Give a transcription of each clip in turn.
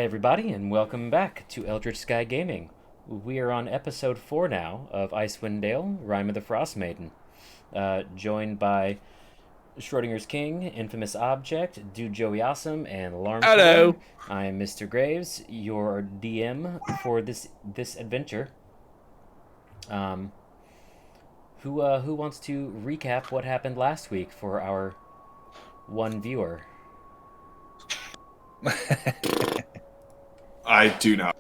everybody, and welcome back to Eldritch Sky Gaming. We are on episode 4 now of Icewind Dale, Rime of the Frostmaiden. Joined by Schrodinger's King, Infamous Object, Dude Joey Awesome, and Alarm. Hello. I am Mr. Graves, your DM for this adventure. Who wants to recap what happened last week for our one viewer? I do not.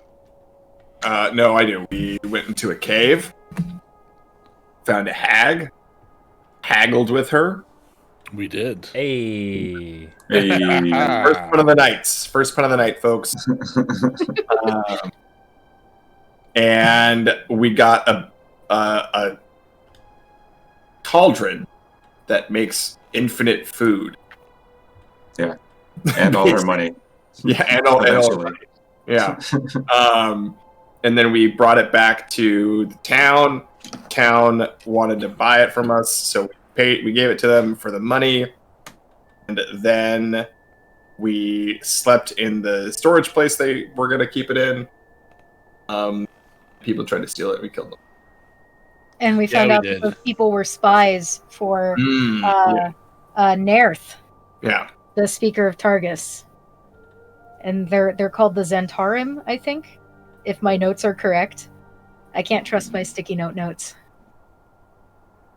No, I do. We went into a cave, found a hag, haggled with her. We did. Hey. First one of the nights. First one of the night, folks. And we got a cauldron that makes infinite food. Yeah, and all her money. Yeah, and all her money. Yeah. And then we brought it back to the town. Town wanted to buy it from us, so we gave it to them for the money. And then we slept in the storage place they were going to keep it in. People tried to steal it. We killed them. And we found out that those people were spies for Nerth. Yeah. The Speaker of Targus. And they're called the Zentarim, I think, if my notes are correct. I can't trust my sticky notes.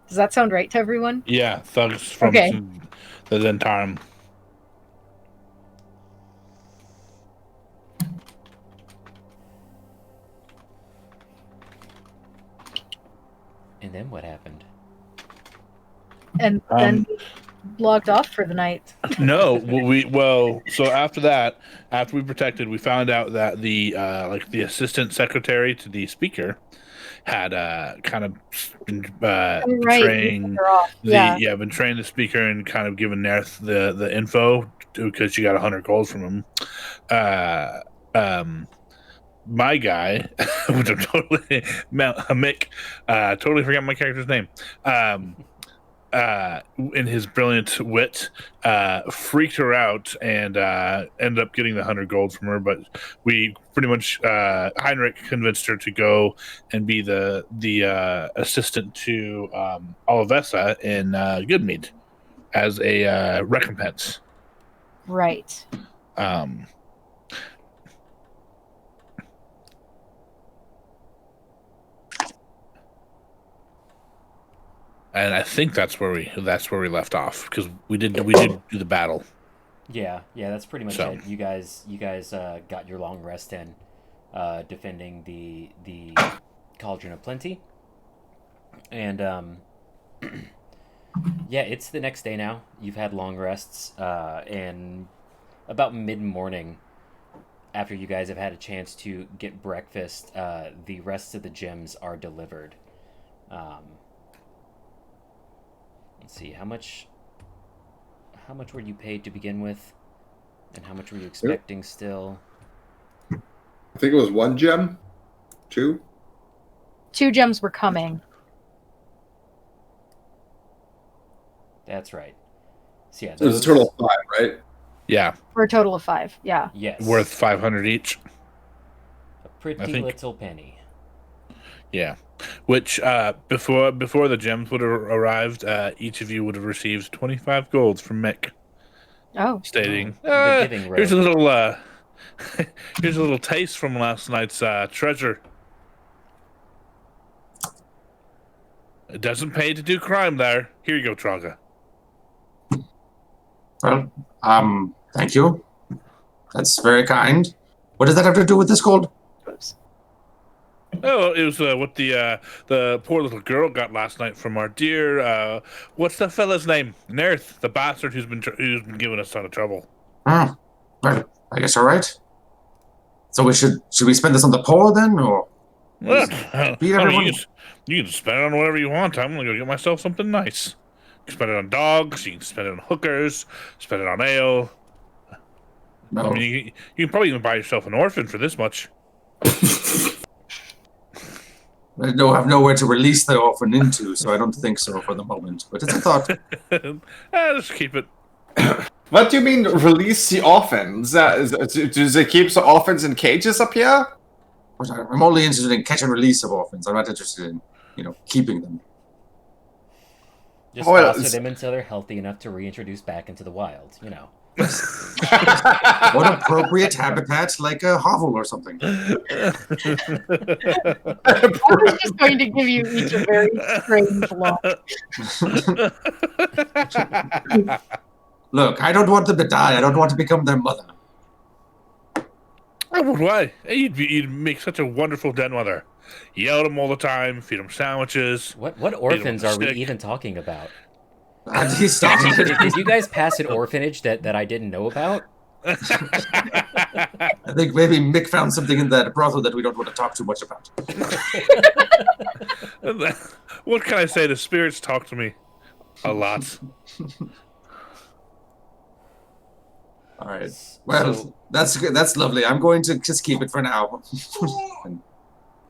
Does that sound right to everyone? Yeah, thugs from the Zentarim. And then what happened? And then logged off for the night. No, so after that, after we protected, we found out that the assistant secretary to the speaker had kind of been betraying been training the speaker and kind of giving Nerth the info because she got 100 gold from him. My guy, which I'm totally Mick, totally forgot my character's name. In his brilliant wit, freaked her out and ended up getting the 100 gold from her. But we pretty much Heinrich convinced her to go and be the assistant to Olivessa in Goodmead as a recompense. Right. And I think that's where we left off because we did do the battle. Yeah, that's pretty much it. You guys got your long rest in, defending the Cauldron of Plenty, and yeah, it's the next day now. You've had long rests, and about mid-morning, after you guys have had a chance to get breakfast, the rest of the gems are delivered. Let's see, how much were you paid to begin with, and how much were you expecting still? I think it was 1 gem, 2. 2 gems were coming. That's right. So yeah, it was a total of 5, right? Yeah, for a total of 5. Yeah. Yes. Worth 500 each. A pretty little penny. Yeah. Which, before the gems would have arrived, each of you would have received 25 golds from Mick. Oh. Stating, here's a little, here's a little taste from last night's treasure. It doesn't pay to do crime there. Here you go, Traga. Well, thank you. That's very kind. What does that have to do with this gold? Oh, it was what the poor little girl got last night from our dear what's the fella's name? Nerth, the bastard who's been giving us a ton of trouble. Well, I guess you're right. So should we spend this on the poor then, or beat everyone? You can spend it on whatever you want. I'm gonna go get myself something nice. You can spend it on dogs. You can spend it on hookers. Spend it on ale. No. I mean, you can probably even buy yourself an orphan for this much. I have nowhere to release the orphan into, so I don't think so for the moment. But it's a thought. Just keep it. What do you mean release the orphans? Do they keep the orphans in cages up here? I'm only interested in catch and release of orphans. I'm not interested in, keeping them. Just Well, foster it's- them until they're healthy enough to reintroduce back into the wild, you know. What appropriate habitat like a hovel or something. I was just going to give you each a very strange look. Look, I don't want them to die. I don't want to become their mother. Oh, but why? You'd make such a wonderful den mother. Yell at them all the time, feed them sandwiches. What orphans are we stick. even talking about? He stopped. Did you guys pass an orphanage that I didn't know about? I think maybe Mick found something in that brothel that we don't want to talk too much about. What can I say? The spirits talk to me a lot. All right. Well, So- that's good. That's lovely. I'm going to just keep it for now. And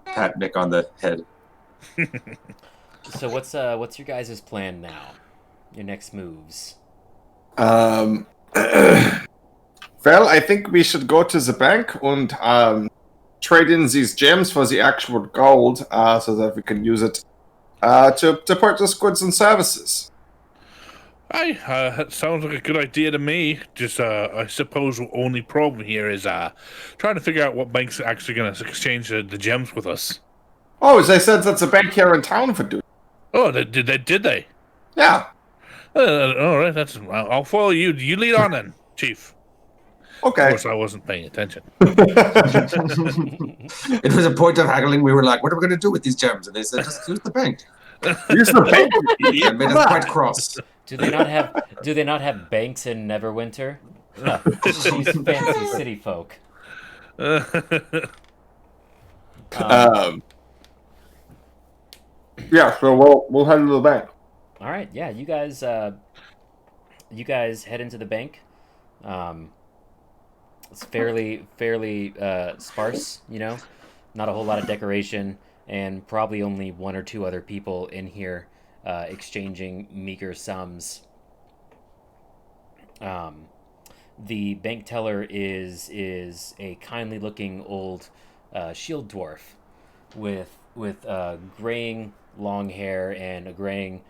pat Mick on the head. So what's your guys' plan now? Your next moves? Well, I think we should go to the bank and trade in these gems for the actual gold, so that we can use it to purchase goods and services. That sounds like a good idea to me. Just, I suppose the only problem here is trying to figure out what bank's actually going to exchange the gems with us. Oh, they said that's a bank here in town for doing. Oh, did they? Yeah. All right, I'll follow you. You lead on then, Chief. Of Okay. course, I wasn't paying attention. It was a point of haggling. We were like, what are we going to do with these gems? And they said, just use the bank. Use the bank. It made us quite cross. Do they not have banks in Neverwinter? Huh, these fancy city folk. Yeah, so we'll head to the bank. All right, yeah, you guys head into the bank. It's fairly sparse, you know, not a whole lot of decoration, and probably only one or two other people in here exchanging meager sums. The bank teller is a kindly looking old shield dwarf with graying long hair and a graying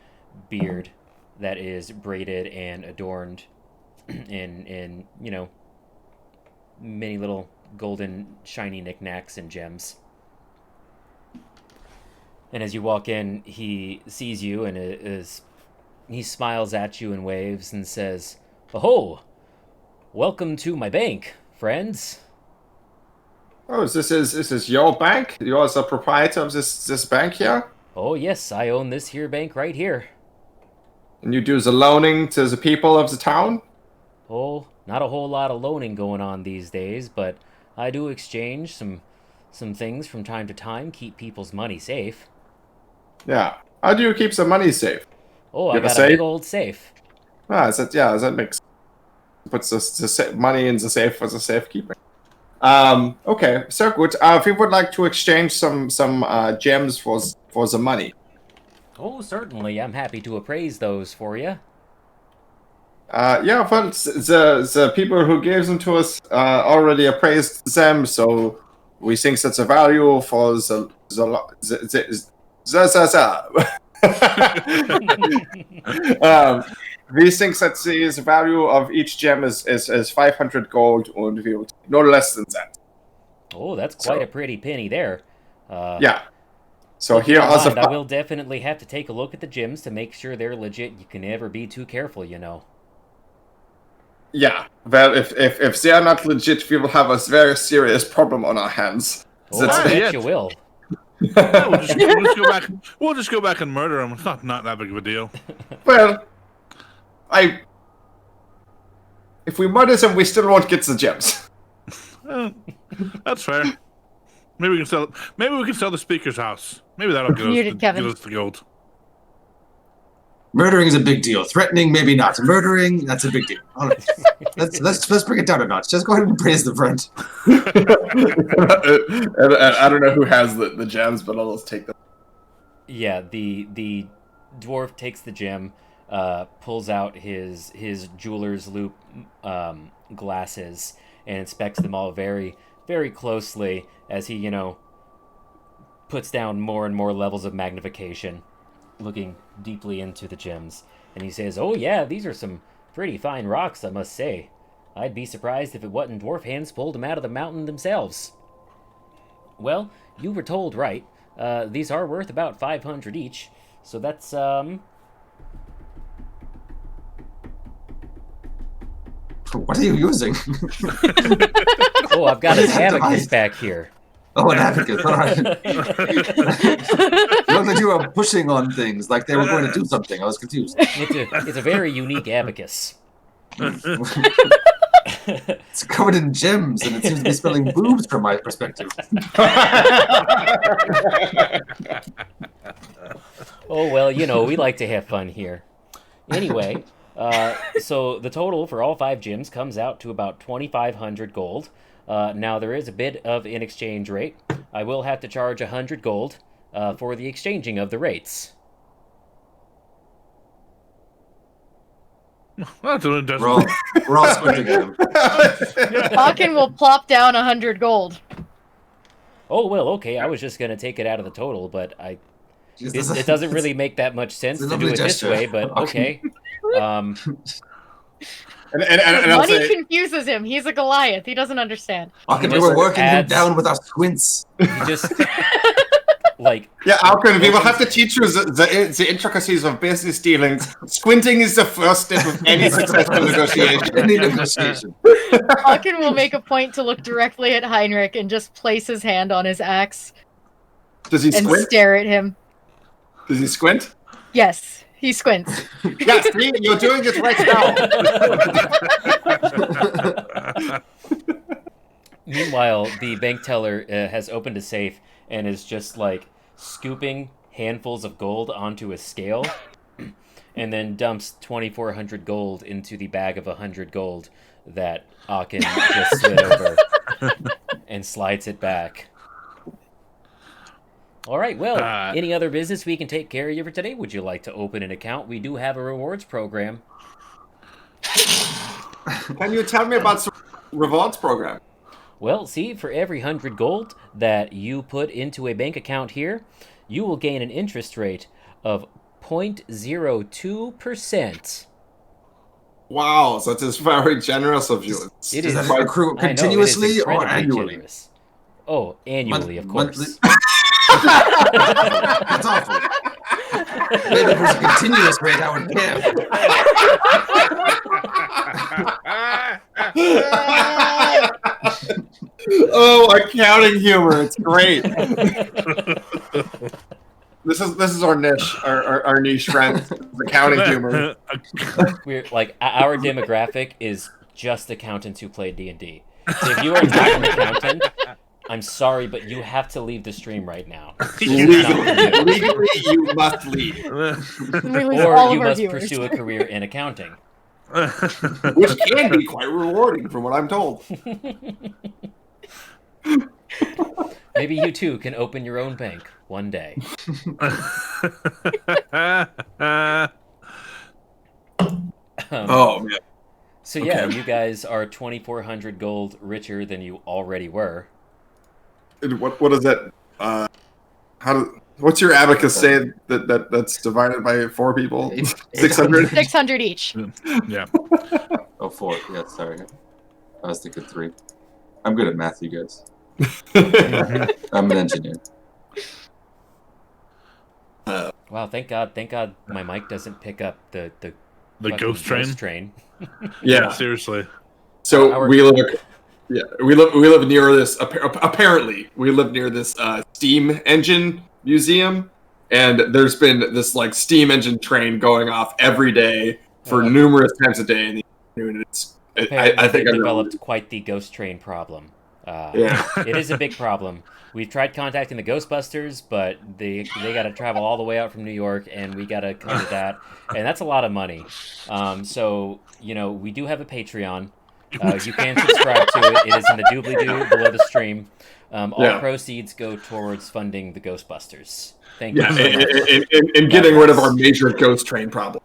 beard that is braided and adorned in you know, many little golden shiny knickknacks and gems. And as you walk in, he sees you and he smiles at you and waves and says, "Oh, welcome to my bank, friends." Oh, this is your bank? You're the proprietor of this bank here? Oh yes, I own this here bank right here. And you do the loaning to the people of the town? Oh, not a whole lot of loaning going on these days, but I do exchange some things from time to time, keep people's money safe. Yeah. How do you keep the money safe? Oh, You I have a got a safe? big old safe. That makes puts the money in the safe for the safekeeping. Okay, so good. If you would like to exchange some gems for the money. Oh, certainly, I'm happy to appraise those for you. Yeah, well, the people who gave them to us already appraised them, so we think that's a value for the we think that the value of each gem is 500 gold, and we will take no less than that. Oh, that's quite So- a pretty penny there. Yeah. So Keep here in are mind, the. I will definitely have to take a look at the gems to make sure they're legit. You can never be too careful, you know. Yeah. Well, if they are not legit, we will have a very serious problem on our hands. Oh, That's- I bet yeah. you will. Yeah, we'll just go back. We'll just go back and murder him. It's not that big of a deal. Well, if we murder them, we still won't get the gems. That's fair. Maybe we can sell. Maybe we can sell the speaker's house. Maybe that'll get Muted, us, Kevin. get us the gold. Murdering is a big deal. Threatening, maybe not. Murdering, that's a big deal. All right. Let's bring it down a notch. Just go ahead and praise the front. and I don't know who has the gems, but I'll just take them. Yeah, the dwarf takes the gem, pulls out his jeweler's loop glasses and inspects them all very, very closely as he, puts down more and more levels of magnification, looking deeply into the gems. And he says, "Oh yeah, these are some pretty fine rocks, I must say. I'd be surprised if it wasn't dwarf hands pulled them out of the mountain themselves." "Well, you were told right. These are worth about 500 each, so that's, What are you using? Oh, I've got an abacus back here. Oh, an abacus. All right. Not that you were pushing on things like they were going to do something. I was confused. It's a very unique abacus. It's covered in gems, and it seems to be spelling boobs from my perspective. Oh, well, we like to have fun here. Anyway, so the total for all 5 gems comes out to about 2,500 gold. Now, there is a bit of an exchange rate. I will have to charge 100 gold for the exchanging of the rates. That's an We're all squinting at him. Hawken will plop down 100 gold. Oh, well, okay, I was just going to take it out of the total, but it doesn't really make that much sense to do it this way, but okay. And I'll Money say, confuses him. He's a Goliath. He doesn't understand. Hawken, we were working him down with our squints. He just, yeah, Alcon, we will have to teach you the intricacies of business dealings. Squinting is the first step of any successful negotiation. Any negotiation. Hawken will make a point to look directly at Heinrich and just place his hand on his axe Does he and squint? stare at him. Does he squint? Yes, he squints. Yes, see, you're doing it right now. Meanwhile, the bank teller has opened a safe and is just scooping handfuls of gold onto a scale and then dumps 2,400 gold into the bag of 100 gold that Aachen just slid over and slides it back. All right, well, any other business we can take care of you for today? Would you like to open an account? We do have a rewards program. Can you tell me about some rewards program? Well, see, for every 100 gold that you put into a bank account here, you will gain an interest rate of 0.02%. Wow, that is very generous of you. It Does is that accrue continuously or annually? Generous. Oh, annually, of course. That's awful. Maybe if it was a continuous rate, I would care. Oh, accounting humor. It's great. This is our niche, our niche friend, accounting humor. We're our demographic is just accountants who play D&D. So if you are not an accountant, I'm sorry, but you have to leave the stream right now. Legally, you must leave. Or you must pursue a career in accounting. Which can be quite rewarding, from what I'm told. Maybe you too can open your own bank one day. Oh, man. So yeah, you guys are 2,400 gold richer than you already were. What is that? What's your abacus say that's divided by 4 people? 600? 600 each. Yeah. Oh, 4. Yeah, sorry. I was thinking 3. I'm good at math, you guys. I'm an engineer. Wow, thank God my mic doesn't pick up the ghost train. Yeah, seriously. So we live near this. Apparently, we live near this steam engine museum, and there's been this steam engine train going off every day for numerous times a day in the afternoon. I think they've developed quite the ghost train problem. Yeah, it is a big problem. We've tried contacting the Ghostbusters, but they got to travel all the way out from New York, and we got to cover that, and that's a lot of money. So we do have a Patreon. You can subscribe to it. It is in the doobly-doo below the stream. All proceeds go towards funding the Ghostbusters. Thank you. In getting rid of our major ghost train problem.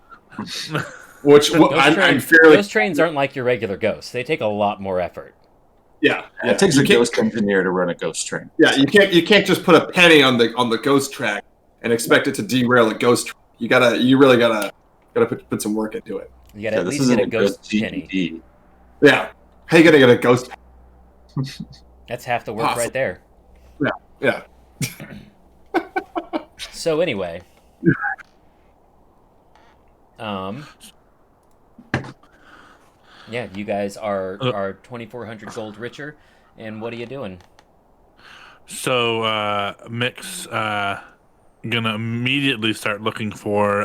Which I'm fairly. Ghost trains aren't like your regular ghosts. They take a lot more effort. Yeah. It takes a ghost engineer to run a ghost train. Yeah, you can't just put a penny on the ghost track and expect it to derail a ghost train. You really gotta put some work into it. You gotta at least get a ghost penny. Yeah. How you gonna get a ghost penny? That's half the work right there. Yeah. So anyway, yeah, you guys are 2,400 gold richer, and what are you doing? So Mick's gonna immediately start looking for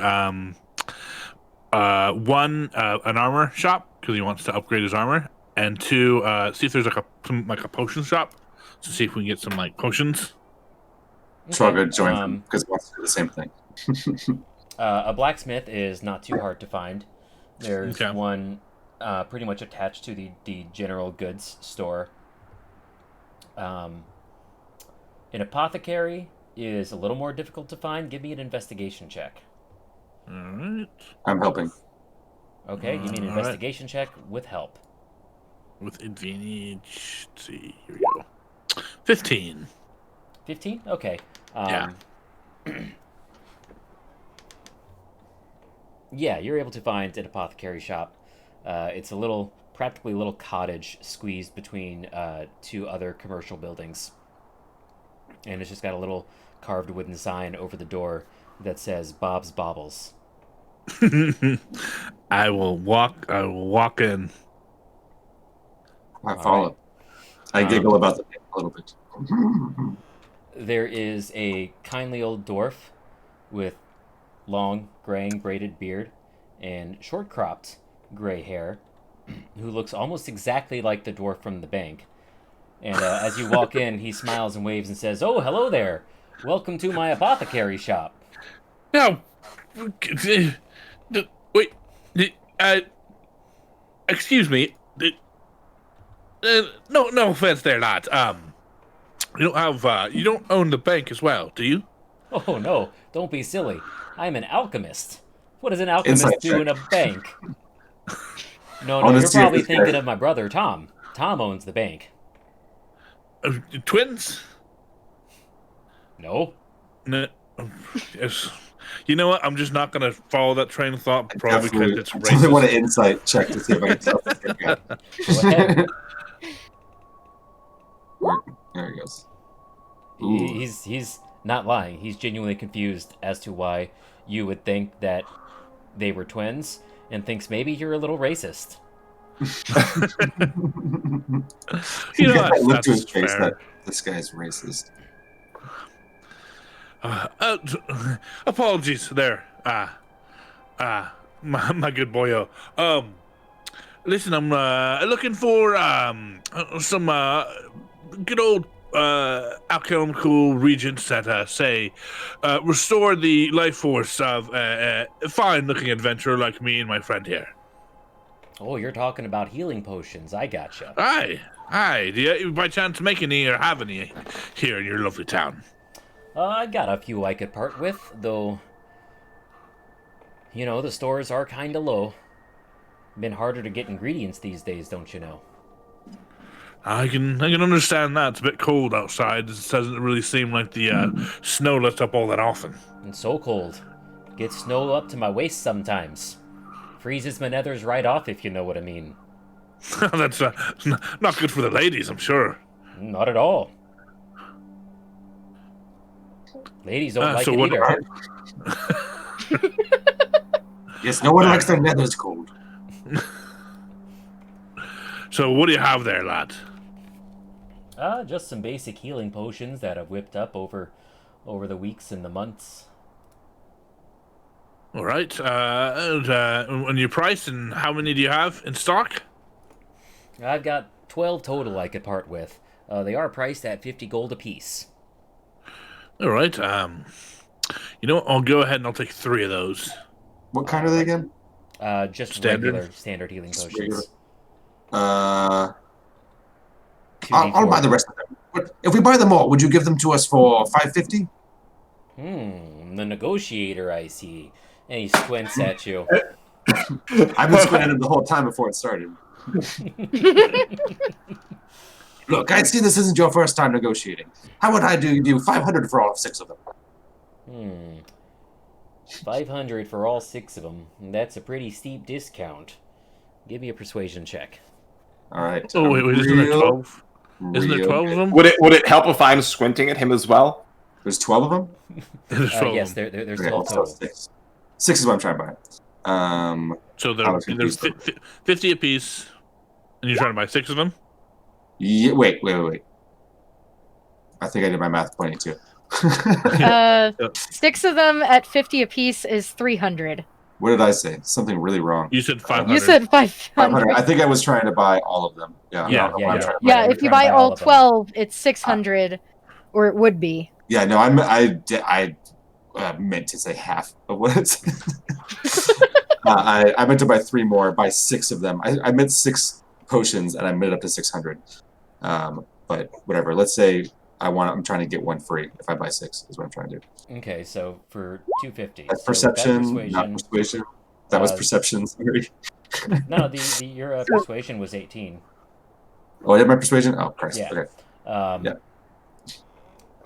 one an armor shop because he wants to upgrade his armor, and two see if there's like a potion shop to see if we can get some like potions. So I'll go join them because he wants to do the same thing. A blacksmith is not too hard to find. There's one pretty much attached to the general goods store. An apothecary is a little more difficult to find. Give me an investigation check. All right. I'm helping. Okay, give me an investigation check with help. With advantage. Let's see, here we go. 15. 15? Okay. Yeah. Yeah, you're able to find an apothecary shop. It's practically a little cottage squeezed between two other commercial buildings. And it's just got a little carved wooden sign over the door that says Bob's Baubles. I will walk in. I follow. Right. I giggle about the name a little bit. There is a kindly old dwarf with long, graying, braided beard and short-cropped gray hair who looks almost exactly like the dwarf from the bank. And as you walk in, he smiles and waves and says, "Oh, hello there. Welcome to my apothecary shop." No. Wait. Excuse me. No offense there, lad. You don't own the bank as well, do you? Oh, no. Don't be silly. I'm an alchemist. What does an alchemist do in a bank? No, you're probably thinking of my brother, Tom. Tom owns the bank. Twins? No. Yes. You know what? I'm just not going to follow that train of thought, probably because it's racist. I want an insight check to see if I can tell this guy. Go ahead. There he goes. He's not lying. He's genuinely confused as to why you would think that they were twins and thinks maybe you're a little racist. You know, look to his face that this guy's racist. Apologies there. My good boyo. Listen, I'm looking for some good old alchemical regents that say restore the life force of a fine-looking adventurer like me and my friend here. Oh, you're talking about healing potions. I gotcha. Aye. Do you by chance make any or have any here in your lovely town? I got a few I could part with, though, you know, the stores are kind of low. Been harder to get ingredients these days, don't you know? I can understand that. It's a bit cold outside. It doesn't really seem like the snow lets up all that often. It's so cold. Gets snow up to my waist sometimes. Freezes my nethers right off, if you know what I mean. That's not good for the ladies, I'm sure. Not at all. Ladies don't like it either. Yes, no one likes their nethers cold. So what do you have there, lad? Just some basic healing potions that I've whipped up over the weeks and the months. All right. And your price and how many do you have in stock? I've got 12 total I could part with. They are priced at 50 gold apiece. All right. You know what? I'll go ahead and I'll take 3 of those. What kind are they again? Just Standard? regular standard healing potions. I'll buy the rest of them. But if we buy them all, would you give them to us for 550? The negotiator, I see. And he squints at you. I've been squinting the whole time before it started. Look, I see this isn't your first time negotiating. How would I do 500 for all 6 of them? 500 for all 6 of them. That's a pretty steep discount. Give me a persuasion check. All right. Oh wait, isn't there 12? Isn't there 12 of them? Would it help if I'm squinting at him as well? There's 12 of them? There's 12 Yes, of them. there's Okay, 12 so total. 6. 6 is what I'm trying to buy. So I was there's confused. 50 apiece, and you're trying to buy 6 of them? Yeah, wait. I think I did my math pointing too. 6 of them at 50 apiece is 300. What did I say? Something really wrong. You said 500. You said 500. 500. I think I was trying to buy all of them. Yeah. I don't know why I'm trying to buy Yeah, them. if you trying to buy buy all all of them. 12, it's 600, or it would be. Yeah, no, I meant to say half of what it said. I meant to buy 3 more, buy 6 of them. I meant 6 potions, and I made it up to 600. But whatever. Let's say I'm trying to get 1 free if I buy 6. Is what I'm trying to do. Okay, so for 250. That's so perception, not persuasion. That was perception. Sorry. No, your persuasion was 18. Oh, I did my persuasion. Oh, Christ. Yeah. Okay. Yeah.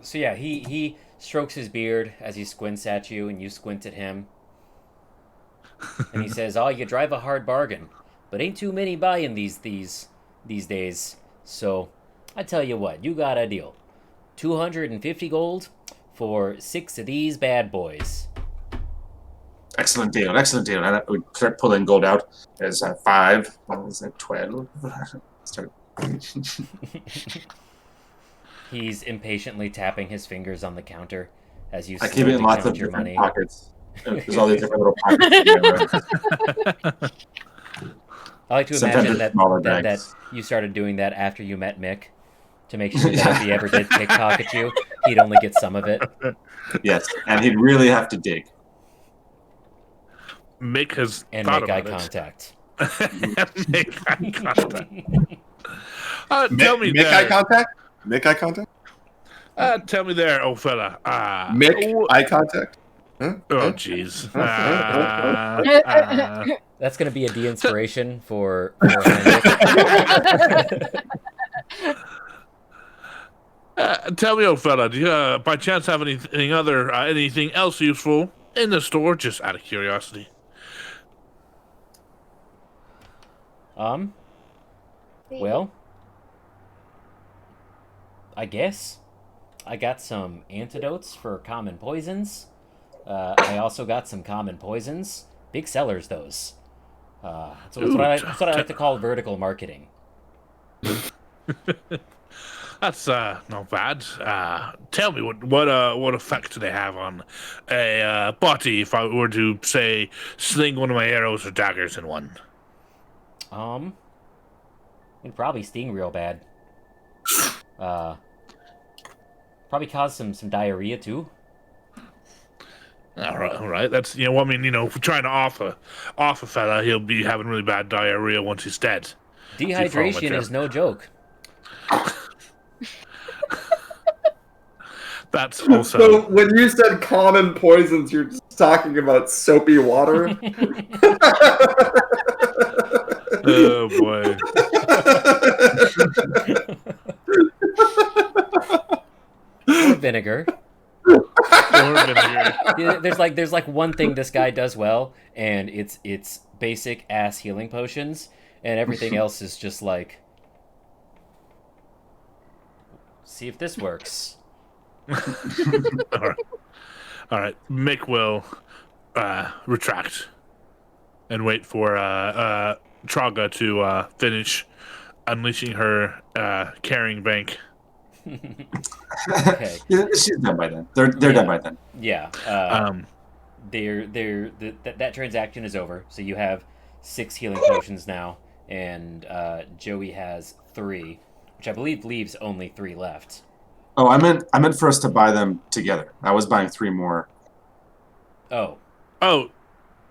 So yeah, he strokes his beard as he squints at you, and you squint at him. And he says, "Oh, you drive a hard bargain, but ain't too many buying these days. So, I tell you what, you got a deal. 250 gold for 6 of these bad boys." Excellent deal. And I would start pulling gold out. There's 5. Is that 12? Start. He's impatiently tapping his fingers on the counter as you I keep it in slowly lots count of your different money. pockets. There's all these different little pockets. I like to Sometimes imagine it's smaller that bags. you started doing that after you met Mick, to make sure that if he ever did pickpocket you, he'd only get some of it. Yes, and he'd really have to dig. Mick has And thought make eye about contact. Make eye contact. Tell me Make eye there. contact? Make eye contact? Tell me there, old fella. Make eye contact? Huh? Oh, jeez. That's going to be a de-inspiration for Heinrich. Tell me, old fella, do you by chance have anything else useful in the store? Just out of curiosity. Well, I guess I got some antidotes for common poisons. I also got some common poisons. Big sellers, those. That's what I like to call vertical marketing. That's not bad. Tell me what effect do they have on a body if I were to say sling one of my arrows or daggers in one? It'd probably sting real bad. Probably cause some diarrhea too. All right. That's if we're trying to off a fella, he'll be having really bad diarrhea once he's dead. Dehydration is no joke. That's also. So when you said common poisons, you're just talking about soapy water? Oh boy. Or vinegar. Or vinegar. Yeah, there's like one thing this guy does well, and it's basic ass healing potions, and everything else is just like, see if this works. All right. Mick will retract and wait for Traga to finish unleashing her carrying bank. Okay. Yeah, she's done by then. They're done by then. Yeah. That transaction is over. So you have 6 healing potions now, and Joey has 3, which I believe leaves only 3 left. Oh, I meant for us to buy them together. I was buying 3 more. Oh. Oh.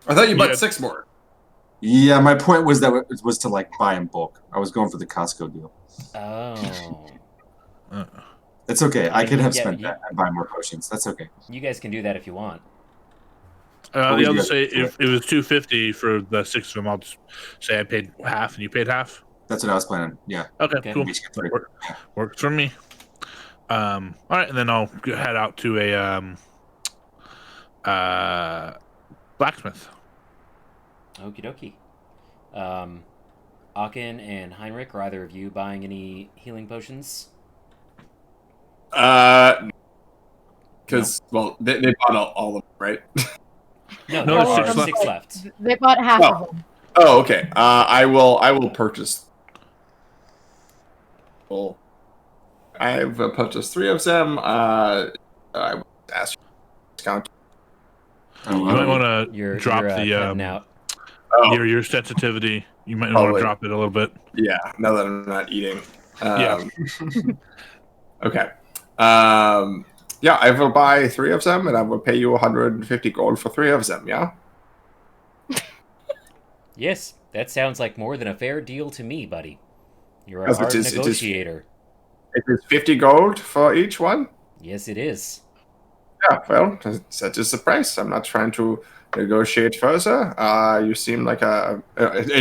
I thought you bought Yeah. 6 more. Yeah, my point was that it was to buy in bulk. I was going for the Costco deal. Oh. It's okay. I could have Yeah, spent that and buy more potions. That's okay. You guys can do that if you want. What would The you other guys say do? if it was 250 for the 6 of them, I'll just say I paid half and you paid half. That's what I was planning. Yeah. Okay, Okay. cool. We each get 3. Works for me. All right, and then I'll head out to a blacksmith. Okie dokie. Aachen and Heinrich, are either of you buying any healing potions? Because well, they bought all of them, right? No, No, there there's are six left. six left. They bought half Oh. of them. Oh, okay. I will purchase. Well, I've purchased 3 of them. I will ask you to discount. You might want to You're drop cutting the out. Oh, your sensitivity. You might want Probably. to drop it a little bit. yeah. Now that I'm not eating. Yeah. Okay. Yeah, I will buy 3 of them, and I will pay you 150 gold for 3 of them. Yeah. Yes, that sounds like more than a fair deal to me, buddy. You're a As it hard is- it is- negotiator. It is 50 gold for each one. Yes, it is. Yeah, well, that is the price. I'm not trying to negotiate further. You seem like and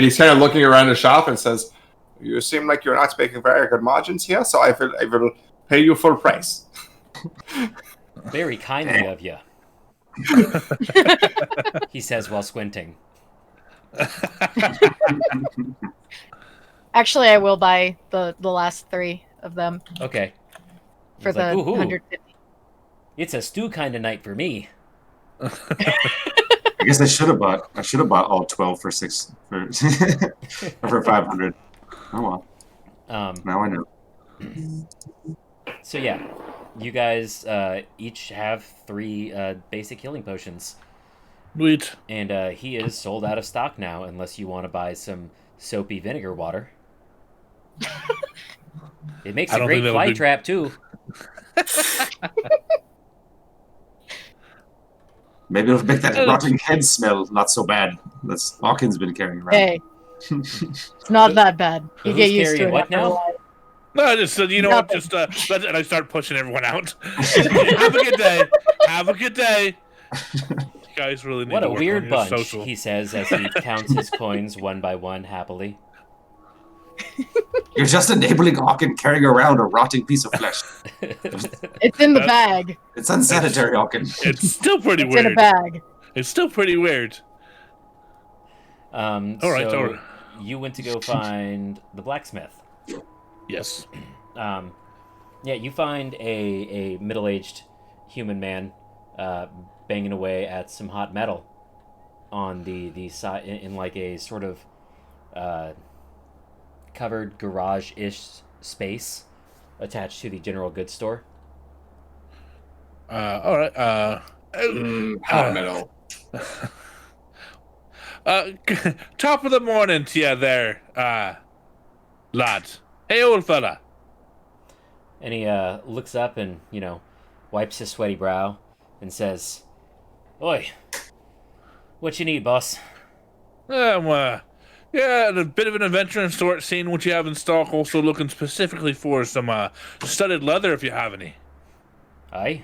he's kind of looking around the shop and says, "You seem like you're not making very good margins here, so I will pay you full price." Very kindly of you, he says while squinting. Actually, I will buy the last 3 of them Okay. for He's the like, "Ooh, 150. it's a stew kind of night for me." I guess I should have bought all 12 for 6 for for 500. Oh well. Now I know. So yeah, you guys each have 3 basic healing potions, Sweet. and he is sold out of stock now, unless you want to buy some soapy vinegar water. It makes I a don't great think that'll fly be- trap too. Maybe it'll make that rotting head smell not so bad. That's Hawkins been carrying around. Hey, it's not that bad. You Who's get used to carrying it what after a now? while. No, I just said, you know what? Nothing. Just and I start pushing everyone out. Have a good day. Have a good day. You guys really need What to a work weird on your bunch, social. he says as he counts his coins one by one happily. You're just enabling Hawkin carrying around a rotting piece of flesh. It's in the That's- bag. It's unsanitary, Hawkin. It's still pretty It's in a weird. bag. It's still pretty weird. All All right, so all right. you went to go find the blacksmith. Yes. Yeah, you find a middle-aged human man banging away at some hot metal on the side in like a sort of covered garage-ish space attached to the general goods store. All right. Hot metal. Top of the morning to you there, lad. Hey, old fella. And he looks up and, wipes his sweaty brow and says, "Oi, what you need, boss?" Yeah, a bit of an adventure in store, seeing what you have in stock. Also looking specifically for some studded leather, if you have any. Aye?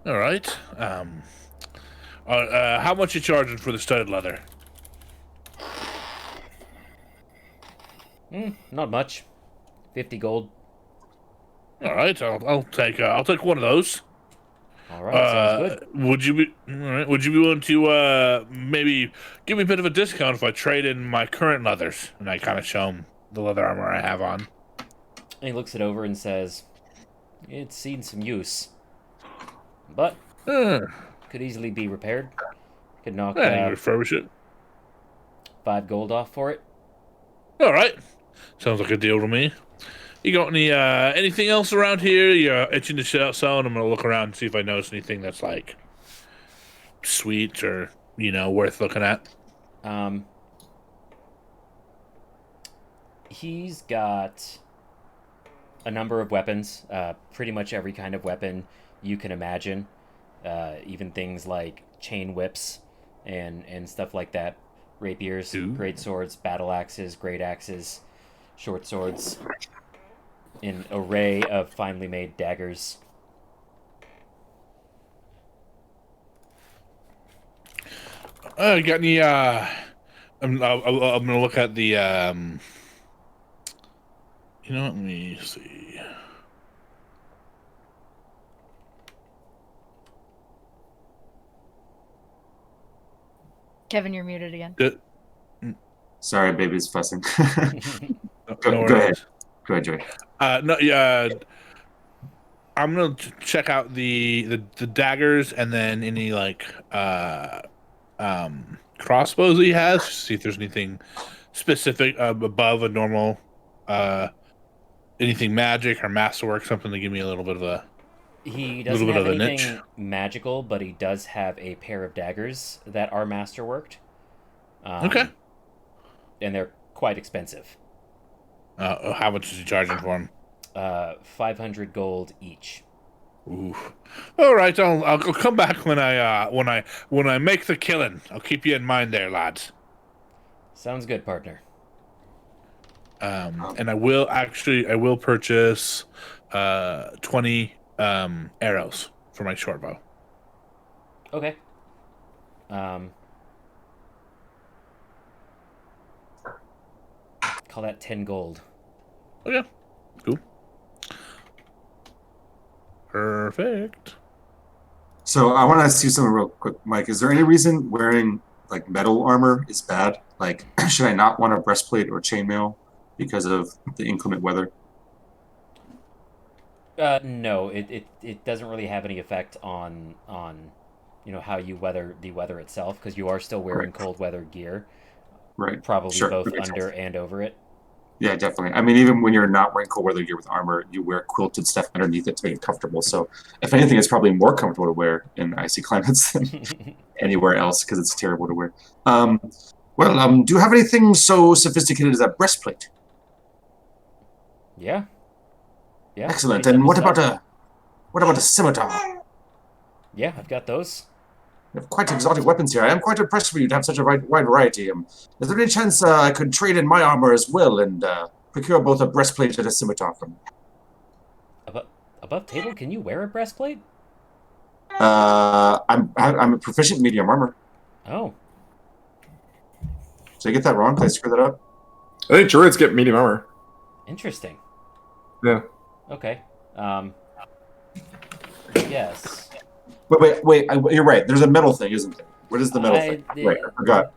All right. How much you charging for the studded leather? Not much. 50 gold. All right, I'll take one of those. All right, sounds good. Would you be all right? Would you be willing to maybe give me a bit of a discount if I trade in my current leathers? And I kind of show him the leather armor I have on. And he looks it over and says, "It's seen some use, but could easily be repaired. Could knock Yeah, you refurbish it. 5 gold off for it." All right, sounds like a deal to me. You got any anything else around here? You're itching to sell, and I'm gonna look around and see if I notice anything that's like sweet or worth looking at. He's got a number of weapons, pretty much every kind of weapon you can imagine, even things like chain whips and stuff like that, rapiers, Ooh. great swords, battle axes, great axes, short swords, an array of finely made daggers. Got any? I'm gonna look at the. You know, let me see. Kevin, you're muted again. Sorry, baby's fussing. No Go ahead. Go ahead, Joey. No, yeah. I'm gonna check out the daggers and then any like crossbows that he has. See if there's anything specific above a normal anything magic or masterwork, something to give me a little bit of a He little doesn't bit have of a niche. anything magical, but he does have a pair of daggers that are masterworked. Okay. And they're quite expensive. How much is he charging for them? 500 gold each. Ooh. All right, I'll come back when I make the killing. I'll keep you in mind there, lads. Sounds good, partner. And I will purchase 20 arrows for my short bow. Okay. Call that 10 gold. Okay. Cool. Perfect. So I want to ask you something real quick, Mike. Is there any reason wearing like metal armor is bad? Like, should I not want a breastplate or chainmail because of the inclement weather? No, it doesn't really have any effect on how you weather the weather itself, because you are still wearing cold weather gear. Right. Probably Sure. both That makes under sense. and over it. Yeah, definitely. I mean, even when you're not wearing cold weather gear with armor, you wear quilted stuff underneath it to make it comfortable. So, if anything, it's probably more comfortable to wear in icy climates than anywhere else because it's terrible to wear. Do you have anything so sophisticated as a breastplate? Yeah. Yeah. Excellent. pretty And simple stuff. what about a scimitar? Yeah, I've got those. You have quite exotic weapons here. I am quite impressed with you to have such a wide variety. Is there any chance I could trade in my armor as well and procure both a breastplate and a scimitar from you? Above table, can you wear a breastplate? I'm a proficient in medium armor. Oh. Did I get that wrong? Did I screw that up? I think druids get medium armor. Interesting. Yeah. Okay. Yes. Wait. You're right. There's a metal thing, isn't there? What is the metal thing? Right, I forgot.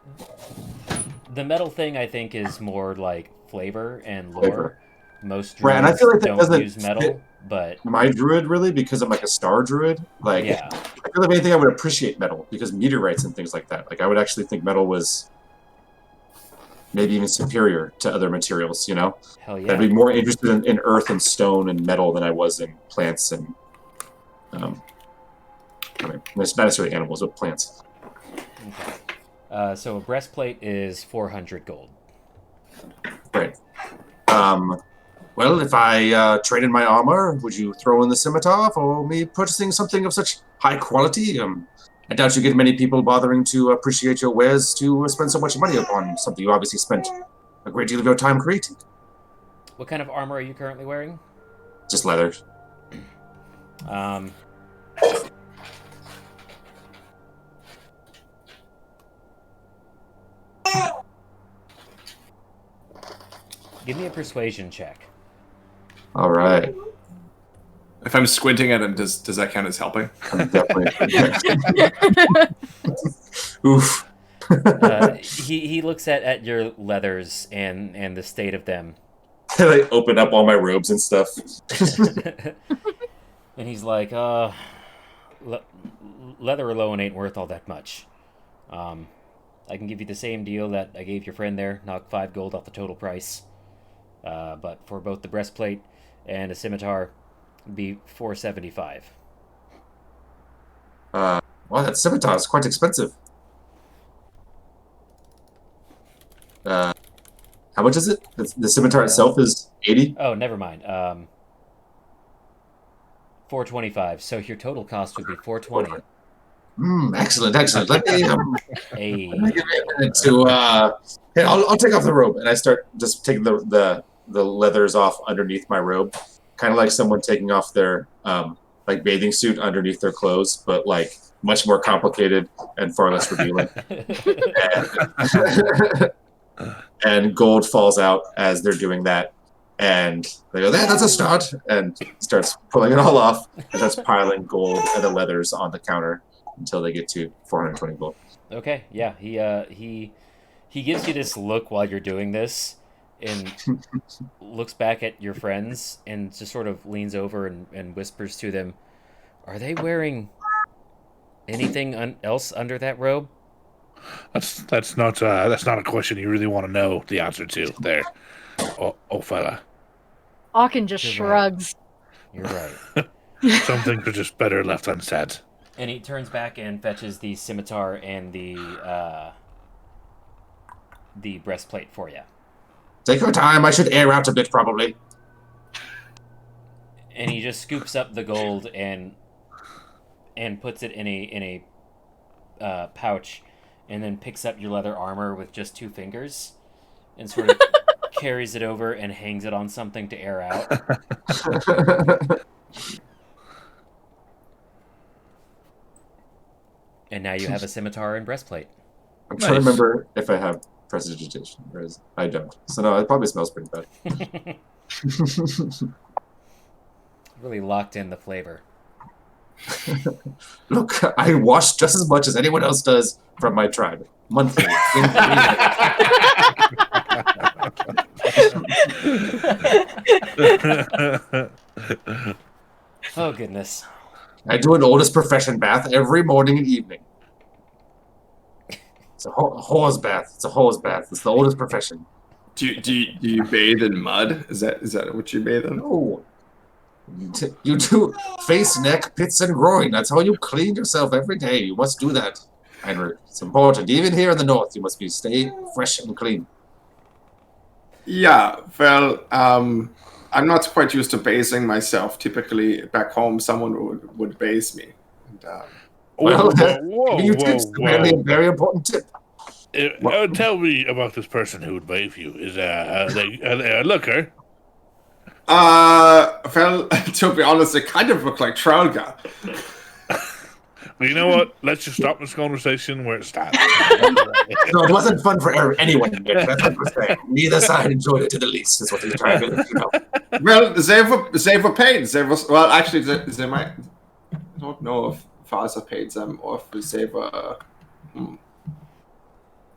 The metal thing, I think, is more like flavor and lore. Flavor. Most druids Right, and I feel like that don't doesn't use metal, fit but my druid really because I'm like a star druid. Like, yeah. I feel like anything I would appreciate metal because meteorites and things like that. Like, I would actually think metal was maybe even superior to other materials. You know, Hell yeah. I'd be more interested in earth and stone and metal than I was in plants and not necessarily animals, but plants. Okay. So a breastplate is 400 gold. Right. Well, if I trade in my armor, would you throw in the scimitar for me purchasing something of such high quality? I doubt you get many people bothering to appreciate your wares to spend so much money upon something you obviously spent a great deal of your time creating. What kind of armor are you currently wearing? Just leather. Give me a persuasion check. All right. If I'm squinting at him, does that count as helping? I'm definitely. Oof. He looks at your leathers and the state of them. I open up all my robes and stuff. And he's like, leather alone ain't worth all that much. I can give you the same deal that I gave your friend there, knock 5 gold off the total price. But for both the breastplate and a scimitar, it'd be 475. Wow, that scimitar is quite expensive. How much is it? The scimitar itself is 80? Oh, never mind. 425. So your total cost would be 420. Excellent. Let me A give me a minute to. Hey, I'll take off the robe, and I start just taking the leathers off underneath my robe, kind of like someone taking off their like bathing suit underneath their clothes, but like much more complicated and far less revealing. And gold falls out as they're doing that. And they go, that's a start, and starts pulling it all off, and starts piling gold and the leathers on the counter until they get to 420 gold. Okay, yeah, he gives you this look while you're doing this, and looks back at your friends and just sort of leans over and whispers to them, "Are they wearing anything else under that robe?" That's not a question you really want to know the answer to there, oh fella. Aachen just You're shrugs. You're right. Some things are just better left unsaid. And he turns back and fetches the scimitar and the breastplate for you. Take your time. I should air out a bit, probably. And he just scoops up the gold and puts it in a pouch, and then picks up your leather armor with just 2 fingers, and sort of carries it over and hangs it on something to air out. And now you have a scimitar and breastplate. I'm trying to remember if I have prestidigitation, whereas I don't. So no, it probably smells pretty bad. Really locked in the flavor. Look, I wash just as much as anyone else does from my tribe. Monthly. Oh, goodness. I do an oldest profession bath every morning and evening. It's a hose bath. It's a hose bath. It's the oldest profession. Do you bathe in mud? Is that what you bathe in? No. You do face, neck, pits, and groin. That's how you clean yourself every day. You must do that, Heinrich. It's important. Even here in the north, you must stay fresh and clean. Yeah, well, I'm not quite used to bathing myself. Typically, back home, someone would bathe me. And, Well, whoa, it's apparently a very important tip. Tell me about this person who would bathe you. Is are they a looker? Well, to be honest, they kind of look like Tralga. Well, you know what? Let's just stop this conversation where it stands. No, it wasn't fun for anyone. That's what we're saying. Neither side enjoyed it to the least, is what they're trying to let you know. Well, they were paid. Well, actually, they might. I don't know if Faza paid them or if they were.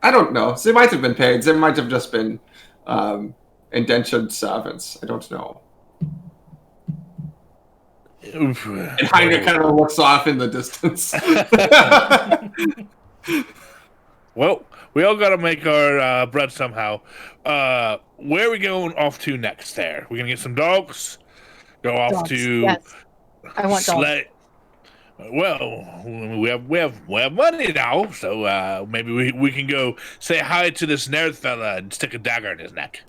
I don't know. They might have been paid. They might have just been indentured servants. I don't know. And Heinrich kind of looks off in the distance. Well, we all got to make our bread somehow. Where are we going off to next there? We're going to get some dogs? Go off Dogs, to... yes. I want dogs. Well, we have money now, so maybe we can go say hi to this nerd fella and stick a dagger in his neck.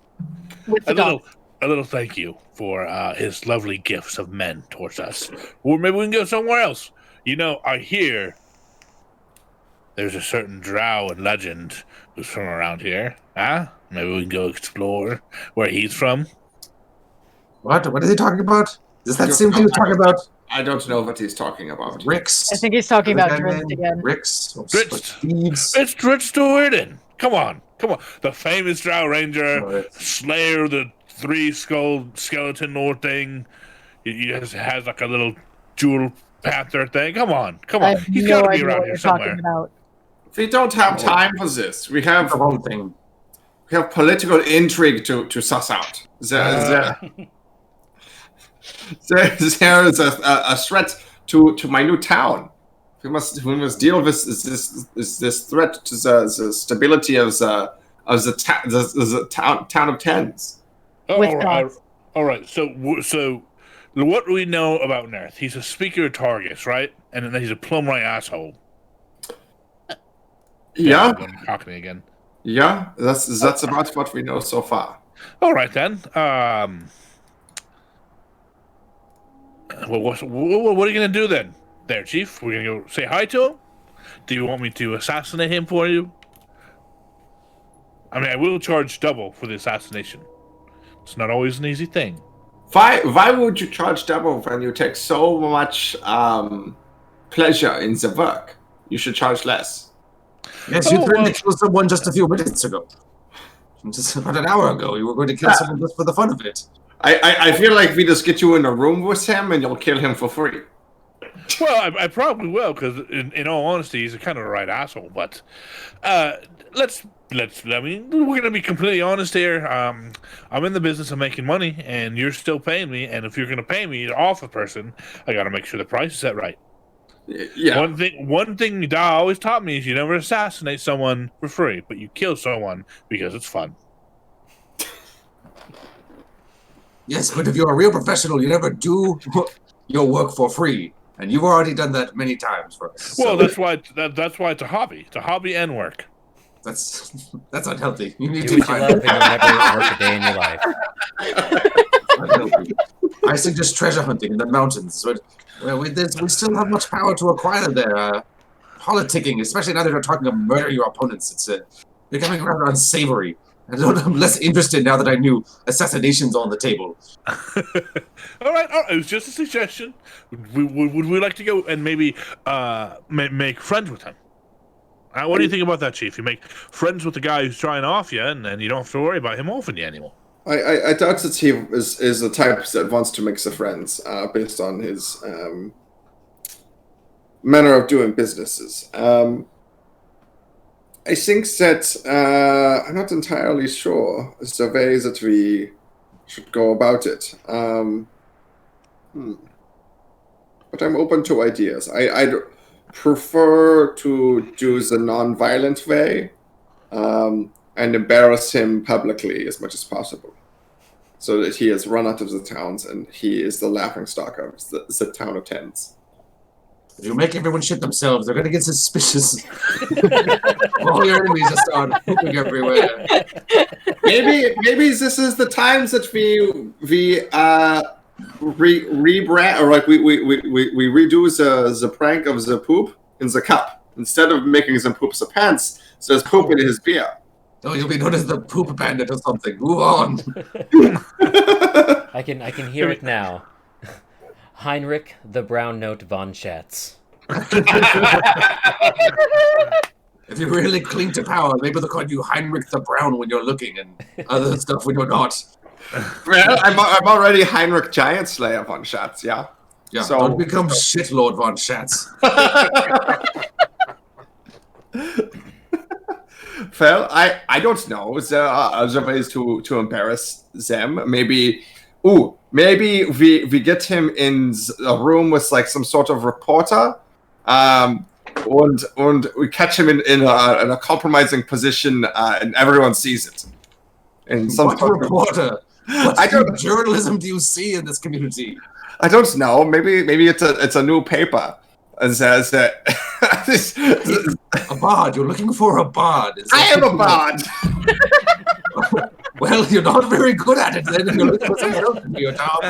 With the dogs. A little thank you for his lovely gifts of men towards us. Or maybe we can go somewhere else. You know, I hear there's a certain drow and legend who's from around here. Huh? Maybe we can go explore where he's from. What? What is he talking about? Is that the same thing he's talking about? I don't know what he's talking about. Ricks? I think he's talking about Drizzt again. Ricks? Drizzt. It's Drizzt Do'Urden. Come on. The famous drow ranger, slayer of the 3-skull skeleton lord thing. He has like a little jewel panther thing. Come on. He's got to be around here somewhere. We don't have time for this. We have the wrong thing. We have political intrigue to suss out. There is a threat to my new town. We must deal with this threat to the stability of the town of Tens. All right. So what do we know about Nerth? He's a speaker of Targus, right? And then he's a plum right asshole. Yeah. I'm going Cockney again. Yeah, that's about what we know so far. All right then. Well, what are you going to do then, there, Chief? We're going to go say hi to him? Do you want me to assassinate him for you? I mean, I will charge double for the assassination. It's not always an easy thing. Why would you charge double when you take so much pleasure in the work? You should charge less. Yes, you threatened to kill someone just a few minutes ago. Just about an hour ago, you were going to kill someone just for the fun of it. I feel like we just get you in a room with him and you'll kill him for free. Well, I probably will, because in all honesty, he's a kind of a right asshole. But let's. I mean, we're going to be completely honest here. I'm in the business of making money, and you're still paying me. And if you're going to pay me off a person, I got to make sure the price is set right. Yeah. One thing my dad always taught me is you never assassinate someone for free, but you kill someone because it's fun. Yes, but if you're a real professional, you never do your work for free, and you've already done that many times for us. Well, so that's why it's a hobby. It's a hobby and work. that's unhealthy. You need Do what to you love, and you'll never work a day in your life. unhealthy. I suggest treasure hunting in the mountains. Well, we still have much power to acquire there. Politicking, especially now that you're talking about murdering your opponents, it's becoming rather unsavory. I'm less interested now that I knew assassinations on the table. All right, it was just a suggestion. Would we like to go and maybe make friends with him? What do you think about that, Chief? You make friends with the guy who's trying to off you, and then you don't have to worry about him offing you anymore. I doubt that he is the type that wants to make the friends based on his manner of doing businesses. I think that I'm not entirely sure it's the way that we should go about it. But I'm open to ideas. I'd prefer to do the non-violent way and embarrass him publicly as much as possible, so that he is run out of the towns and he is the laughingstock of the town of Tens. If you make everyone shit themselves, they're going to get suspicious. All your enemies just start pooping everywhere. Maybe this is the times that we rebrand, or like we redo the prank of the poop in the cup. Instead of making them poop the pants, there's poop in his beer. Oh, you'll be known as the poop bandit or something. Move on. I can hear it now. Heinrich the Brown Note von Schatz. If you really cling to power, maybe they'll call you Heinrich the Brown when you're looking and other stuff when you're not. Well, I'm already Heinrich Giant Slayer von Schatz, yeah? Yeah, So- don't become shitlord von Schatz. Well, I don't know. There are other ways to embarrass them. Maybe we get him in a room with like some sort of reporter, and we catch him in a compromising position, and everyone sees it. And some What sort of- reporter? What kind of journalism do you see in this community? I don't know. Maybe it's a new paper. And says that A bard. You're looking for a bard. I am a bard. Well, you're not very good at it then. You're looking for someone else to do your job.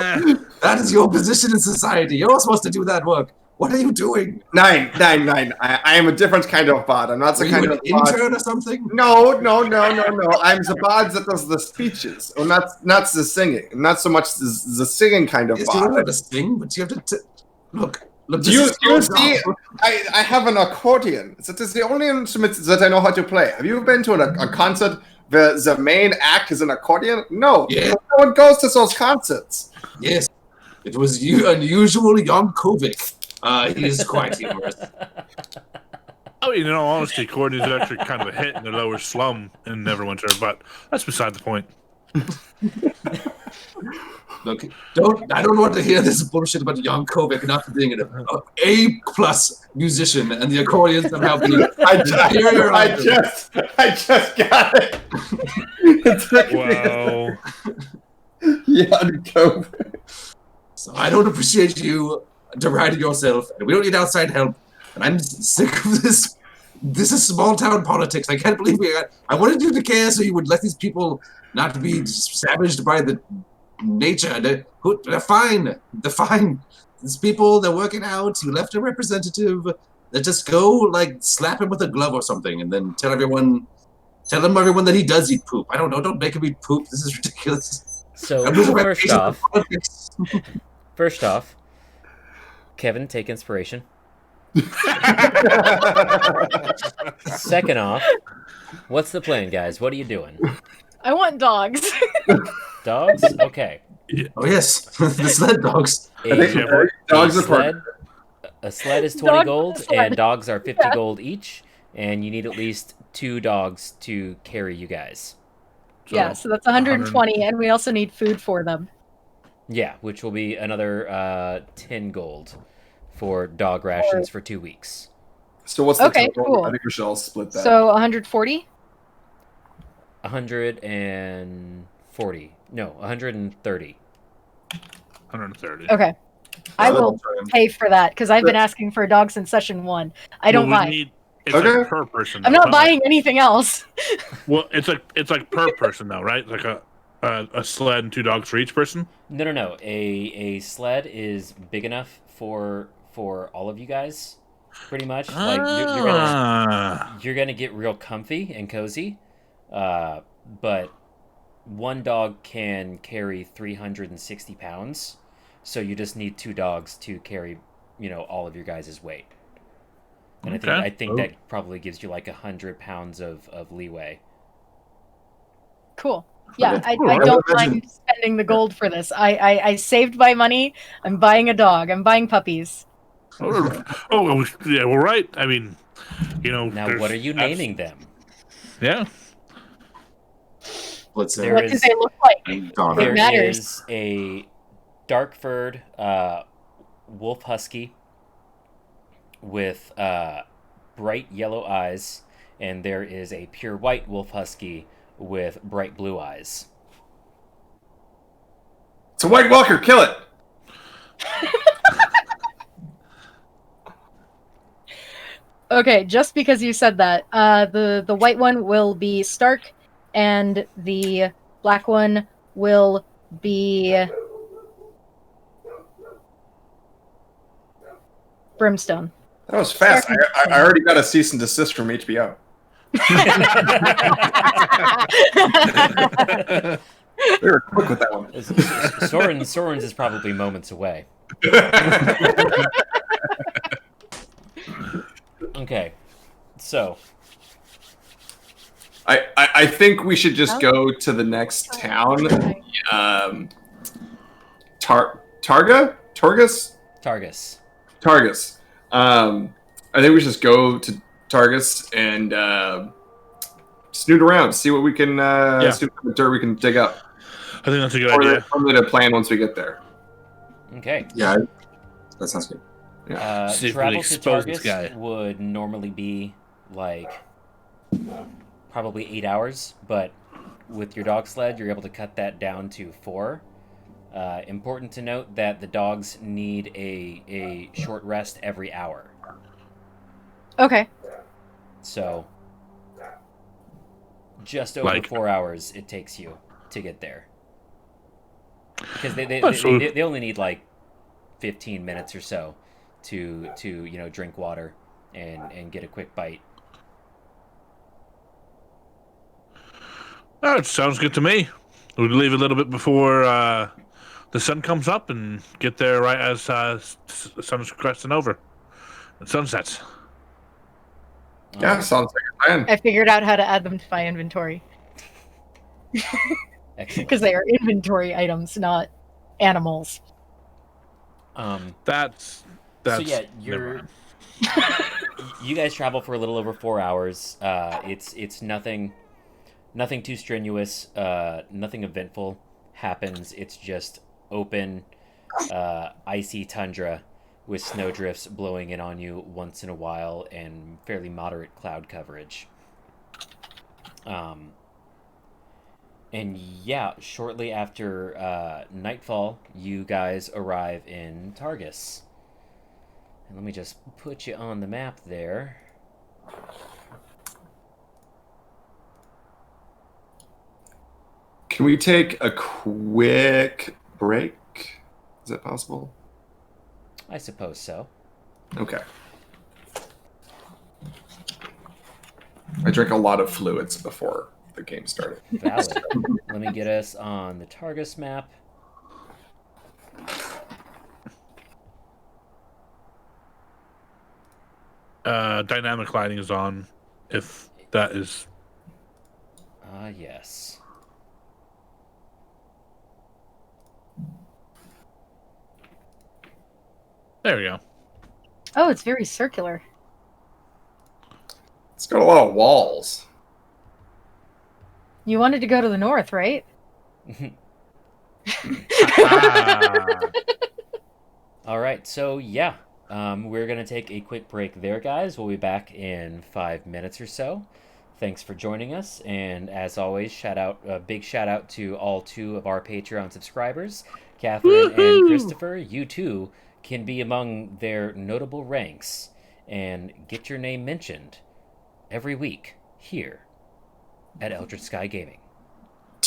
That is your position in society. You're supposed to do that work. What are you doing? Nine. I am a different kind of bard. I'm not the Are kind you an of bard. intern or something? No. I'm the bard that does the speeches, or not the singing. Not so much the singing kind of Yes, you don't bard. have to sing, but you have to look. Do this you is your see? job. I have an accordion. That is the only instrument that I know how to play. Have you been to a concert where the main act is an accordion? No. Yeah. No one goes to those concerts. Yes, it was unusual Yankovic. He is quite humorous. I mean, in all honesty, Courtney's actually kind of a hit in the lower slum in Neverwinter, but that's beside the point. Look, I don't want to hear this bullshit about Yankovic not being an A+ musician and the accordion somehow being superior. I just got it. Wow. Yankovic. So I don't appreciate you deriding yourself, and we don't need outside help. And I'm sick of this. This is small town politics. I can't believe I wanted you to care so you would let these people not be savaged by the nature. They're fine. They're fine. These people, they're working out. You left a representative. They just go like slap him with a glove or something, and then tell everyone that he does eat poop. I don't know. Don't make him eat poop. This is ridiculous. So first off, Kevin, take inspiration. Second off, what's the plan, guys? What are you doing? I want dogs. Dogs? Okay. Oh yes, the sled dogs. Dogs are sled. A sled is 20 Dogs gold, is a sled. and dogs are 50 gold each, and you need at least 2 dogs to carry you guys. So that's 120, and we also need food for them. Yeah, which will be another 10 gold for dog rations for 2 weeks. So what's the Okay, total? cool. I think we should all split that. So 140? 140. No, 130. 130. Okay. I will pay for that because I've been asking for a dog since session 1. I don't buy. It's like per person. I'm not buying anything else. Well, it's like per person though, right? Like a sled and 2 dogs for each person. No. A sled is big enough for all of you guys, pretty much. Like you're gonna get real comfy and cozy, but one dog can carry 360 pounds, so you just need 2 dogs to carry, all of your guys' weight. And I think that probably gives you like 100 pounds of leeway. Cool. Yeah, I don't mind spending the gold for this. I saved my money. I'm buying a dog. I'm buying puppies. Oh, yeah, we're right. I mean, Now, what are you naming them? Yeah. What do they look like? There is a dark-furred wolf husky with bright yellow eyes, and there is a pure white wolf husky with bright blue eyes. It's a White Walker. Kill it. Okay, just because you said that, the white one will be Stark, and the black one will be Brimstone. That was fast. I already got a cease and desist from HBO. They were quick with that one. Soren's is probably moments away. Okay, so I think we should just go to the next town. Targus. I think we should just go to Targus and snoot around, see what we can, see what dirt we can dig up. I think that's a good idea. Something to plan once we get there. Okay. Yeah, that sounds good. Travel to Targus would normally be like probably 8 hours, but with your dog sled, you're able to cut that down to 4. Important to note that the dogs need a short rest every hour. Okay. So, just over 4 hours it takes you to get there. Because they only need like 15 minutes or so to drink water and get a quick bite. That sounds good to me. We'd leave a little bit before the sun comes up and get there right as the sun's cresting over and sunsets. Yeah, sounds like a plan. I figured out how to add them to my inventory. Because they are inventory items, not animals. That's so yeah, you guys travel for a little over 4 hours. It's nothing too strenuous. Nothing eventful happens. It's just open, icy tundra with snowdrifts blowing in on you once in a while and fairly moderate cloud coverage. And yeah, shortly after nightfall, you guys arrive in Targus. And let me just put you on the map there. Can we take a quick break? Is that possible? I suppose so. Okay. I drank a lot of fluids before the game started. Valid. Let me get us on the Targus map. Dynamic lighting is on, if that is. Yes. There we go. Oh, it's very circular. It's got a lot of walls. You wanted to go to the north, right? All right, so yeah, we're going to take a quick break there, guys. We'll be back in 5 minutes or so. Thanks for joining us, and as always, big shout out to all 2 of our Patreon subscribers, Catherine and Christopher. You too can be among their notable ranks and get your name mentioned every week here at Eldritch Sky Gaming.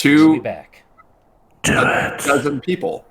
We'll be back. A dozen people.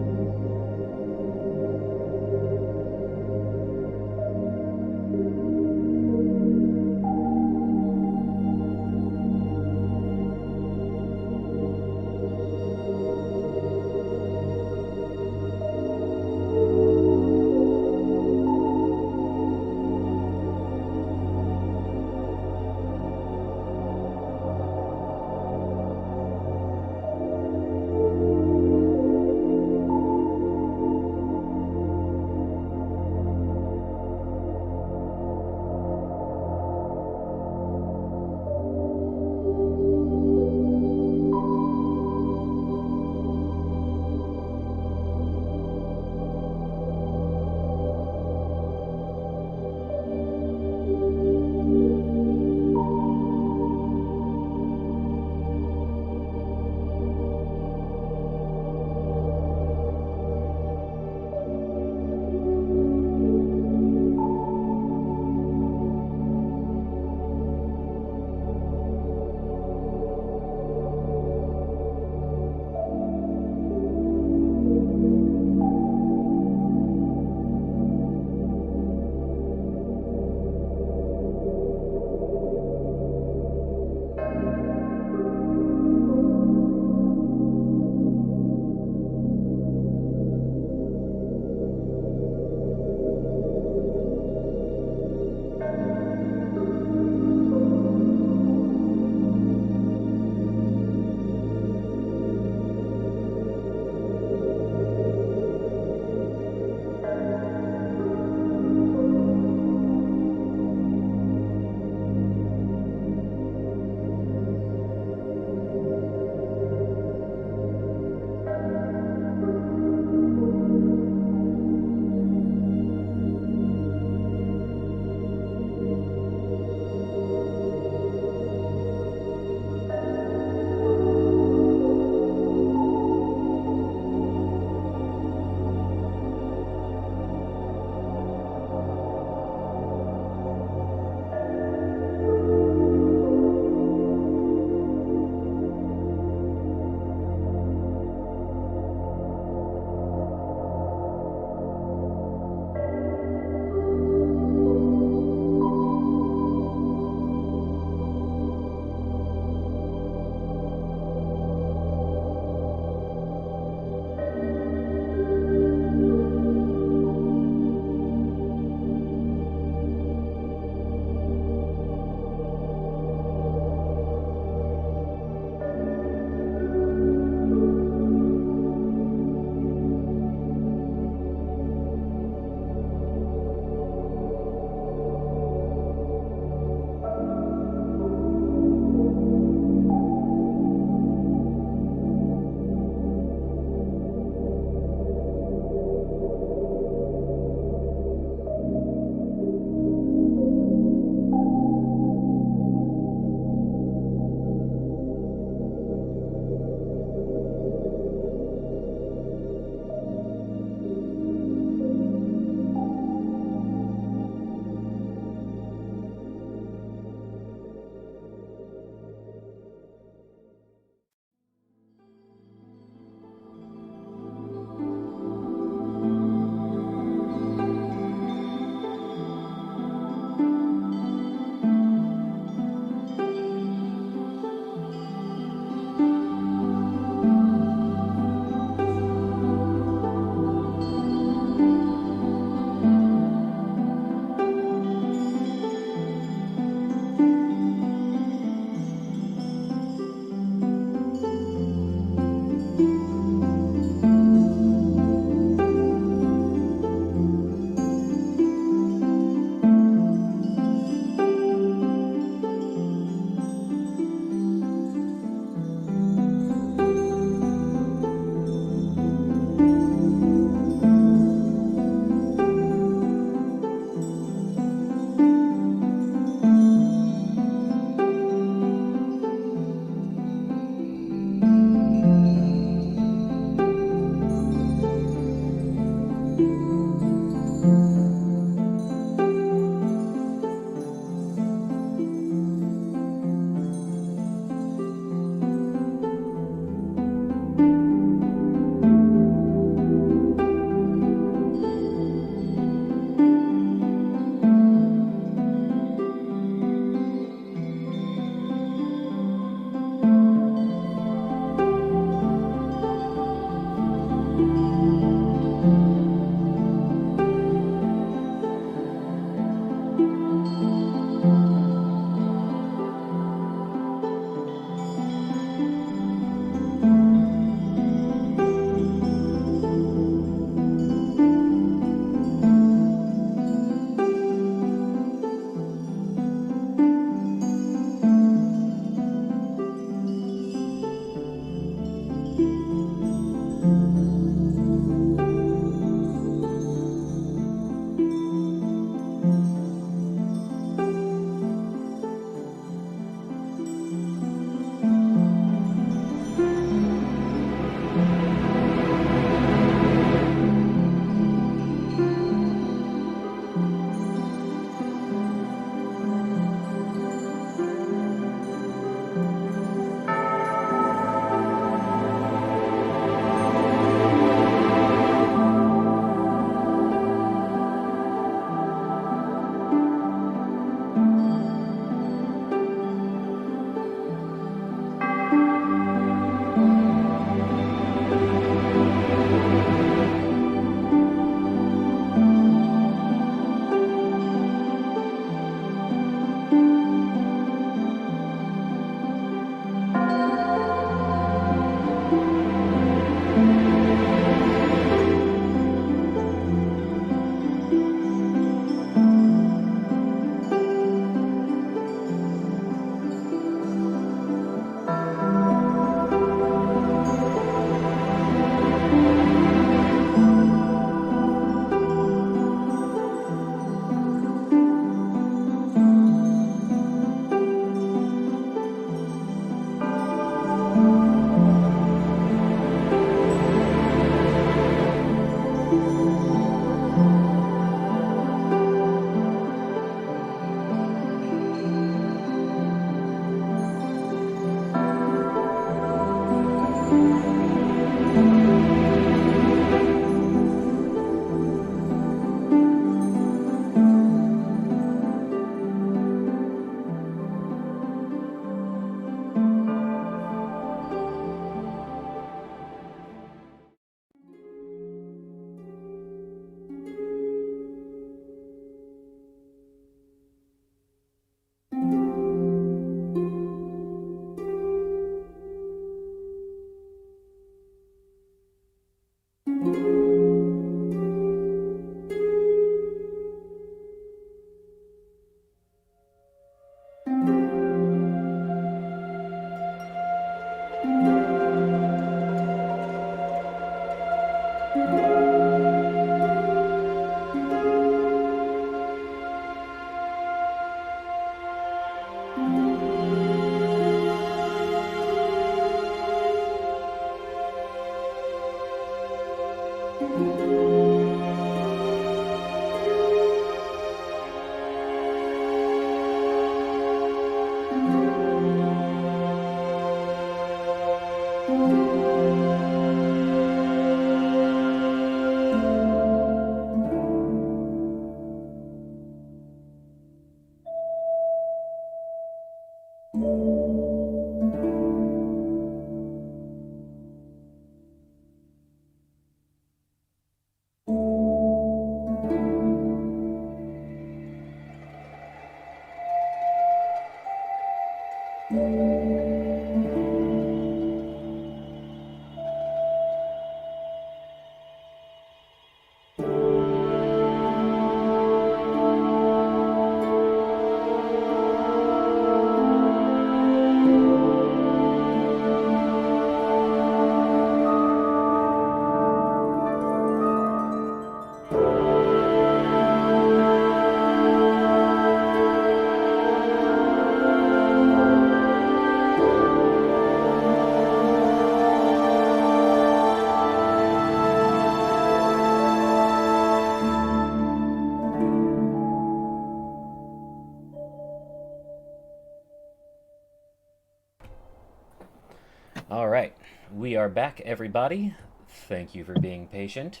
All right, we are back, everybody. Thank you for being patient.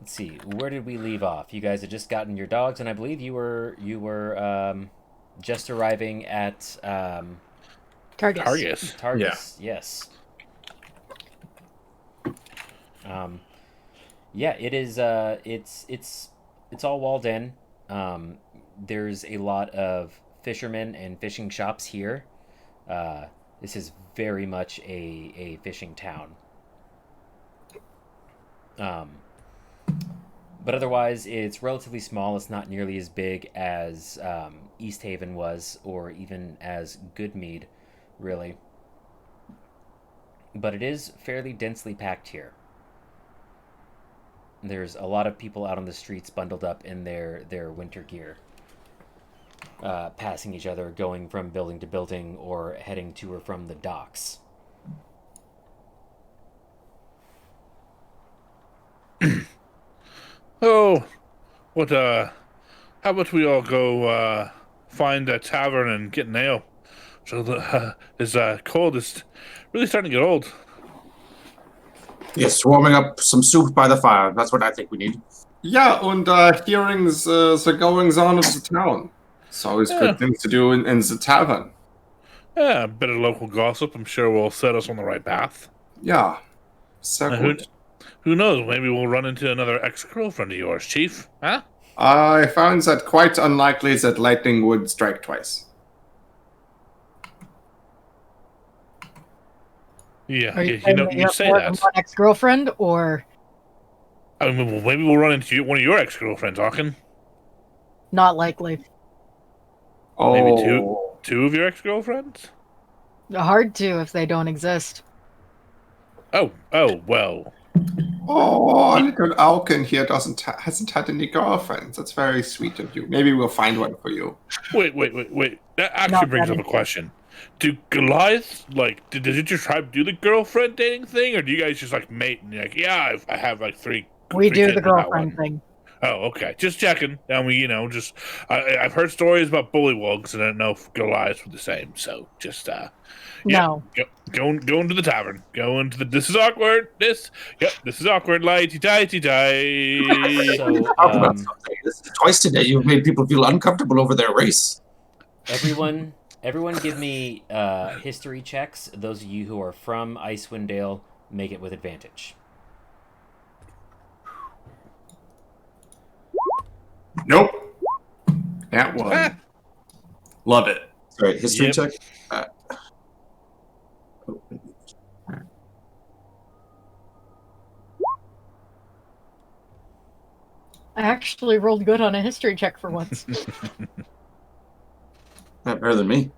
Let's see, where did we leave off? You guys had just gotten your dogs, and I believe you were just arriving at Targus. Targus. Yes. Yeah, it is. It's all walled in. There's a lot of fishermen and fishing shops here. This is very much a fishing town. But otherwise, it's relatively small. It's not nearly as big as East Haven was, or even as Goodmead, really. But it is fairly densely packed here. There's a lot of people out on the streets bundled up in their winter gear, passing each other, going from building to building, or heading to or from the docks. Oh, what, how about we all go, find a tavern and get an ale? So this cold is really starting to get old. Yes, warming up some soup by the fire. That's what I think we need. Yeah, and hearing the goings on of the town. It's always good things to do in the tavern. Yeah, a bit of local gossip, I'm sure, will set us on the right path. Yeah, so good. Who knows? Maybe we'll run into another ex-girlfriend of yours, Chief. Huh? I found that quite unlikely that lightning would strike twice. Yeah, Are you you say more that. than one ex-girlfriend, or I mean, maybe we'll run into one of your ex-girlfriends, Hawken. not likely? Oh. Maybe two of your ex-girlfriends? Hard to if they don't exist. Oh, well. Oh, little Alkin here hasn't had any girlfriends. That's very sweet of you. Maybe we'll find one for you. Wait. That actually Not brings up ready. a question. Do Goliath, did your tribe do the girlfriend dating thing, or do you guys just, mate and you're like, yeah, I have, three... We three do kids the with that girlfriend one. thing. Oh, okay. Just checking. I mean, I've heard stories about bullywugs, and I don't know if Goliaths were the same. So just, No. go into the tavern. Go into the. This is awkward. This is awkward. Lighty tighty tight. So, Talk about something. This is twice today. You've made people feel uncomfortable over their race. everyone give me history checks. Those of you who are from Icewind Dale, make it with advantage. Nope. That one. Love it. Sorry, history Yep. check. I actually rolled good on a history check for once. Not better than me.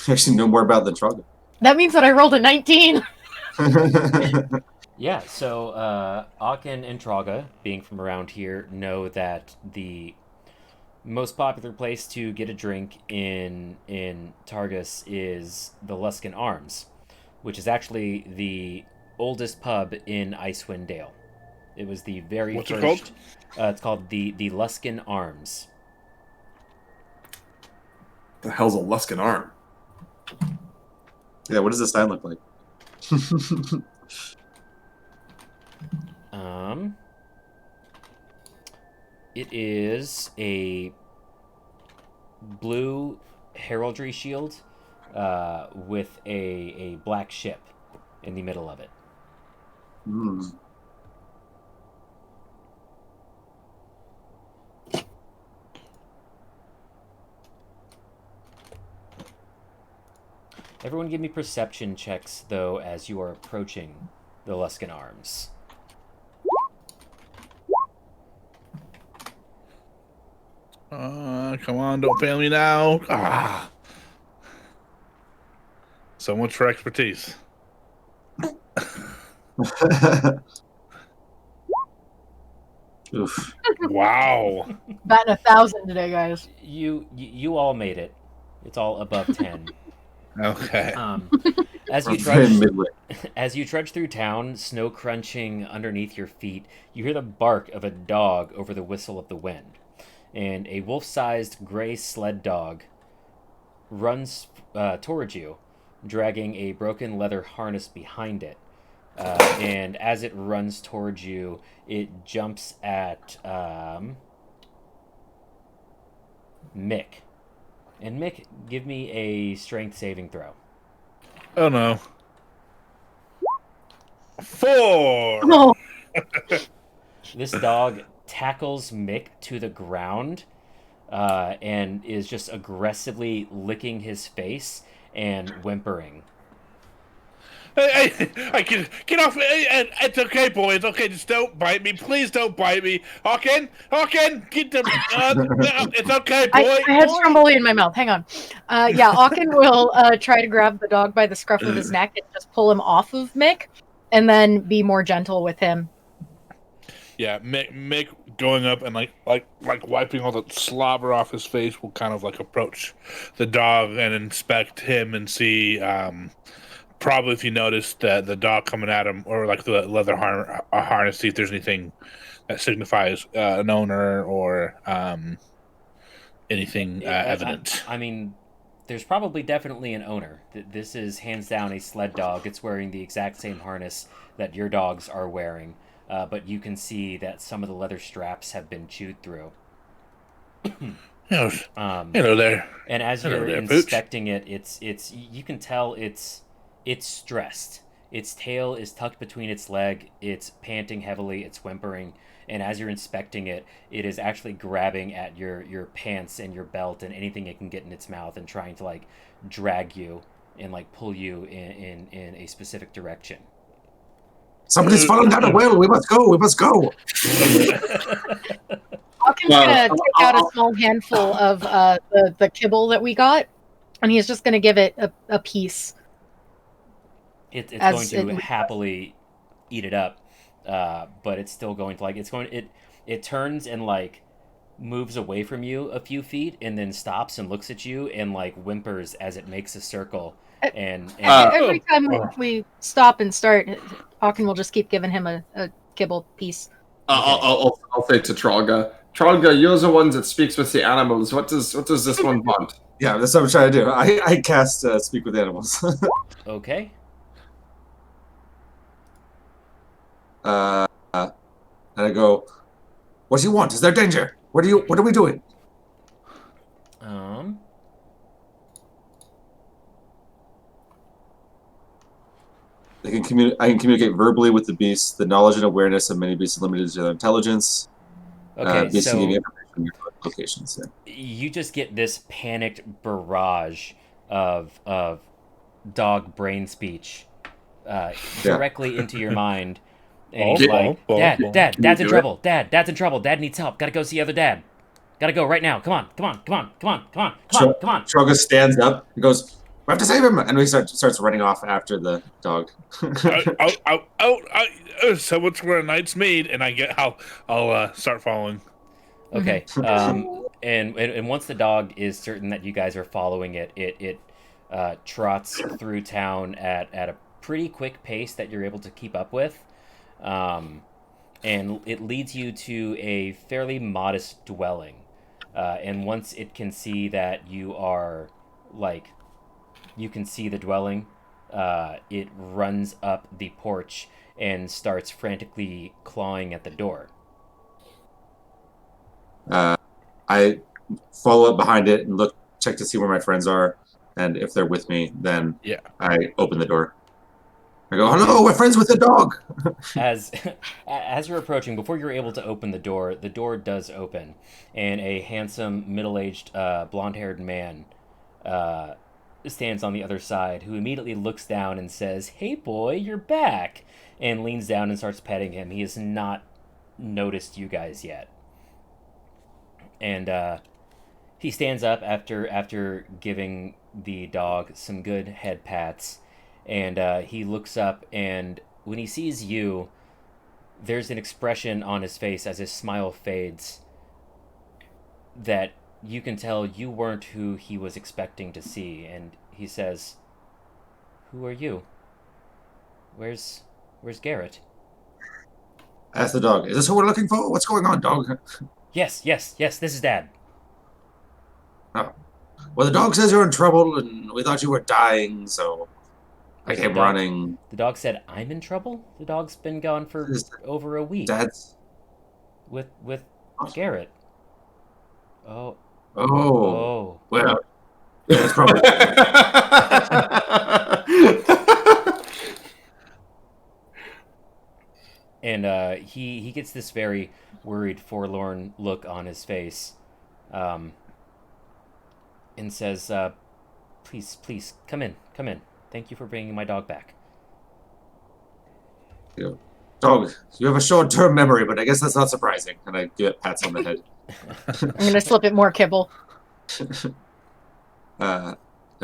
You actually know more about the Trogga. That means that I rolled a 19. Yeah, so Aachen and Trogga, being from around here, know that the most popular place to get a drink in Targus is the Luskan Arms, which is actually the oldest pub in Icewind Dale. It was the very What's first. it called? It's called the Luskan Arms. The hell's a Luskan arm? Yeah, what does the sign look like? It is a blue heraldry shield with a black ship in the middle of it. Hmm. Everyone give me perception checks, though, as you are approaching the Luskan Arms. Come on, don't fail me now. So much for expertise. Oof. Wow. Batting 1,000 today, guys. You all made it. It's all above 10. Okay. As you Very trudge midway. as you trudge through town, snow crunching underneath your feet, you hear the bark of a dog over the whistle of the wind, and a wolf-sized gray sled dog runs towards you, dragging a broken leather harness behind it. And as it runs towards you, it jumps at Mick. And Mick, give me a strength saving throw. Oh no. 4. Oh, This dog tackles Mick to the ground and is just aggressively licking his face and whimpering. I get off. It's okay, boy. It's okay. Just don't bite me. Please don't bite me. Hawken, get the. It's okay, boy. I had Stromboli in my mouth. Hang on. Yeah, Aachen will try to grab the dog by the scruff of his neck and just pull him off of Mick, and then be more gentle with him. Yeah, Mick going up and like wiping all the slobber off his face will kind of like approach the dog and inspect him and see. Probably if you notice that the dog coming at him or like the leather harness, see if there's anything that signifies an owner or anything evident. I mean, there's probably definitely an owner. This is hands down a sled dog. It's wearing the exact same harness that your dogs are wearing, but you can see that some of the leather straps have been chewed through. Hello there. And as Hello you're there, inspecting it, it's you can tell it's stressed. Its tail is tucked between its leg. It's panting heavily. It's whimpering. And as you're inspecting it, it is actually grabbing at your pants and your belt and anything it can get in its mouth and trying to like drag you and like pull you in a specific direction. Somebody's falling down a well. We must go. We must go. Aachen's gonna take out a small handful of the kibble that we got, and he's just gonna give it a piece. It's going to happily eat it up, but it's still going to it turns and like moves away from you a few feet and then stops and looks at you and like whimpers as it makes a circle. And every time we stop and start, Aachen will just keep giving him a kibble piece. I'll say to Trolga, you're the one that speaks with the animals. What does this one want? Yeah, that's what I'm trying to do. I cast Speak with Animals. Okay. And I go, what do you want? Is there danger? What are we doing? I can communicate verbally with the beasts. The knowledge and awareness of many beasts is limited to their intelligence. Okay, beasts so can give you information on your locations. Yeah. You just get this panicked barrage of dog brain speech directly into your mind. And he's like, Dad, Dad's in trouble. Dad's in trouble. Dad needs help. Gotta go see other Dad. Gotta go right now. Come on. Troga stands up and goes, we have to save him! And we starts running off after the dog. So much for a night's mead, and I'll start following. Okay. And once the dog is certain that you guys are following it, it trots through town at a pretty quick pace that you're able to keep up with. And it leads you to a fairly modest dwelling. And once it can see that you are, like, you can see the dwelling, it runs up the porch and starts frantically clawing at the door. I follow up behind it and check to see where my friends are, and if they're with me, then I open the door. I go, "Hello, we're friends with the dog." As you're approaching, before you're able to open the door does open, and a handsome, middle-aged, blonde-haired man stands on the other side, who immediately looks down and says, "Hey, boy, you're back," and leans down and starts petting him. He has not noticed you guys yet, and he stands up after giving the dog some good head pats, and he looks up, and when he sees you, there's an expression on his face as his smile fades that you can tell you weren't who he was expecting to see, and he says, "Who are you? Where's Garrett?" Ask the dog, "Is this who we're looking for? What's going on, dog?" Yes, this is Dad. Oh. Well, the dog says you're in trouble, and we thought you were dying, so I came running. The dog said, "I'm in trouble?" The dog's been gone for over a week. Dad's with Garrett. Oh. Well, that's probably. And he gets this very worried, forlorn look on his face, and says, "Please, come in. Thank you for bringing my dog back." Dog, you have a short-term memory, but I guess that's not surprising. And I give it pats on the head. I'm gonna slip it more kibble. And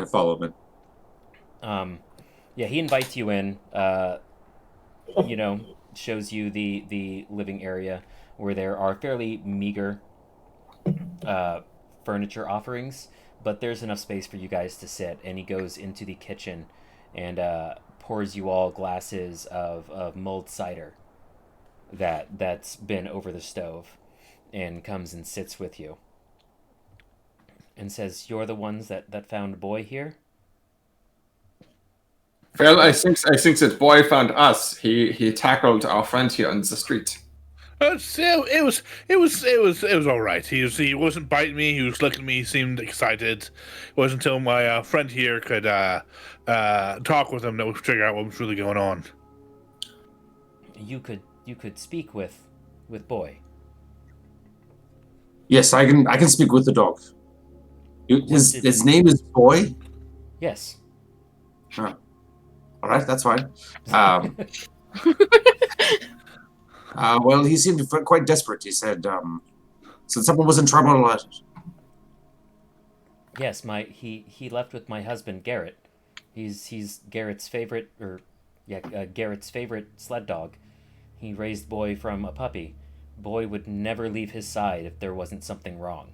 follow him in. He invites you in. Shows you the living area where there are fairly meager furniture offerings, but there's enough space for you guys to sit. And he goes into the kitchen and pours you all glasses of mulled cider that's been over the stove, and comes and sits with you and says, "You're the ones that found Boy here?" Well, I think that boy found us. He tackled our friend here on the street. It was all right. He wasn't biting me. He was looking at me. He seemed excited. It wasn't until my friend here could talk with him that we could figure out what was really going on. You could speak with Boy. Yes, I can speak with the dog. His name is Boy? Yes. Oh. All right, that's fine. Well, he seemed quite desperate. He said someone was in trouble. Yes, he left with my husband Garrett. He's Garrett's favorite, Garrett's favorite sled dog. He raised Boy from a puppy. Boy would never leave his side if there wasn't something wrong.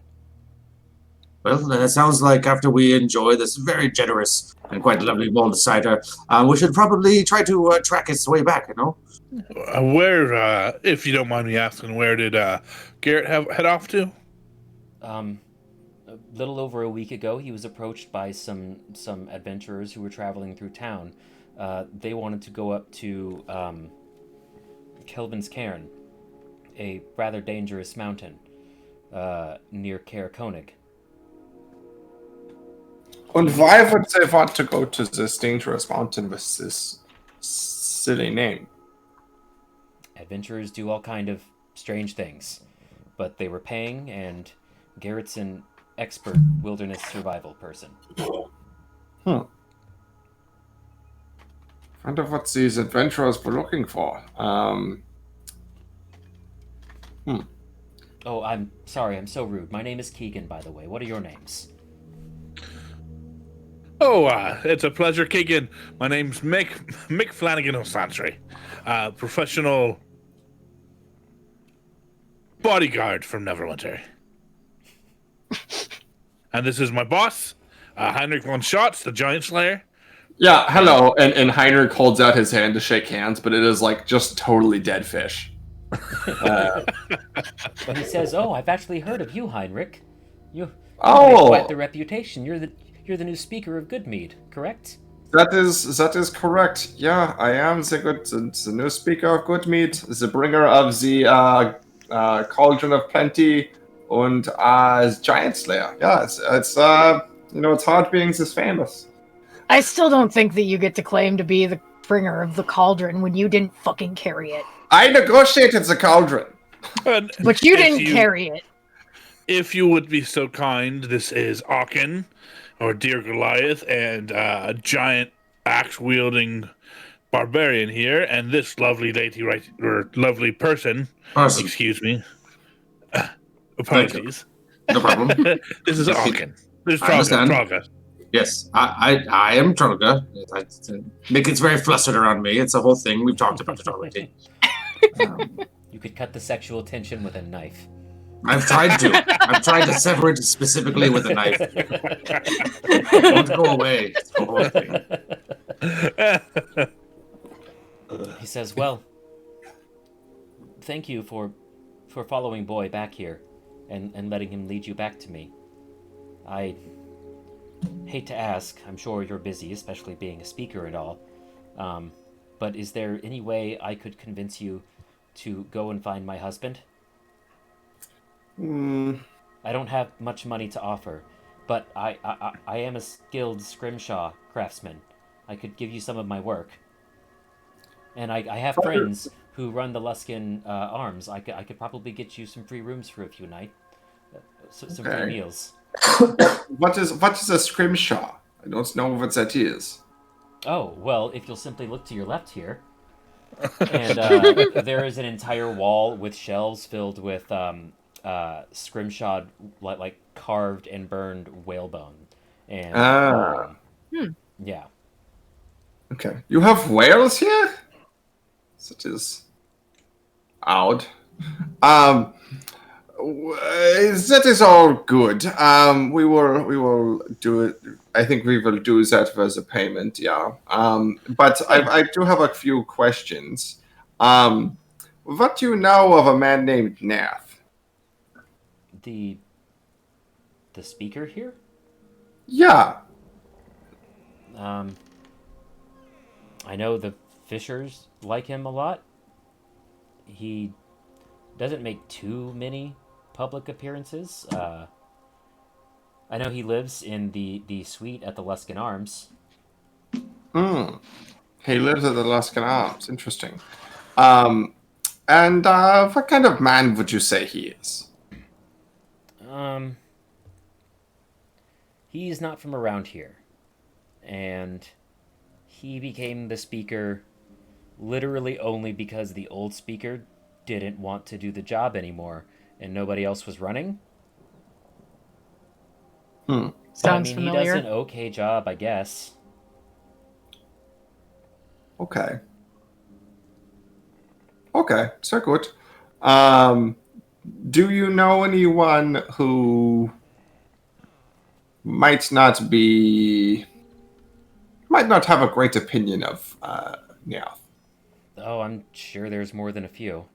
Well, it sounds like after we enjoy this very generous and quite lovely mulled cider, we should probably try to track its way back, you know? Where, if you don't mind me asking, where did Garrett head off to? A little over a week ago, he was approached by some adventurers who were traveling through town. They wanted to go up to Kelvin's Cairn, a rather dangerous mountain near Caer Konig. And why would they want to go to this dangerous mountain with this silly name? Adventurers do all kind of strange things, but they were paying, and Garrett's an expert wilderness survival person. I wonder what these adventurers were looking for. Oh, I'm sorry, I'm so rude. My name is Keegan, by the way. What are your names? Oh, it's a pleasure, Keegan. My name's Mick Flanagan O'Santry, professional bodyguard from Neverwinter. And this is my boss, Heinrich von Schotz, the Giant Slayer. Yeah, hello. And Heinrich holds out his hand to shake hands, but it is like just totally dead fish. But he says, "Oh, I've actually heard of you, Heinrich. You have quite the reputation. You're the new speaker of Goodmead, correct?" That is correct. Yeah, I am the new speaker of Goodmead, the bringer of the Cauldron of Plenty, und Giant Slayer. Yeah, it's it's hard being this famous. I still don't think that you get to claim to be the bringer of the cauldron when you didn't fucking carry it. I negotiated the cauldron. But you didn't carry it. If you would be so kind, this is Aachen, or Dear Goliath, and a giant axe-wielding barbarian here, and this lovely lady, lovely person, excuse me, apologies. No problem. This is Aachen. This is I understand. Traga. Yes, I am Troga. Mick gets very flustered around me. It's a whole thing. We've talked about it already. You could cut the sexual tension with a knife. I've tried to sever it specifically with a knife. It won't go away. It's the whole thing. He says, well, thank you for following Boy back here and letting him lead you back to me. I hate to ask, I'm sure you're busy, especially being a speaker and all, but is there any way I could convince you to go and find my husband? I don't have much money to offer, but I am a skilled scrimshaw craftsman. I could give you some of my work. And I have friends who run the Luskin Arms. I could probably get you some free rooms for a few nights. Some free meals. What is a scrimshaw? I don't know what that is. Oh, well, if you'll simply look to your left here, and there is an entire wall with shelves filled with scrimshawed, like carved and burned whalebone. And yeah. Okay. You have whales here? That is odd. That is all good. We will do it. I think we will do that as a payment. Yeah. But I do have a few questions. What do you know of a man named Nath? The speaker here? Yeah. I know the Fishers like him a lot. He doesn't make too many public appearances. I know he lives in the suite at the Luskin Arms. He lives at the Luskin Arms. Interesting. And what kind of man would you say he is? He's not from around here. And he became the speaker literally only because the old speaker didn't want to do the job anymore and nobody else was running. Sounds familiar. He does an okay job, I guess. Okay, so good. Do you know anyone who might not have a great opinion of Neoth? Oh, I'm sure there's more than a few.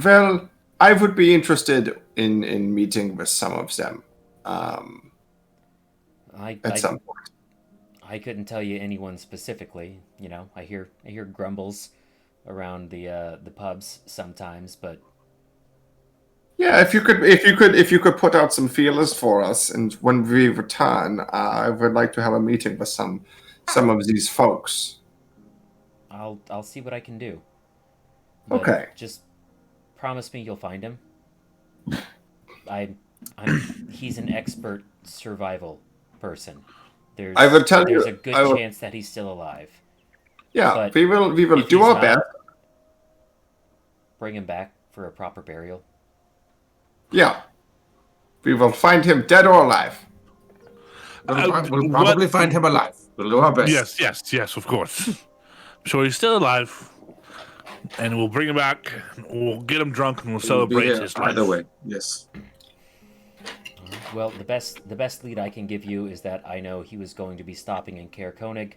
Well, I would be interested in meeting with some of them at some point. I couldn't tell you anyone specifically. You know, I hear grumbles around the pubs sometimes, but yeah, if you could put out some feelers for us, and when we return, I would like to have a meeting with some of these folks. I'll see what I can do. But okay. Just promise me you'll find him. He's an expert survival person. There's a good chance that he's still alive. Yeah, but we will do our best. Bring him back for a proper burial. Yeah. We will find him dead or alive. We'll probably find him alive. We'll do our best. Yes, of course. I'm sure he's still alive. And we'll bring him back. We'll get him drunk and we'll celebrate his life. Either way, yes. Well, the best lead I can give you is that I know he was going to be stopping in Caer Konig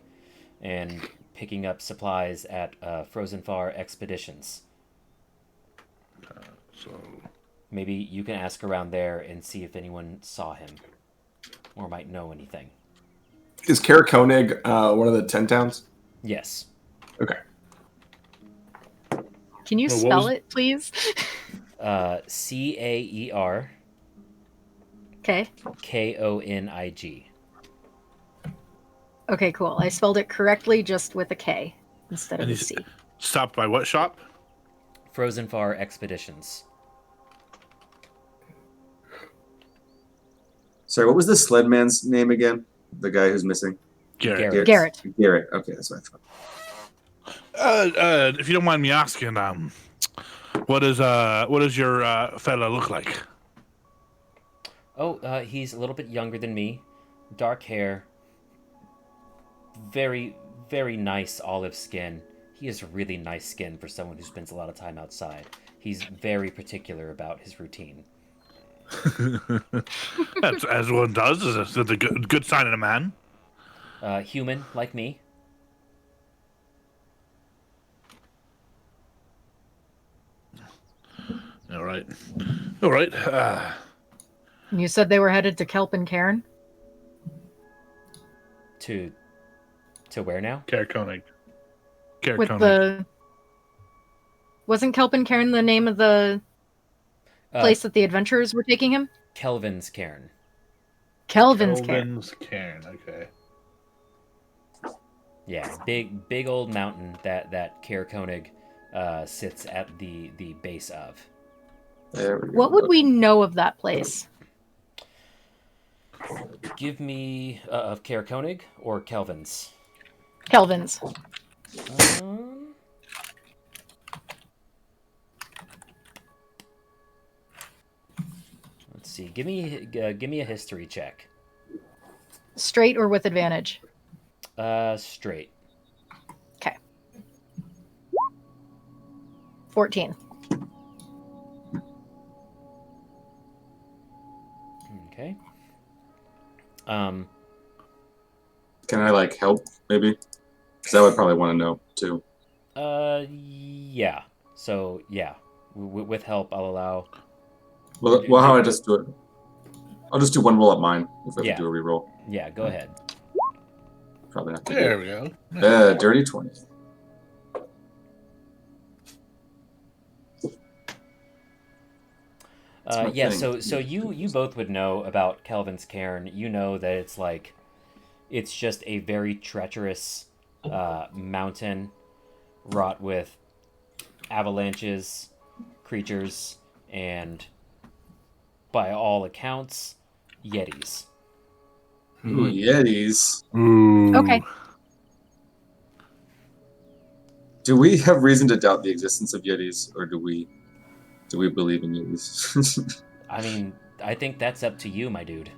and picking up supplies at Frozen Far Expeditions. So maybe you can ask around there and see if anyone saw him or might know anything. Is Caer Konig one of the 10 towns? Yes. Okay. Can you spell it, please? Caer Okay. Konig. Okay, cool. I spelled it correctly, just with a K instead of And a he's C. stopped by what shop? Frozen Far Expeditions. Sorry, what was the sled man's name again? The guy who's missing? Garrett. Garrett. Garrett. Okay, that's what I thought. If you don't mind me asking, what does your fella look like? Oh, he's a little bit younger than me. Dark hair. Very, very nice olive skin. He has really nice skin for someone who spends a lot of time outside. He's very particular about his routine. That's as one does. Is a good sign in a man. Human, like me. All right. All right. You said they were headed to Kelp and Cairn? To where now? Koenig. With the... Wasn't Kelp and Cairn the name of the place that the adventurers were taking him? Kelvin's Cairn. Kelvin's Cairn. Cairn. Okay. Yeah, big old mountain that Koenig sits at the base of. There we go. What would we know of that place? Give me of Koenig or Kelvin's. Kelvin's. Let's see. Give me a history check. Straight or with advantage? Straight. Okay. 14. Okay. Can I help maybe? Because I would probably want to know too. Yeah. So yeah, with help, I'll allow. Well, how do I just do it? I'll just do one roll at mine if I have to do a reroll. Yeah, go ahead. Probably not. There we go. Dirty 20. Yeah, so you both would know about Kelvin's Cairn. You know that it's just a very treacherous mountain wrought with avalanches, creatures, and by all accounts, yetis. Ooh, yetis. Ooh. Okay. Do we have reason to doubt the existence of yetis, or do we believe in yetis? I mean, I think that's up to you, my dude.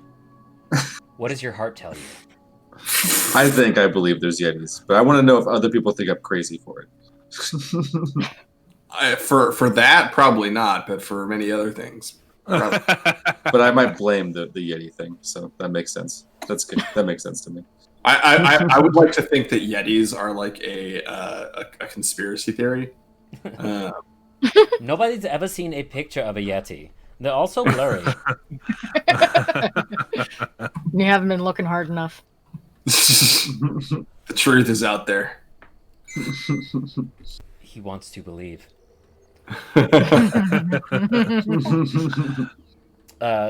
What does your heart tell you? I think I believe there's yetis, but I want to know if other people think I'm crazy for it. For that, probably not, but for many other things. But I might blame the yeti thing, so that makes sense. That's good. That makes sense to me. I would like to think that yetis are like a conspiracy theory. Nobody's ever seen a picture of a yeti. They're also blurry. You haven't been looking hard enough. The truth is out there. He wants to believe.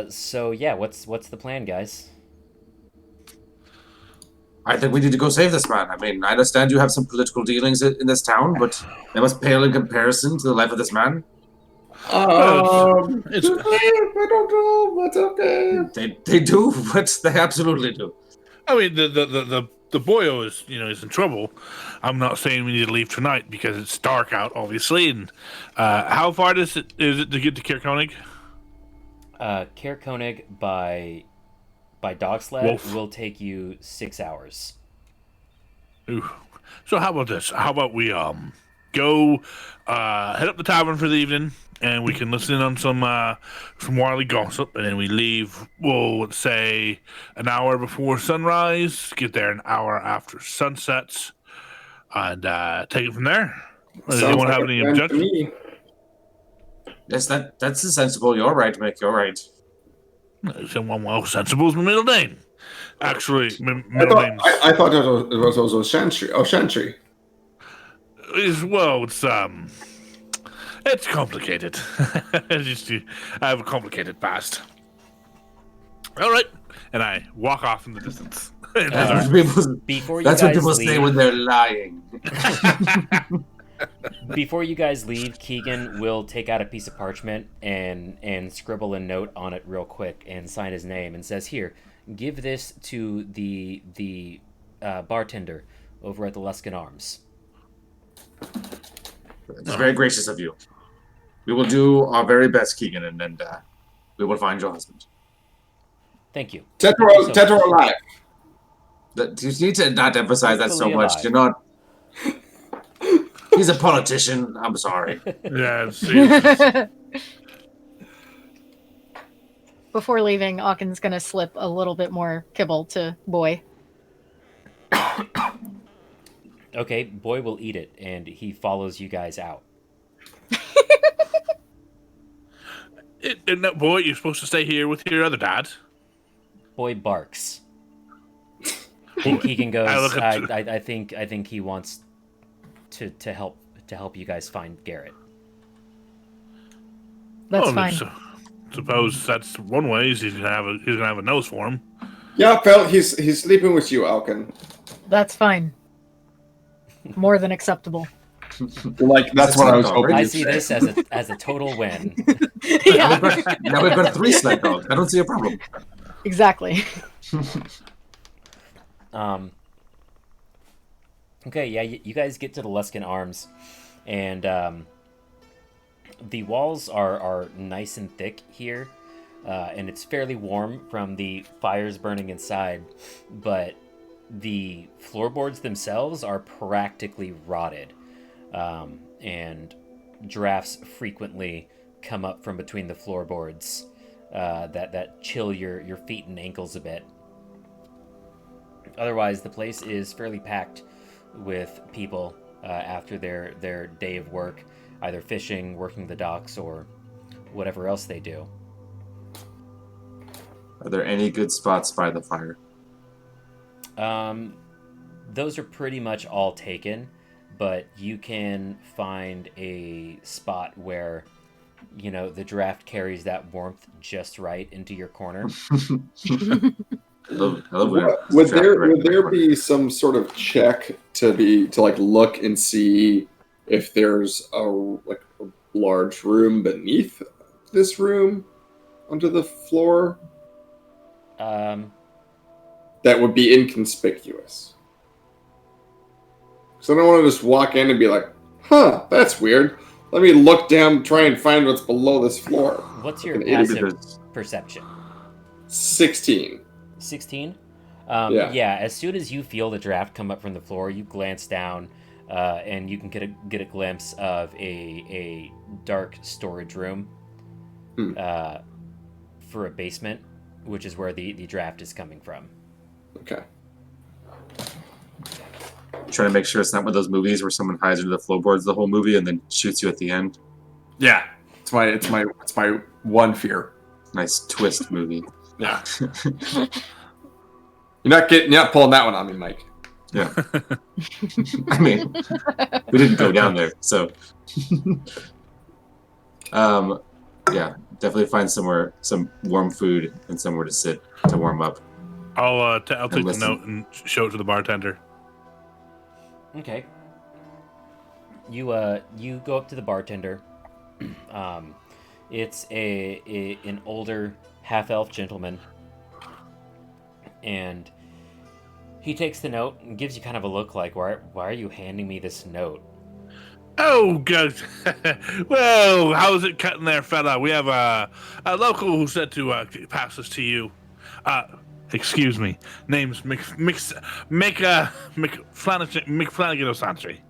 So yeah, what's the plan, guys? I think we need to go save this man. I mean, I understand you have some political dealings in this town, but they must pale in comparison to the life of this man. I don't know, but okay. They do, but they absolutely do. I mean, the boyo is in trouble. I'm not saying we need to leave tonight because it's dark out, obviously. And how far is it to get to Koenig? Koenig by dog sled Wolf. will take you 6 hours. Ooh. So how about this? How about we go head up the tavern for the evening, and we can listen in on some wily gossip, and then we leave. We'll say an hour before sunrise. Get there an hour after sunsets, and take it from there. Does anyone have any objections? Yes, that's sensible. You're right, Mick. You're right. Well, sensible is my middle name. Actually, my middle name. I thought it was also Shantry. Oh, Shantry. Well, it's It's complicated. I have a complicated past. All right, and I walk off in the distance. Before you That's what guys people leave, say when they're lying. before you guys leave, Keegan will take out a piece of parchment and scribble a note on it real quick and sign his name and says, "Here, give this to the bartender over at the Luskin Arms." It's very gracious of you. We will do our very best, Keegan, and we will find your husband. Thank you. Tetra alive. You need to not emphasize that so Hopefully much. alive. You're not. He's a politician. I'm sorry. Yeah, see, Before leaving, Auken's gonna slip a little bit more kibble to Boy. Okay, Boy will eat it, and he follows you guys out. no, boy, you're supposed to stay here with your other dad. Boy barks. And Keegan goes, I look up I think he wants to help you guys find Garrett. That's fine. Suppose that's one way. He's gonna have a nose for him. Yeah, Phil, he's sleeping with you, Alkin. That's fine. More than acceptable. Like that's what I was hoping. I you'd see say. this as a total win. Yeah, Now we've got 3 sled dogs. I don't see a problem. exactly. Okay, yeah, you guys get to the Luskin Arms, and the walls are nice and thick here, and it's fairly warm from the fires burning inside, but the floorboards themselves are practically rotted, and drafts frequently come up from between the floorboards that chill your feet and ankles a bit. Otherwise, the place is fairly packed with people after their day of work, either fishing, working the docks, or whatever else they do. Are there any good spots by the fire? Those are pretty much all taken, but you can find a spot where, you know, the draft carries that warmth just right into your corner. I love when Would it's there be some sort of check to look and see if there's a large room beneath this room under the floor that would be inconspicuous? Because I don't want to just walk in and be like, "Huh, that's weird. Let me look down, try and find what's below this floor." What's your Like an passive idiot. perception? 16. 16? Yeah. Yeah, as soon as you feel the draft come up from the floor, you glance down, and you can get a glimpse of a dark storage room for a basement, which is where the draft is coming from. Okay. trying to make sure it's not one of those movies where someone hides under the floorboards the whole movie and then shoots you at the end. Yeah. It's my one fear. Nice twist movie. Yeah. You're not pulling that one on me, Mike. Yeah. I mean, we didn't go down there, so. Yeah, definitely find somewhere, some warm food and somewhere to sit to warm up. I'll take the listen. note and show it to the bartender. Okay. You go up to the bartender. It's an older half-elf gentleman, and he takes the note and gives you kind of a look like, why are you handing me this note? Oh, good. Well, how's it cutting there, fella? We have a local who said to pass this to you. Excuse me. Name's McFlanagan O'Santry.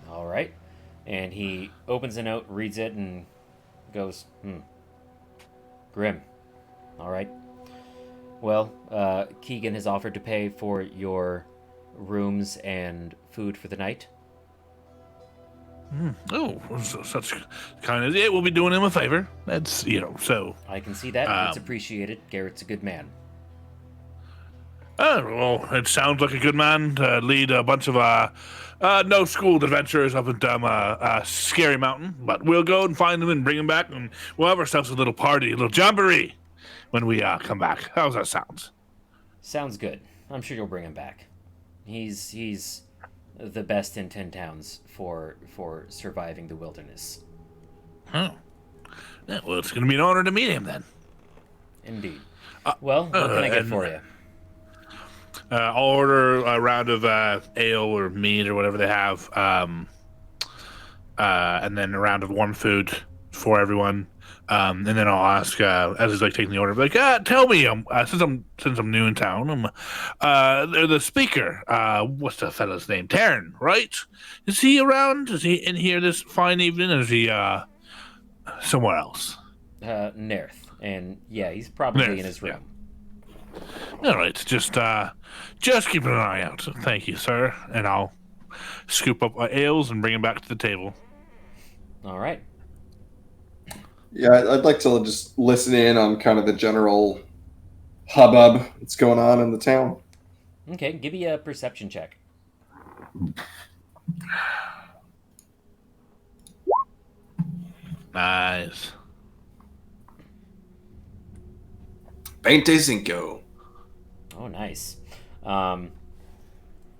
All right. And he opens the note, reads it, and goes, Grim. All right. Well, Keegan has offered to pay for your rooms and food for the night. Oh, such kindness. It will be doing him a favor. That's, so. I can see that. It's appreciated. Garrett's a good man. Oh, well, it sounds like a good man to lead a bunch of no-schooled adventurers up into Scary Mountain. But we'll go and find him and bring him back, and we'll have ourselves a little party, a little jamboree when we come back. How's that sound? Sounds good. I'm sure you'll bring him back. He's the best in 10 towns for surviving the wilderness. Oh. Yeah, well, it's going to be an honor to meet him then. Indeed. Well, what can I get for you? I'll order a round of ale or mead or whatever they have, and then a round of warm food for everyone. And then I'll ask, as he's like taking the order, like, tell me, since I'm new in town, the speaker, what's the fellow's name? Taryn, right? Is he around? Is he in here this fine evening? Or is he somewhere else? Nerth, and yeah, he's probably in his room. Yeah. All right, just keep an eye out. Thank you, sir. And I'll scoop up ales and bring them back to the table. All right. Yeah, I'd like to just listen in on kind of the general hubbub that's going on in the town. Okay, give me a perception check. Nice. 25. Oh, nice.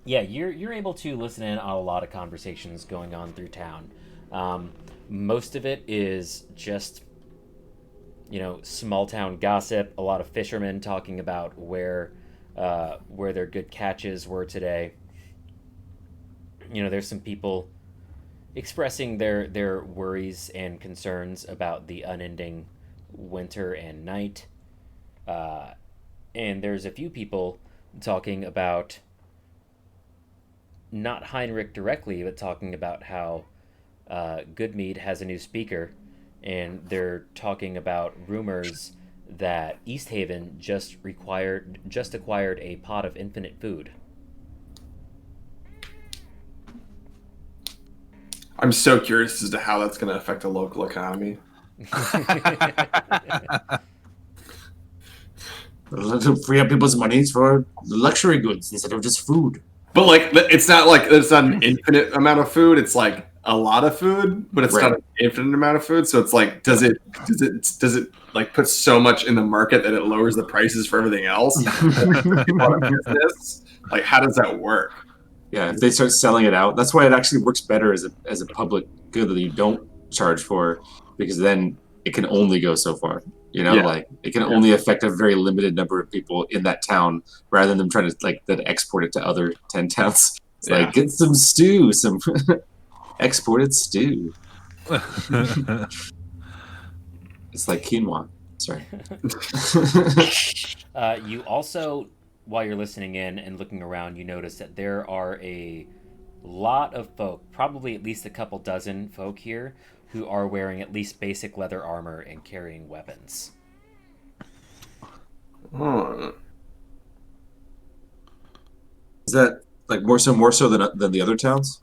Yeah, you're able to listen in on a lot of conversations going on through town. Most of it is just, small town gossip. A lot of fishermen talking about where their good catches were today. There's some people expressing their worries and concerns about the unending winter and night. And there's a few people talking about, not Heinrich directly, but talking about how Goodmead has a new speaker, and they're talking about rumors that East Haven just acquired a pot of infinite food. I'm so curious as to how that's going to affect the local economy. To free up people's monies for luxury goods instead of just food. But it's not an infinite amount of food. It's like a lot of food, but it's not an infinite amount of food. So it's like, does it like put so much in the market that it lowers the prices for everything else? Like, how does that work? Yeah, if they start selling it out, that's why it actually works better as a public good that you don't charge for, because then it can only go so far. Like it can only affect a very limited number of people in that town, rather than them trying to then export it to other 10 towns. It's like, get some stew, some exported stew. It's like quinoa. Sorry. You also, while you're listening in and looking around, you notice that there are a lot of folk, probably at least a couple dozen folk here, who are wearing at least basic leather armor and carrying weapons. Is that like more so than the other towns?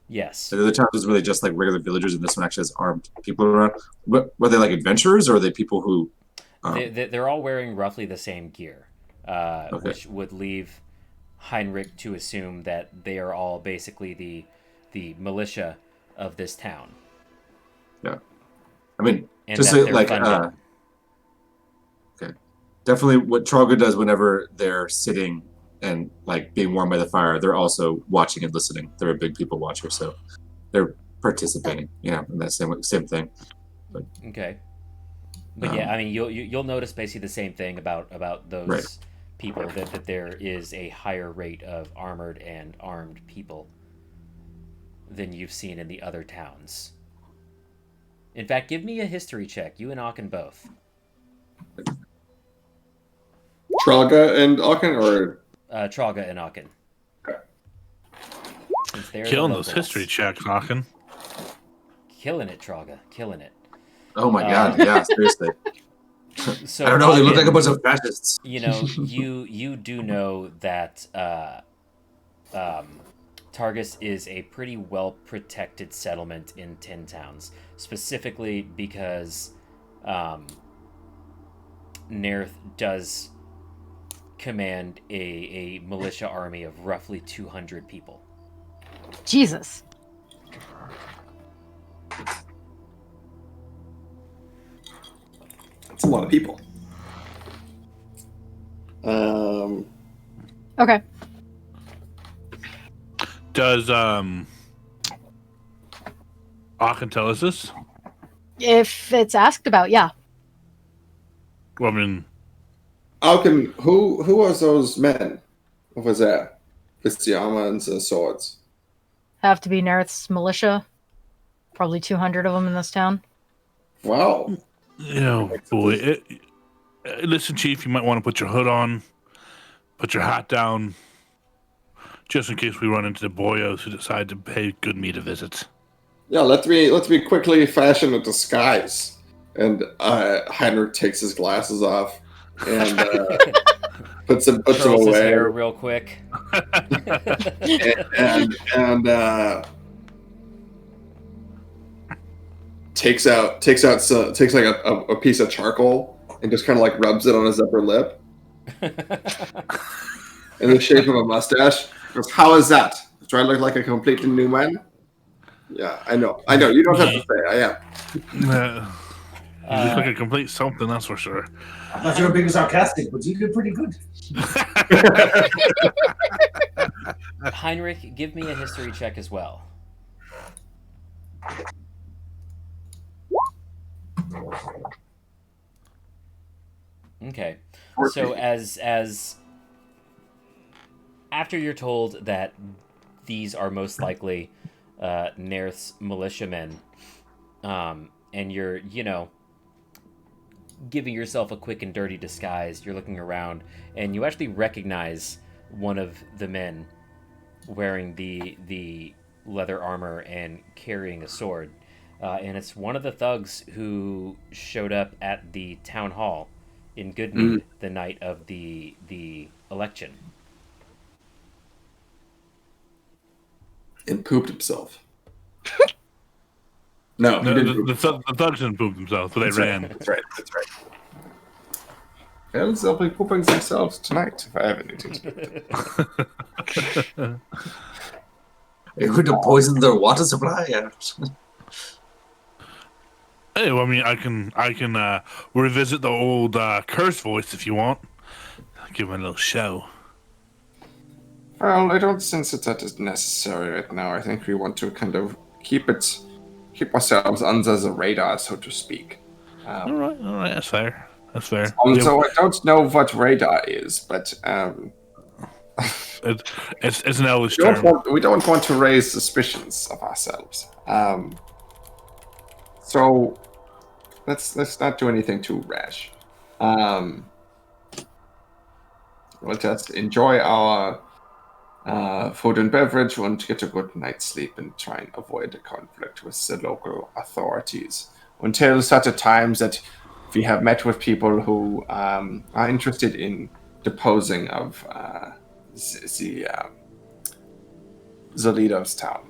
Yes. The other towns is really just like regular villagers, and this one actually has armed people around. Were they like adventurers, or are they people who? They're all wearing roughly the same gear, which would leave Heinrich to assume that they are all basically the militia of this town. Yeah, I mean, and just like definitely what Trogga does whenever they're sitting and like being warmed by the fire, they're also watching and listening. They're a big people watcher, so they're participating, in that same thing. But, okay, but yeah, I mean, you'll notice basically the same thing about those people, that there is a higher rate of armored and armed people than you've seen in the other towns. In fact, give me a history check, you and Aachen both. Trogga and Aachen, or Trogga and Aachen. Okay. Killing those history checks, Aachen. Killing it, Trogga. Killing it. Oh my god, yeah, seriously. So I don't know, they look like a bunch of fascists. You do know that Targus is a pretty well-protected settlement in 10 towns, specifically because Nerth does command a militia army of roughly 200 people. Jesus. It's a lot of people. Okay. Does Aachen tell us this? If it's asked about, yeah. Well, I mean, Alkin, who was those men over there with the armor and the swords? Have to be Nerith's militia. Probably 200 of them in this town. Wow. Boy. Listen, Chief, you might want to put your hood on, put your hat down, just in case we run into the boyos who decide to pay good meat a visit. Yeah, let me quickly fashion a disguise. And Heinrich takes his glasses off and puts them Curls his away. hair real quick. and takes like a piece of charcoal and just kind of like rubs it on his upper lip in the shape of a mustache. Goes, how is that? Do I look like a completely new man? Yeah, I know. You don't have to say I am. You look like a complete something, that's for sure. I thought you were being sarcastic, but you did pretty good. Heinrich, give me a history check as well. Okay. So as after you're told that these are most likely Nerith's militiamen, and you're, giving yourself a quick and dirty disguise, you're looking around, and you actually recognize one of the men wearing the leather armor and carrying a sword. And it's one of the thugs who showed up at the town hall in Goodmead the night of the election. And pooped himself. No, he didn't. The thugs didn't poop themselves, so they ran. That's right. Well, they'll be pooping themselves tonight if I have anything to do. It would have poisoned their water supply. Hey, well, I mean, I can revisit the old curse voice if you want. I'll give him a little show. Well, I don't sense that is necessary right now. I think we want to kind of keep ourselves under the radar, so to speak. All right, that's fair. So I don't know what radar is, but it's an Elvish term. We don't want to raise suspicions of ourselves. So let's not do anything too rash. We'll just enjoy our food and beverage and get a good night's sleep and try and avoid a conflict with the local authorities until such a time that we have met with people who are interested in deposing of the leader of town.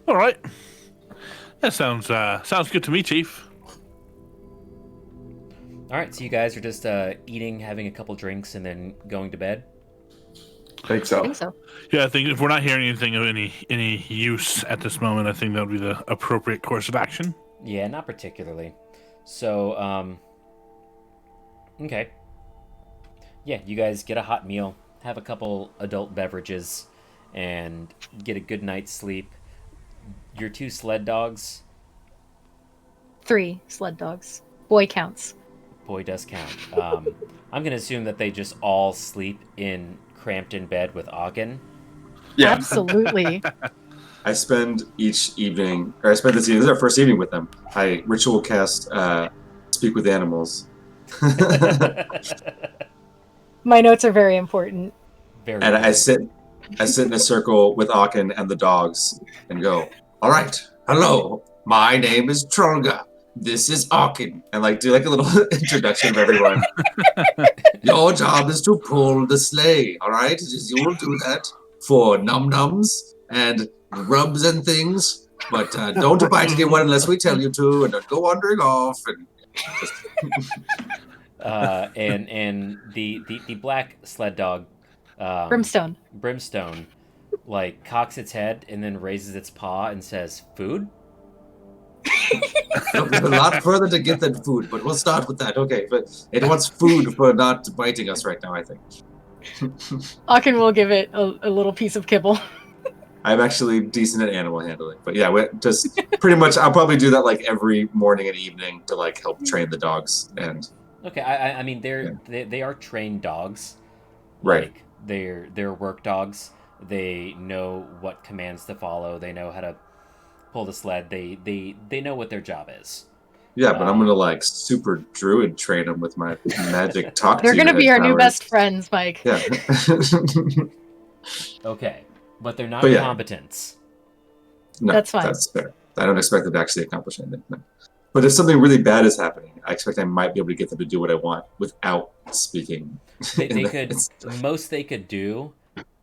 All right, that sounds good to me, Chief. All right, so you guys are just eating, having a couple drinks, and then going to bed? I think so. Yeah, I think if we're not hearing anything of any use at this moment, I think that would be the appropriate course of action. Yeah, not particularly. So, okay. Yeah, you guys get a hot meal, have a couple adult beverages, and get a good night's sleep. Your 2 sled dogs? 3 sled dogs. Boy counts. Boy does count. I'm going to assume that they just all sleep cramped in bed with Ogden. Yeah. Absolutely. I spend this evening, this is our first evening with them. I ritual cast Speak with Animals. My notes are very important. I sit in a circle with Aachen and the dogs and go, all right, hello, my name is Trolga. This is Aachen. And do a little introduction of everyone. Your job is to pull the sleigh, all right? You will do that for num-nums and rubs and things, but don't bite anyone unless we tell you to, and don't go wandering off. And And the black sled dog, Brimstone. like cocks its head and then raises its paw and says, "Food." There's a lot further to get than food, but we'll start with that. Okay, but it wants food for not biting us right now, I think. Akin will give it a little piece of kibble. I'm actually decent at animal handling, but yeah, just pretty much. I'll probably do that like every morning and evening to like help train the dogs. And Okay, I mean they are trained dogs, right, like they're work dogs. They know what commands to follow. They know how to pull the sled. They know what their job is. yeah, but I'm gonna like super druid train them with my magic talk. They're gonna be our new powers. best friends, Mike. Yeah. Okay, but they're not But yeah. competents. No, That's fine. That's fair. I don't expect them to actually accomplish anything. No. But if something really bad is happening, I expect I might be able to get them to do what I want without speaking. They could most they could do,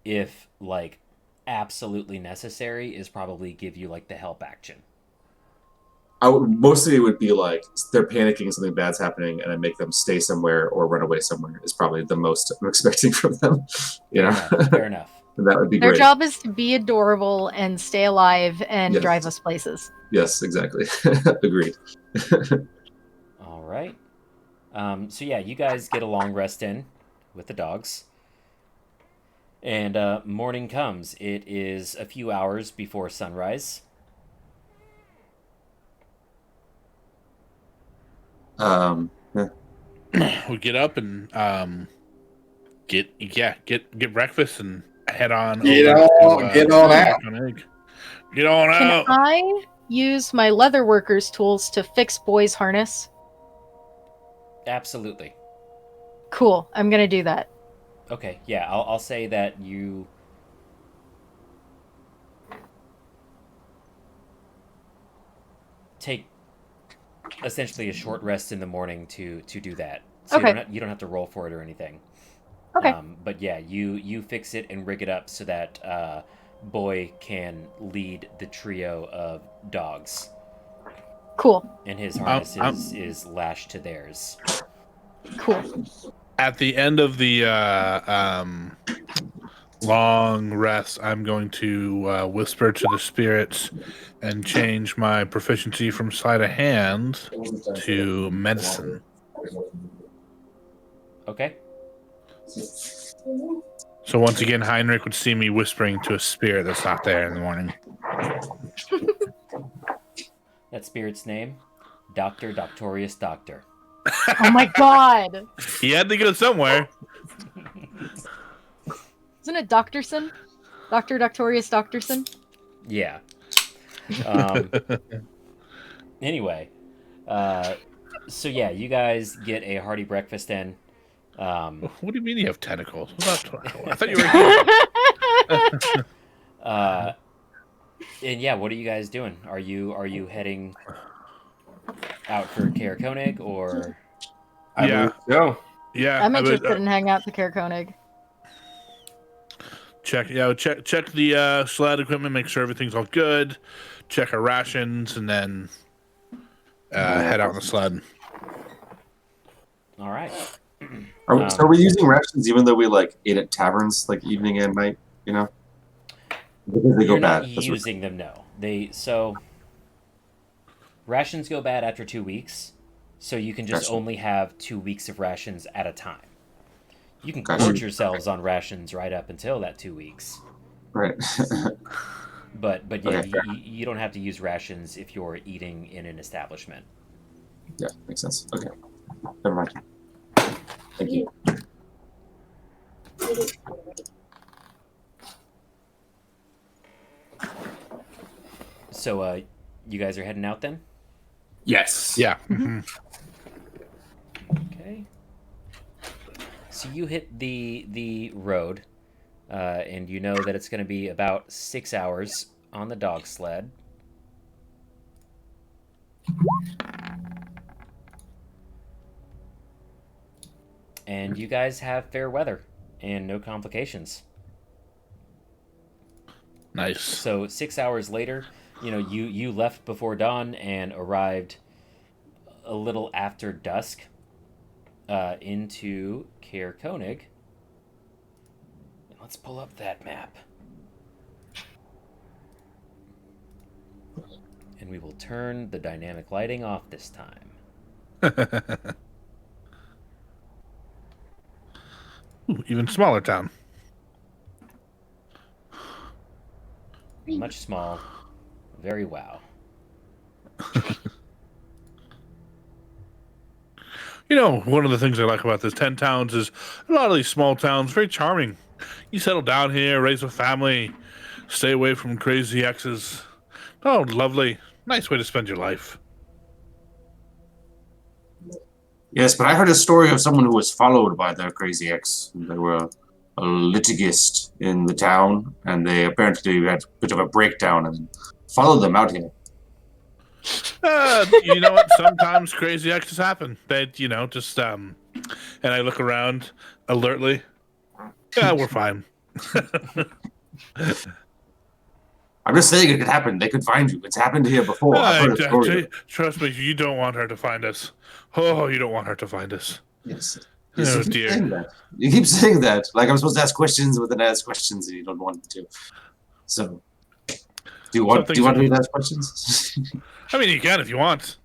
if like absolutely necessary, is probably give you like the help action. Mostly it would be like they're panicking, something bad's happening, and I make them stay somewhere or run away somewhere is probably the most I'm expecting from them. You know, Fair enough. That would be Their great. job is to be adorable and stay alive and Yes. drive us places. Yes, exactly. Agreed. All right. So yeah, you guys get a long rest in with the dogs. And morning comes. It is a few hours before sunrise. Yeah. We get up and get breakfast and head on. Get over on- get on out. Get on Can out. I use my leather workers tools to fix Boy's harness? Absolutely. Cool. I'm gonna do that. Okay, yeah, I'll say that you take essentially a short rest in the morning to do that. So Okay. you don't have to roll for it or anything. Okay. But yeah, you fix it and rig it up so that Boy can lead the trio of dogs, Cool. and his harness is lashed to theirs. Cool. At the end of the long rest, I'm going to whisper to the spirits and change my proficiency from sleight of hand to medicine. Okay. So once again, Heinrich would see me whispering to a spirit that's not there in the morning. That spirit's name, Dr. Doctorius Doctor. Oh my god. He had to go somewhere. Isn't it Doctorson? Dr. Doctorius Doctorson? Yeah. Anyway, so yeah, you guys get a hearty breakfast in. What do you mean you have tentacles? I thought you were. And yeah, what are you guys doing? Are you heading out for Kaer Konig, or? Yeah. Go. Yeah, I'm I would, interested in hanging out to Kaer Konig. check the sled equipment, make sure everything's all good. Check our rations, and then head out on the sled. All right. So are we using rations even though we like ate at taverns like evening and night? You know, because they You're go not bad. That's using them, no. Rations go bad after 2 weeks, so you can just Gotcha. only have 2 weeks of rations at a time. You can Gotcha. gorge yourselves on rations right up until that 2 weeks. right. But yeah, Okay, fair. you don't have to use rations if you're eating in an establishment. Yeah, makes sense. Okay, never mind. Thank you. So you guys are heading out then? Yes. Yeah. Okay. So you hit the road, and you know that it's going to be about 6 hours on the dog sled. And you guys have fair weather and no complications. Nice. So 6 hours later, you left before dawn and arrived a little after dusk. into Caer Konig. Let's pull up that map. And we will turn the dynamic lighting off this time. Ooh, even smaller town. Much small. Very wow. You know, one of the things I like about this 10 towns is a lot of these small towns, very charming. You settle down here, raise a family, stay away from crazy exes. Oh, lovely. Nice way to spend your life. Yes, but I heard a story of someone who was followed by their crazy ex. They were a litigist in the town, and they apparently had a bit of a breakdown and followed them out here. You know what? Sometimes crazy exes happen. They, just and I look around alertly. Yeah, we're fine. I'm just saying it could happen. They could find you. It's happened here before. I've heard a story. Trust me, you don't want her to find us. Oh, you don't want her to find us. Yes. Oh, You keep dear. saying that. You keep saying that. Like I'm supposed to ask questions within ask questions, and you don't want to. So, do you want me to ask questions? I mean, you can if you want.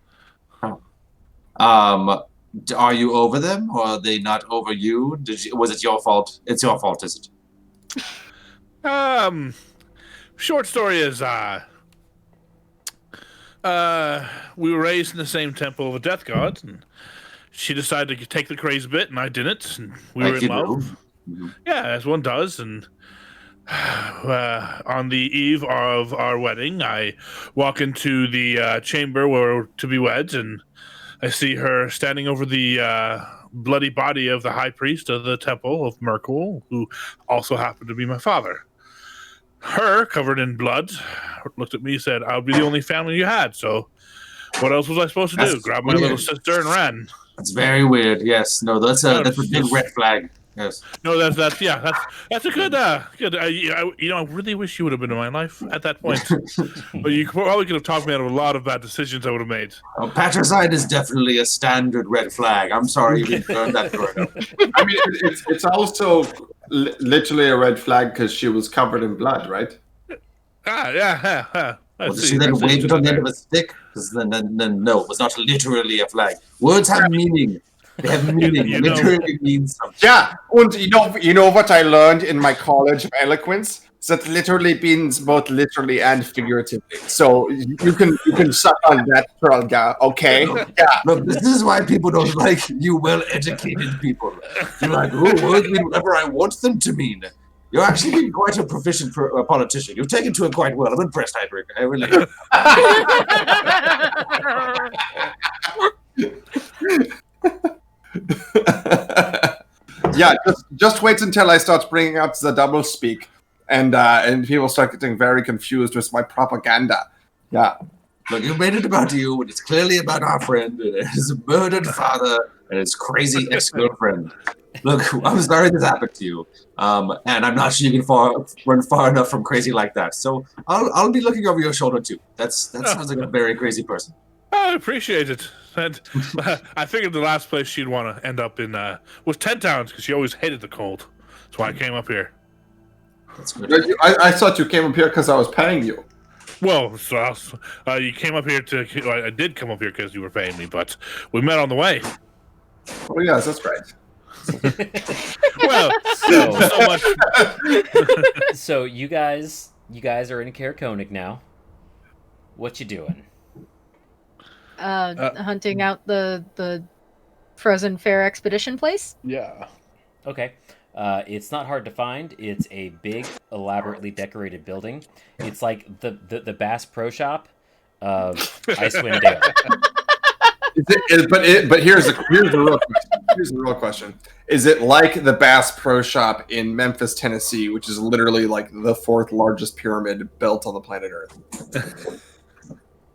Are you over them, or are they not over you? Was it your fault? It's your fault, is it? Short story is, we were raised in the same temple of a death god, and she decided to take the crazy bit, and I didn't, and we were in love. Mm-hmm. Yeah, as one does, and on the eve of our wedding, I walk into the chamber where we're to be wed, and I see her standing over the bloody body of the high priest of the temple of Merkul, who also happened to be my father. Her, covered in blood, looked at me and said, I'll be the only family you had, so what else was I supposed to do? That's Grab my weird. little sister and ran. That's very weird. Yes. No, that's a big red flag. Yes. No, that's a good. I really wish you would have been in my life at that point. But you probably could have talked me out of a lot of bad decisions I would have made. Oh, patricide is definitely a standard red flag. I'm sorry you didn't learn that growing up. I mean, it's also literally a red flag because she was covered in blood, right? Yeah. Well, did she then wave it on the end of a stick? Because then no, it was not literally a flag. Words have meaning. They have meaning. You Literally means something. Yeah, and you know what I learned in my college of eloquence? Is that literally means both literally and figuratively. So you can suck on that, Trelga, okay? Yeah. Look, this is why people don't like you well-educated people. You're like, oh, words mean whatever I want them to mean. You're actually being quite a proficient politician. You've taken to it quite well. I'm impressed, Heinrich. I really am. Yeah, just wait until I start bringing out the double speak, and people start getting very confused with my propaganda. Yeah. Look, you made it about you, and it's clearly about our friend and his murdered father and his crazy ex-girlfriend. Look, I'm sorry this happened to you, and I'm not sure you can run far enough from crazy like that. So I'll be looking over your shoulder too. That sounds like a very crazy person. I appreciate it. And I figured the last place she'd want to end up in was 10 Towns because she always hated the cold. That's why I came up here. That's good. I thought you came up here because I was paying you. Well, so you came up here I did come up here because you were paying me, but we met on the way. Oh yes, that's right. Well, so much. So you guys are in Caer Konig now. What you doing? Hunting out the Frozen Fair expedition place. Yeah. Okay. It's not hard to find. It's a big, elaborately decorated building. It's like the Bass Pro Shop of Icewind Dale. But here's the real question. Here's the real question. Is it like the Bass Pro Shop in Memphis, Tennessee, which is literally like the 4th largest pyramid built on the planet Earth?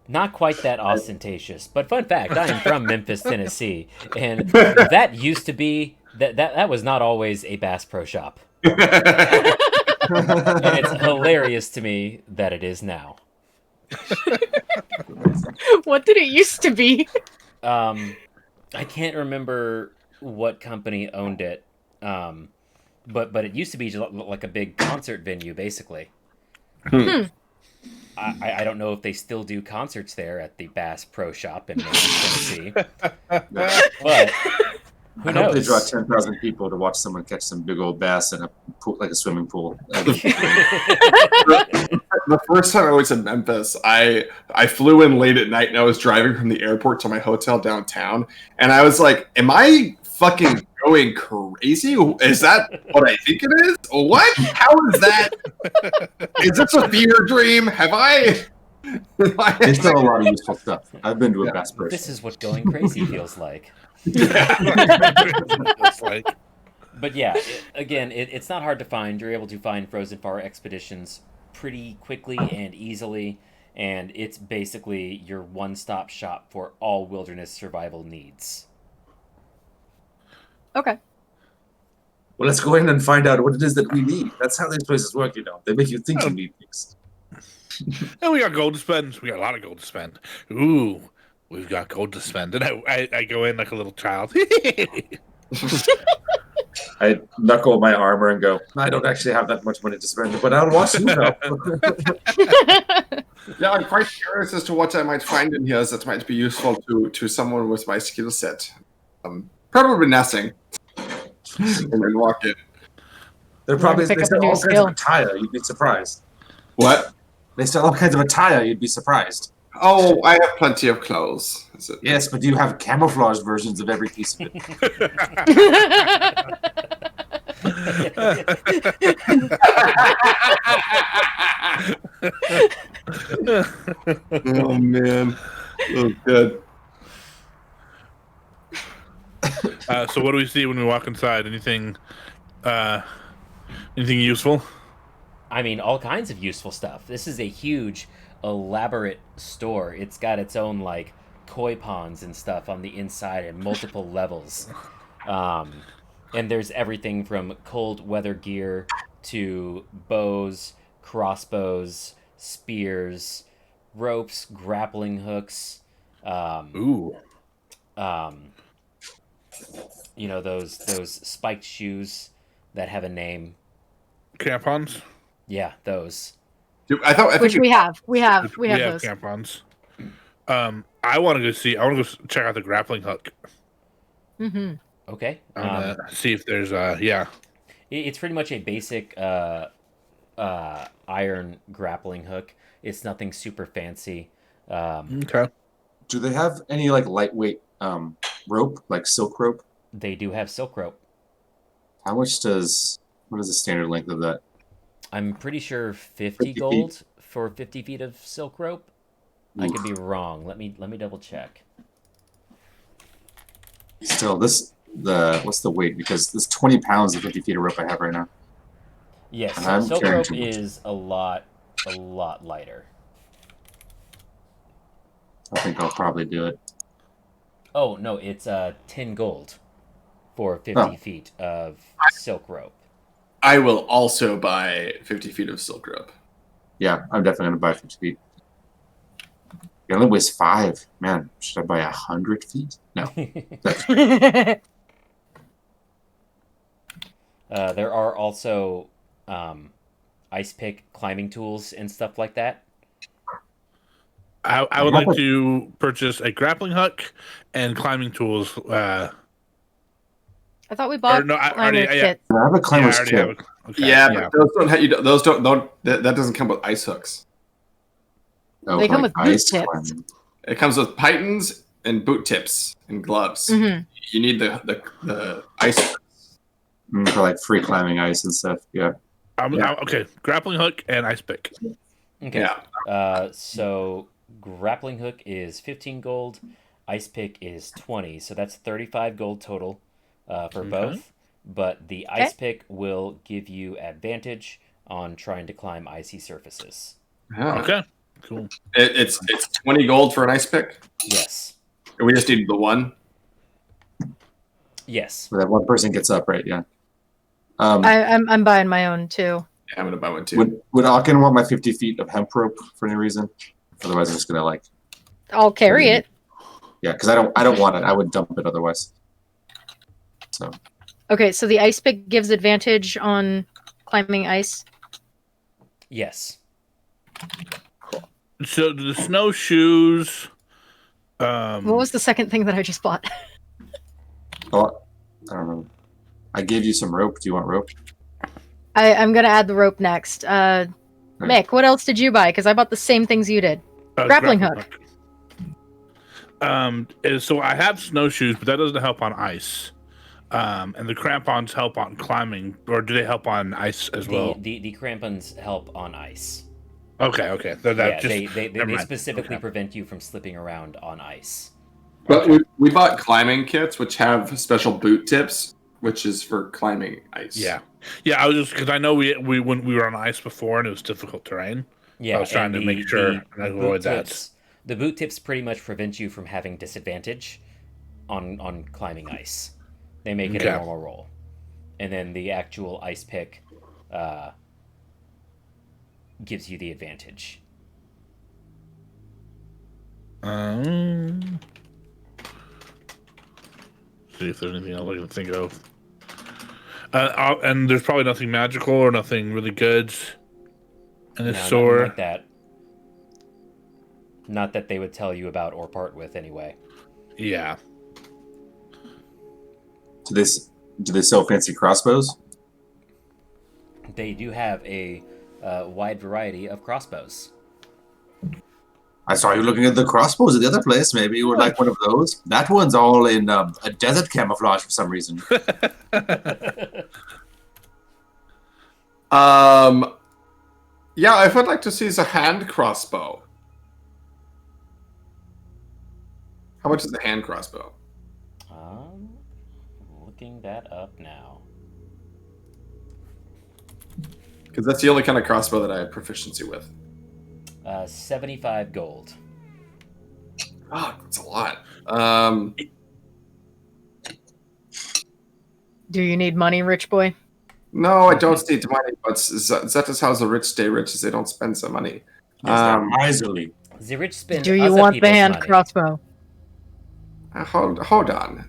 Not quite that ostentatious, but fun fact, I am from Memphis, Tennessee, and that used to be that was not always a Bass Pro Shop. And it's hilarious to me that it is now. What did it used to be? I can't remember what company owned it, but it used to be like a big concert venue, basically. I don't know if they still do concerts there at the Bass Pro Shop in Memphis, Tennessee. But who I hope they knows? draw 10,000 people to watch someone catch some big old bass in a pool, like a swimming pool. The first time I was in Memphis, I flew in late at night and I was driving from the airport to my hotel downtown, and I was like, "Am I fucking going crazy? Is that what I think it is? What? How is that? Is this a fever dream? Have I?" They sell a lot of useful stuff. I've been to a Bass Pro. This is what going crazy feels like. It's like, But yeah, it's not hard to find. You're able to find Frozen Far expeditions pretty quickly and easily, and it's basically your one-stop shop for all wilderness survival needs. Okay. Well, let's go in and find out what it is that we need. That's how these places work, you know. They make you think you need things. and we got gold to spend. We got a lot of gold to spend. Ooh, we've got gold to spend. And I go in like a little child. I knuckle my armor and go, I don't actually have that much money to spend, but I'll watch you now. Yeah, I'm quite curious as to what I might find in here that might be useful to someone with my skill set. Probably nothing. And then walk in. They're probably pick they up a sell new all kinds skill. of attire. You'd be surprised. What? They sell all kinds of attire. You'd be surprised. Oh, I have plenty of clothes. Is it? Yes, but you have camouflage versions of every piece of it. Oh man, oh good. So what do we see when we walk inside? Anything useful? I mean, all kinds of useful stuff. This is a huge, elaborate store. It's got its own, like, koi ponds and stuff on the inside and multiple levels. And there's everything from cold weather gear to bows, crossbows, spears, ropes, grappling hooks. Ooh. You know, those spiked shoes that have a name. Crampons? Yeah, those. Dude, I think Which we have. We have We have those. crampons. I want to go check out the grappling hook. Mm-hmm. Okay. I want to see if there's It's pretty much a basic iron grappling hook. It's nothing super fancy. Okay. Do they have any like lightweight rope, like silk rope? They do have silk rope. What is the standard length of that? I'm pretty sure 50 50 gold for 50 feet of silk rope. I could be wrong. Let me double check. Still, what's the weight? Because this 20 pounds of 50 feet of rope I have right now. Yes, I'm silk carrying rope too much. is a lot lighter. I think I'll probably do it. Oh no, it's 10 gold for 50 Oh. feet of silk rope. I will also buy 50 feet of silk rope. Yeah, I'm definitely gonna buy 50 feet. It only weighs 5. Man, should I buy 100 feet? No. There are also ice pick climbing tools and stuff like that. I would like to purchase a grappling hook and climbing tools. I thought we bought climbers kits. I have a I climber's already kit. have a, okay, Yeah, but those don't. That doesn't come with ice hooks. Oh, They come like with boot ice tips. climbing. It comes with pythons and boot tips and gloves. Mm-hmm. You need the ice hooks. For like free climbing ice and stuff. Yeah. okay, grappling hook and ice pick. Okay. Yeah. So grappling hook is 15 gold, ice pick is 20, so that's 35 gold total for both. But the ice pick will give you advantage on trying to climb icy surfaces. Oh. Okay, cool. It's 20 gold for an ice pick. Yes. And we just need the one. Yes. So that one person gets up, right? Yeah. I'm buying my own too. Yeah, I'm gonna buy one too. Would Aachen want my 50 feet of hemp rope for any reason? Otherwise, I'm just gonna like. I'll carry it. Yeah, because I don't want it. I would dump it otherwise. So Okay, so the ice pick gives advantage on climbing ice. Yes. So the snowshoes. What was the second thing that I just bought? oh, I don't know. I gave you some rope. Do you want rope? I'm gonna add the rope next. Mick, what else did you buy? Because I bought the same things you did. Grappling hook. So I have snowshoes, but that doesn't help on ice. And the crampons help on climbing, or do they help on ice as well? The crampons help on ice. Okay. They specifically okay. prevent you from slipping around on ice. But Okay. we bought climbing kits, which have special boot tips, which is for climbing ice. Yeah. I was just because I know we when we were on ice before and it was difficult terrain. Yeah, I was trying to make sure I avoid that. The boot tips pretty much prevent you from having disadvantage on climbing ice. They make it a normal roll, and then the actual ice pick gives you the advantage. See if there's anything else I can think of. And there's probably nothing magical or nothing really good in this store. Nothing like that. Not that they would tell you about or part with anyway. Yeah. Do they sell fancy crossbows? They do have a wide variety of crossbows. I saw you looking at the crossbows at the other place. Maybe you would like one of those. That one's all in a desert camouflage for some reason. Yeah, I would like to see the hand crossbow. How much is the hand crossbow? Looking that up now. Because that's the only kind of crossbow that I have proficiency with. 75 gold. Oh, that's a lot. Do you need money, rich boy? No, I don't need money, but that is how the rich stay rich, is they don't spend some money. Yes, they're miserly. The rich spend Do you other want the people's hand money. crossbow? Hold on.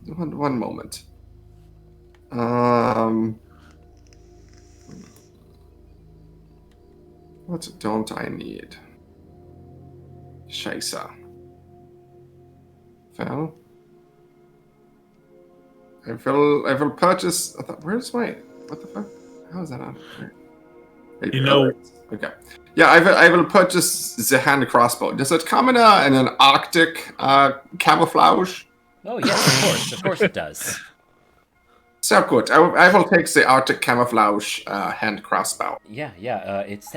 One moment. What don't I need? Scheisse. Well, I will purchase. Where's my? What the fuck? How is that on? You know. Okay. Yeah, I will purchase the hand crossbow. Does it come in an Arctic camouflage? Oh yes, of course it does. So good. I will take the Arctic camouflage hand crossbow. Yeah.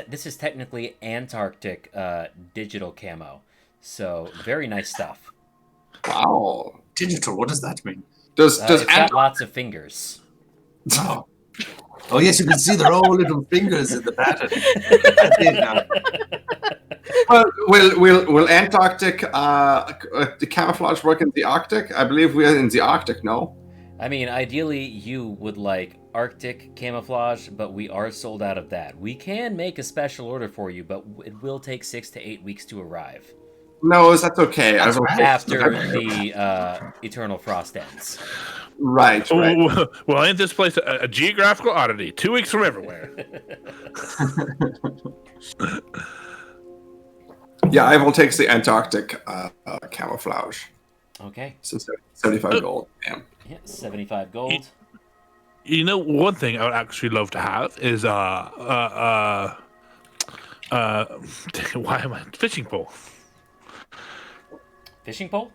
This is technically Antarctic digital camo, so very nice stuff. Wow. Digital, what does that mean? Does It's got lots of fingers. Oh. Oh, yes, you can see their own little fingers in the pattern. I did now. Will Antarctic the camouflage work in the Arctic? I believe we are in the Arctic, no? I mean, ideally, you would like Arctic camouflage, but we are sold out of that. We can make a special order for you, but it will take 6 to 8 weeks to arrive. No, that's okay. After the Eternal Frost ends. Right. Well, ain't this place a geographical oddity? 2 weeks from everywhere. Yeah, I will take the Antarctic camouflage. Okay. So 75 gold. Damn. Yeah, 75 gold. You know, one thing I would actually love to have is why am I fishing pole? Fishing pole?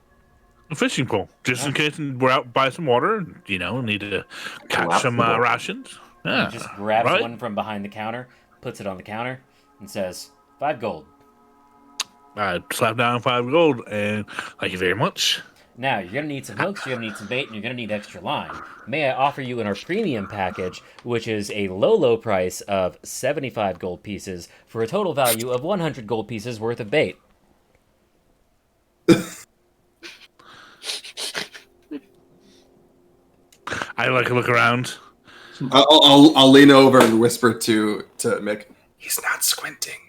A fishing pole, just in case we're out by some water and, need to catch some rations. Yeah, He just grabs one from behind the counter, puts it on the counter, and says, 5 gold. I slap down 5 gold, and thank you very much. Now, you're going to need some hooks, you're going to need some bait, and you're going to need extra line. May I offer you in our premium package, which is a low price of 75 gold pieces for a total value of 100 gold pieces worth of bait. I look around. I'll lean over and whisper to Mick, he's not squinting.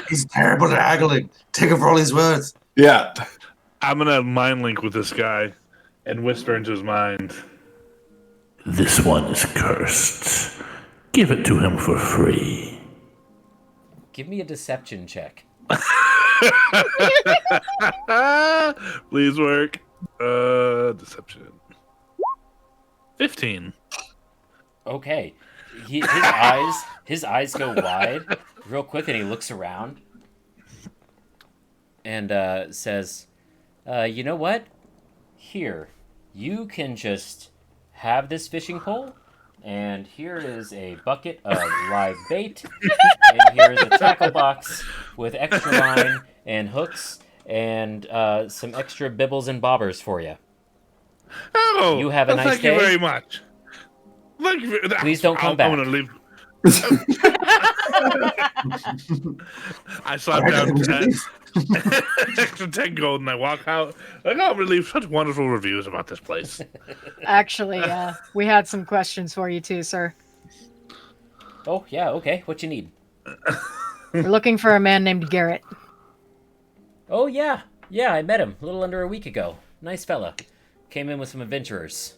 He's terrible at haggling. Take him for all he's worth. Yeah. I'm gonna mind link with this guy and whisper into his mind. This one is cursed. Give it to him for free. Give me a deception check. Please work. Deception. 15. Okay. His eyes go wide real quick, and he looks around and says, "You know what? Here, you can just have this fishing pole, and here is a bucket of live bait, and here is a tackle box with extra line and hooks and some extra bibbles and bobbers for you. Oh, You have a nice thank day. you very much. Thank you. Please don't come back." I'm gonna leave. I slap down 10, extra 10 gold, and I walk out. I can't believe such wonderful reviews about this place. Actually, we had some questions for you too, sir. Oh, yeah, okay. What you need? We're looking for a man named Garrett. Oh, yeah. Yeah, I met him a little under a week ago. Nice fella. Came in with some adventurers.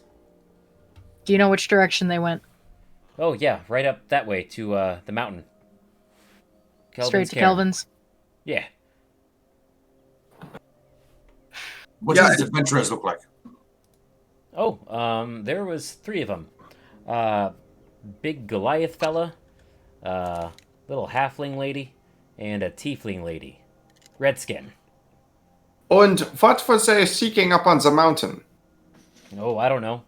Do you know which direction they went? Oh, yeah, right up that way to the mountain. Straight to Cairn. Kelvin's? Yeah. What do these adventurers look like? Oh, there was 3 of them. Big Goliath fella, little halfling lady, and a tiefling lady. Redskin. And what was they seeking up on the mountain? Oh, I don't know.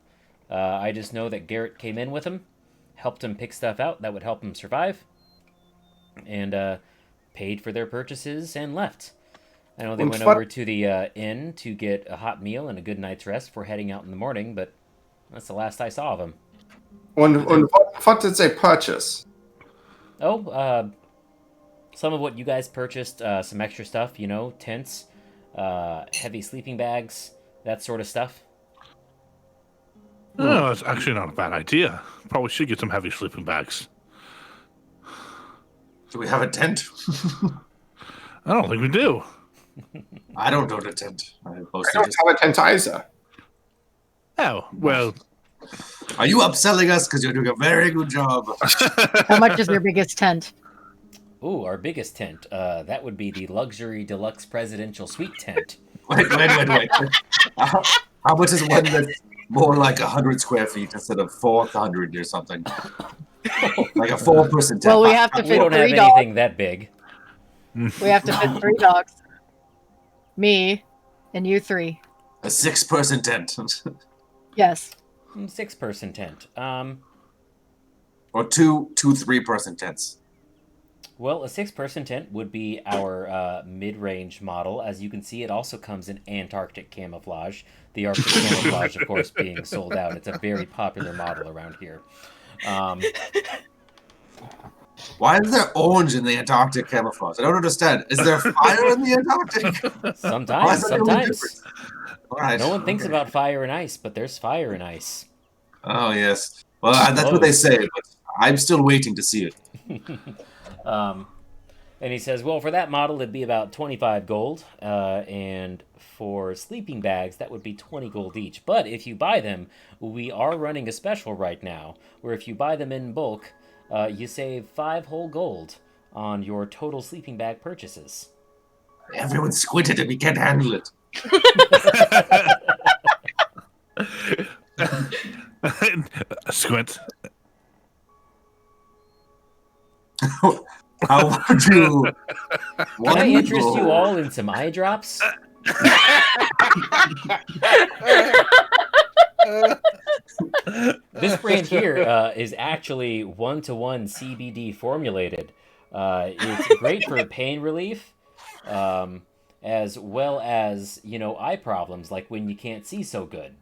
I just know that Garrett came in with him, helped him pick stuff out that would help him survive, and paid for their purchases and left. I know they went over to the inn to get a hot meal and a good night's rest before heading out in the morning, but that's the last I saw of him. And what did they purchase? Oh, some of what you guys purchased, some extra stuff, tents, heavy sleeping bags, that sort of stuff. Oh, that's actually not a bad idea. Probably should get some heavy sleeping bags. Do we have a tent? I don't think we do. I don't own a tent. I I mostly don't just... have a tent either. Oh, well, Are you upselling us? Because you're doing a very good job. How much is your biggest tent? Ooh, our biggest tent. That would be the luxury deluxe presidential suite tent. Wait. How much is one that's more like 100 square feet instead of 400 or something? Like a 4-person tent. Well, we have to We fit don't have 3 dogs. anything that big. We have to fit 3 dogs. Me, and you 3. A 6-person tent. Yes. 6-person tent. Or two 3-person tents. Well, a 6-person tent would be our mid-range model. As you can see, it also comes in Antarctic camouflage. The Arctic camouflage, of course, being sold out. It's a very popular model around here. Why is there orange in the Antarctic camouflage? I don't understand. Is there fire in the Antarctic? Sometimes. All right. No one thinks about fire and ice, but there's fire and ice. Oh, yes. Well, that's what they say, but I'm still waiting to see it. And he says, well, for that model, it'd be about 25 gold. And for sleeping bags, that would be 20 gold each. But if you buy them, we are running a special right now, where if you buy them in bulk, you save 5 whole gold on your total sleeping bag purchases. Everyone's squinted and we can't handle it. Squint. How would you... Can I interest you all in some eye drops? This brand here is actually 1-to-1 CBD formulated. It's great for pain relief, as well as, eye problems, like when you can't see so good.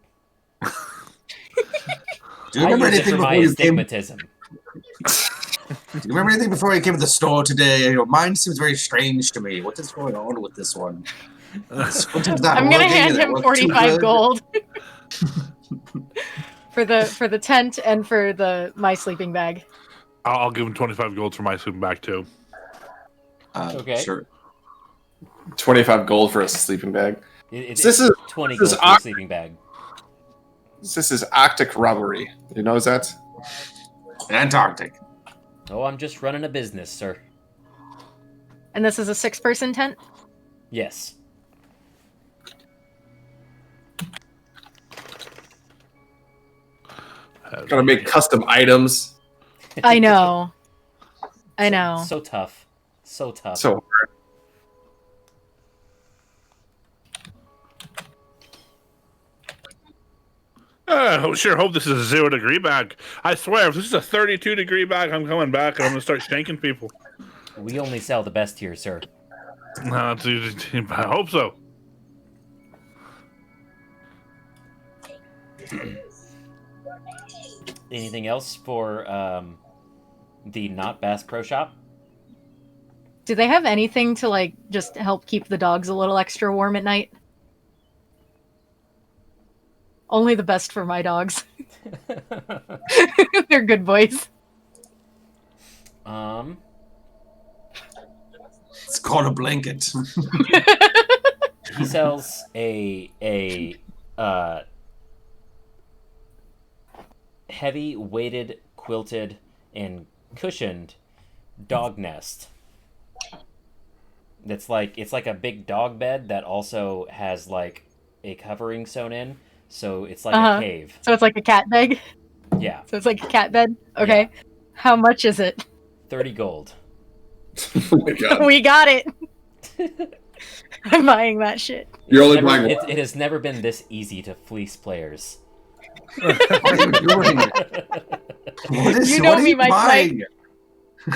Do you remember anything before you came? astigmatism. Do you remember anything before you came to the store today? Your mind seems very strange to me. What is going on with this one? I'm gonna hand him 45 gold for the tent and for my sleeping bag. I'll give him 25 gold for my sleeping bag too. Okay. Sure. 25 gold for a sleeping bag. This It's is 20 this gold is for a Arctic. sleeping bag. This is Arctic robbery. You know that? Antarctic. Oh, I'm just running a business, sir. And this is a 6-person tent? Yes. Gotta make custom items. I know. I know. So tough. So tough. So hard. I sure hope this is a 0-degree bag. I swear, if this is a 32-degree bag, I'm coming back and I'm gonna start shanking people. We only sell the best here, sir. I hope so. Anything else for the not Bass Pro Shop? Do they have anything to, like, just help keep the dogs a little extra warm at night? Only the best for my dogs. They're good boys. It's called a blanket. He sells a heavy weighted, quilted, and cushioned dog nest. It's like a big dog bed that also has like a covering sewn in, so it's like a cave. So it's like a cat bed? Yeah. So it's like a cat bed? Okay. Yeah. How much is it? 30 gold. Oh my god. We got it. I'm buying that shit. You're only buying one. It has never been this easy to fleece players. What are you doing? You know me, Mike.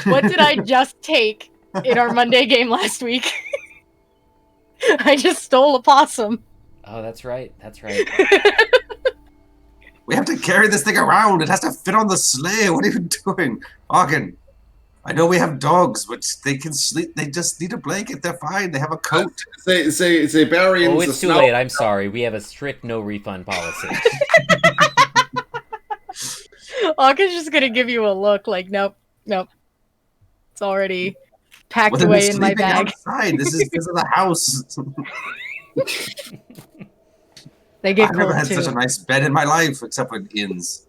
What did I just take in our Monday game last week? I just stole a possum. Oh, that's right. That's right. We have to carry this thing around. It has to fit on the sleigh. What are you doing? Ogden, I know we have dogs, but they can sleep. They just need a blanket. They're fine. They have a coat. Say Barry. Oh, it's too late. I'm sorry. We have a strict no refund policy. Ogden's just gonna give you a look like, nope. It's already packed away in my bag. Outside. This is the house. They get I've cold never had too. such a nice bed in my life, except for inns,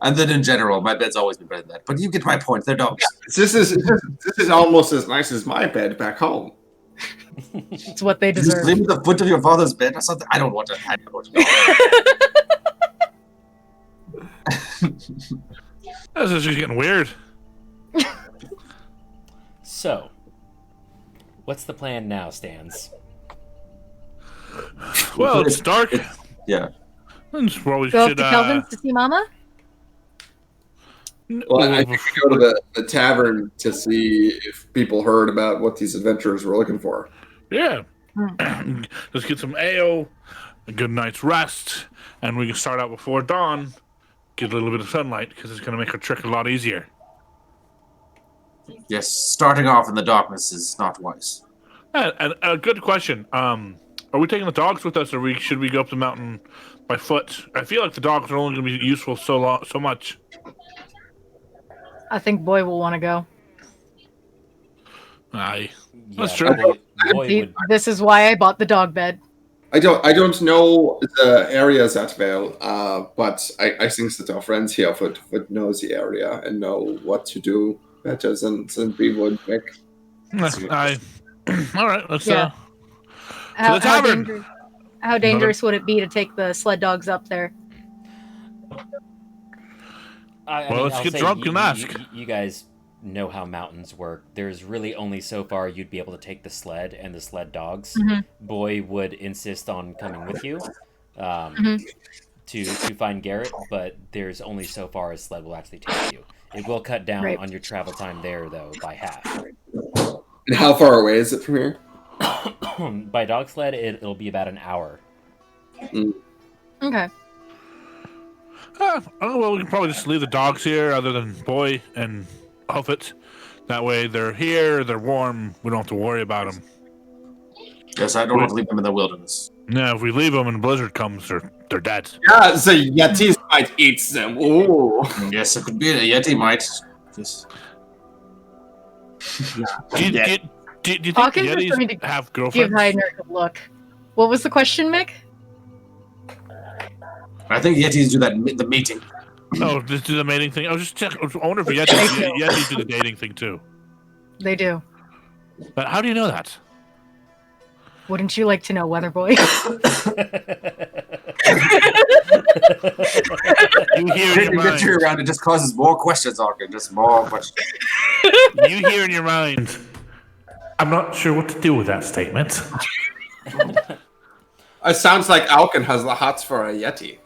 And then in general, my bed's always been better than that. But you get my point. They're dogs. Yeah, this is almost as nice as my bed back home. It's what they You deserve. sleep at the foot of your father's bed or something. I don't want to know. This is just getting weird. So, what's the plan now, Stans? Well, it's dark. Yeah. Well, we Go up should, to Kelvin's to see Mama? Well, I think we go to the tavern to see if people heard about what these adventurers were looking for. Yeah. Let's get some ale, a good night's rest, and we can start out before dawn, get a little bit of sunlight, because it's going to make our trek a lot easier. Yes, starting off in the darkness is not wise. And a good question. Are we taking the dogs with us, or should we go up the mountain by foot? I feel like the dogs are only going to be useful so much. I think Boy will want to go. Aye. Yeah, That's true. This is why I bought the dog bed. I don't know the areas that well, but I think that our friends here would know the area and know what to do better than we would make. Aye. All right, let's Yeah. to the tavern. How dangerous would it be to take the sled dogs up there? Let's get drunk and ask. You guys know how mountains work. There's really only so far you'd be able to take the sled and the sled dogs. Mhm. Boy would insist on coming with you to find Garrett, but there's only so far a sled will actually take you. It will cut down on your travel time there, though, by half. And how far away is it from here? By dog sled, it'll be about an hour. Okay. Well, we can probably just leave the dogs here, other than Boy and Huffet. That way, they're here, they're warm. We don't have to worry about them. Yes, I don't want to leave them in the wilderness. Yeah, if we leave them and a blizzard comes, they're dead. Yeah, the Yetis might eat them. Ooh. Yes, it could be. A Yeti might. Just... Do you think Hawkins is Yetis trying to have Give girlfriends? Heinrich a look. What was the question, Mick? I think Yetis do the mating. Oh, just do the mating thing. I was just checking. I wonder if Yetis do the dating thing too. They do. But how do you know that? Wouldn't you like to know, Weather Boy? You hear in your mind. Around it just causes more questions, Arkin. Just more questions. You hear in your mind. I'm not sure what to do with that statement. It sounds like Alkin has the hots for a Yeti.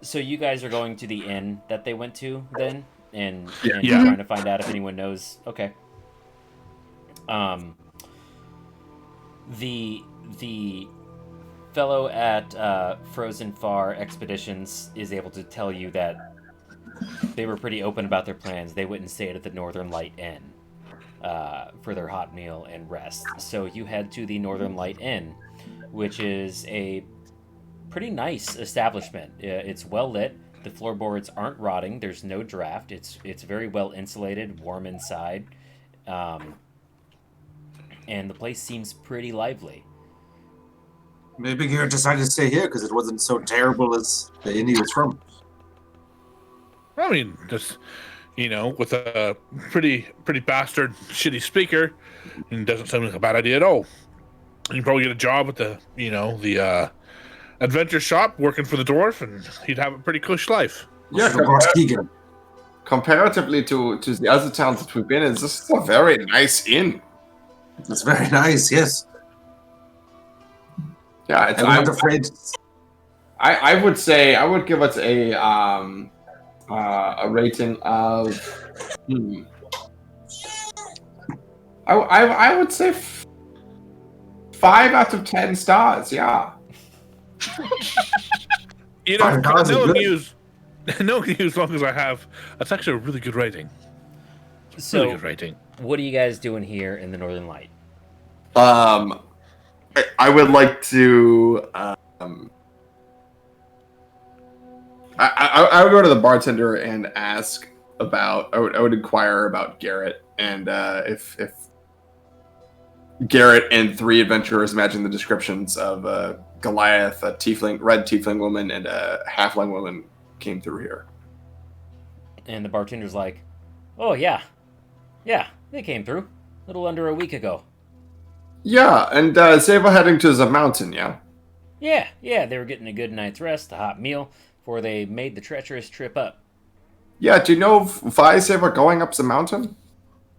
So you guys are going to the inn that they went to then, and Yeah. trying to find out if anyone knows. Okay. The fellow at Frozen Far Expeditions is able to tell you that they were pretty open about their plans. They wouldn't stay at the Northern Light Inn for their hot meal and rest. So you head to the Northern Light Inn, which is a pretty nice establishment. It's well lit. The floorboards aren't rotting. There's no draft. It's very well insulated, warm inside, and the place seems pretty lively. Maybe Garrett decided to stay here because it wasn't so terrible as the inn he was from. I mean, just with a pretty bastard shitty speaker, and doesn't sound like a bad idea at all. You can probably get a job at the adventure shop working for the dwarf, and he'd have a pretty cush life. Yeah, comparatively to the other towns that we've been in, this is a very nice inn. It's very nice, yes. Yeah, I'm not afraid. I would say I would give it a rating of. I would say 5 out of 10 stars. Yeah. No news as long as I have. That's actually a really good rating. So, really good rating. What are you guys doing here in the Northern Light? I would like to. I would go to the bartender and ask about. I would inquire about Garrett, and if Garrett and 3 adventurers matching the descriptions of Goliath, a red tiefling woman, and a halfling woman came through here. And the bartender's like, "Oh yeah, they came through a little under a week ago." Yeah, and they were heading to the mountain. Yeah. Yeah, they were getting a good night's rest, a hot meal, before they made the treacherous trip up. Yeah, do you know why they were going up the mountain?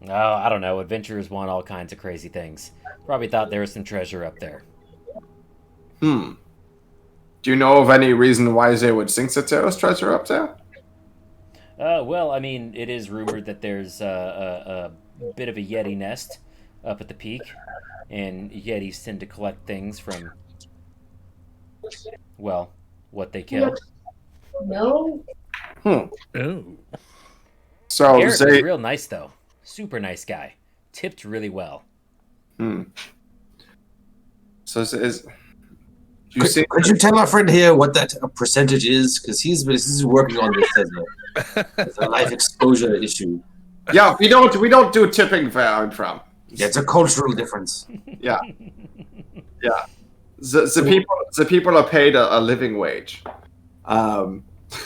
Oh, I don't know. Adventurers want all kinds of crazy things. Probably thought there was some treasure up there. Do you know of any reason why they would think that there was treasure up there? Well, I mean, it is rumored that there's a bit of a Yeti nest up at the peak, and Yetis tend to collect things from, well, what they kill. No. Oh. So Garrett was real nice, though. Super nice guy. Tipped really well. So Could you tell our friend here what that percentage is? Because he's working on this as a life exposure issue. Yeah, we don't do tipping where I'm from. Yeah, it's a cultural difference. Yeah. The people are paid a living wage.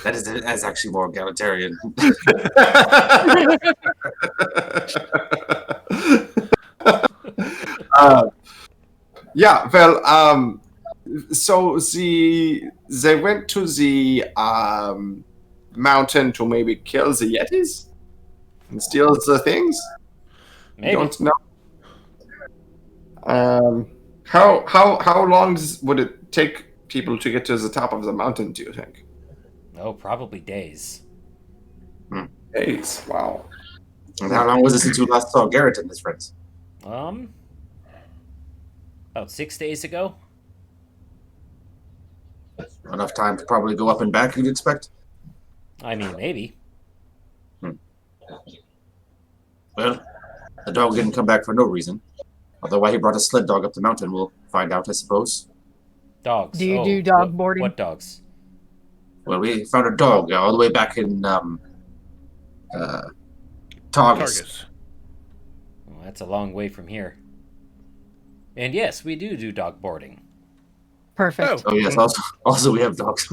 That's actually more egalitarian. Yeah, well, so they went to the mountain to maybe kill the Yetis and steal the things. Maybe. Don't know. How long would it take people to get to the top of the mountain? Do you think? Oh, probably days. Days. Wow. And how long was it since you last saw Garrett and his friends? About 6 days ago. Enough time to probably go up and back, you'd expect? I mean, maybe. Well, the dog didn't come back for no reason. Although why he brought a sled dog up the mountain, we'll find out, I suppose. Dogs. Do you do dog boarding? What dogs? Well, we found a dog all the way back in Targus. Well, that's a long way from here. And yes, we do dog boarding. Perfect. Oh yes. Also we have dogs.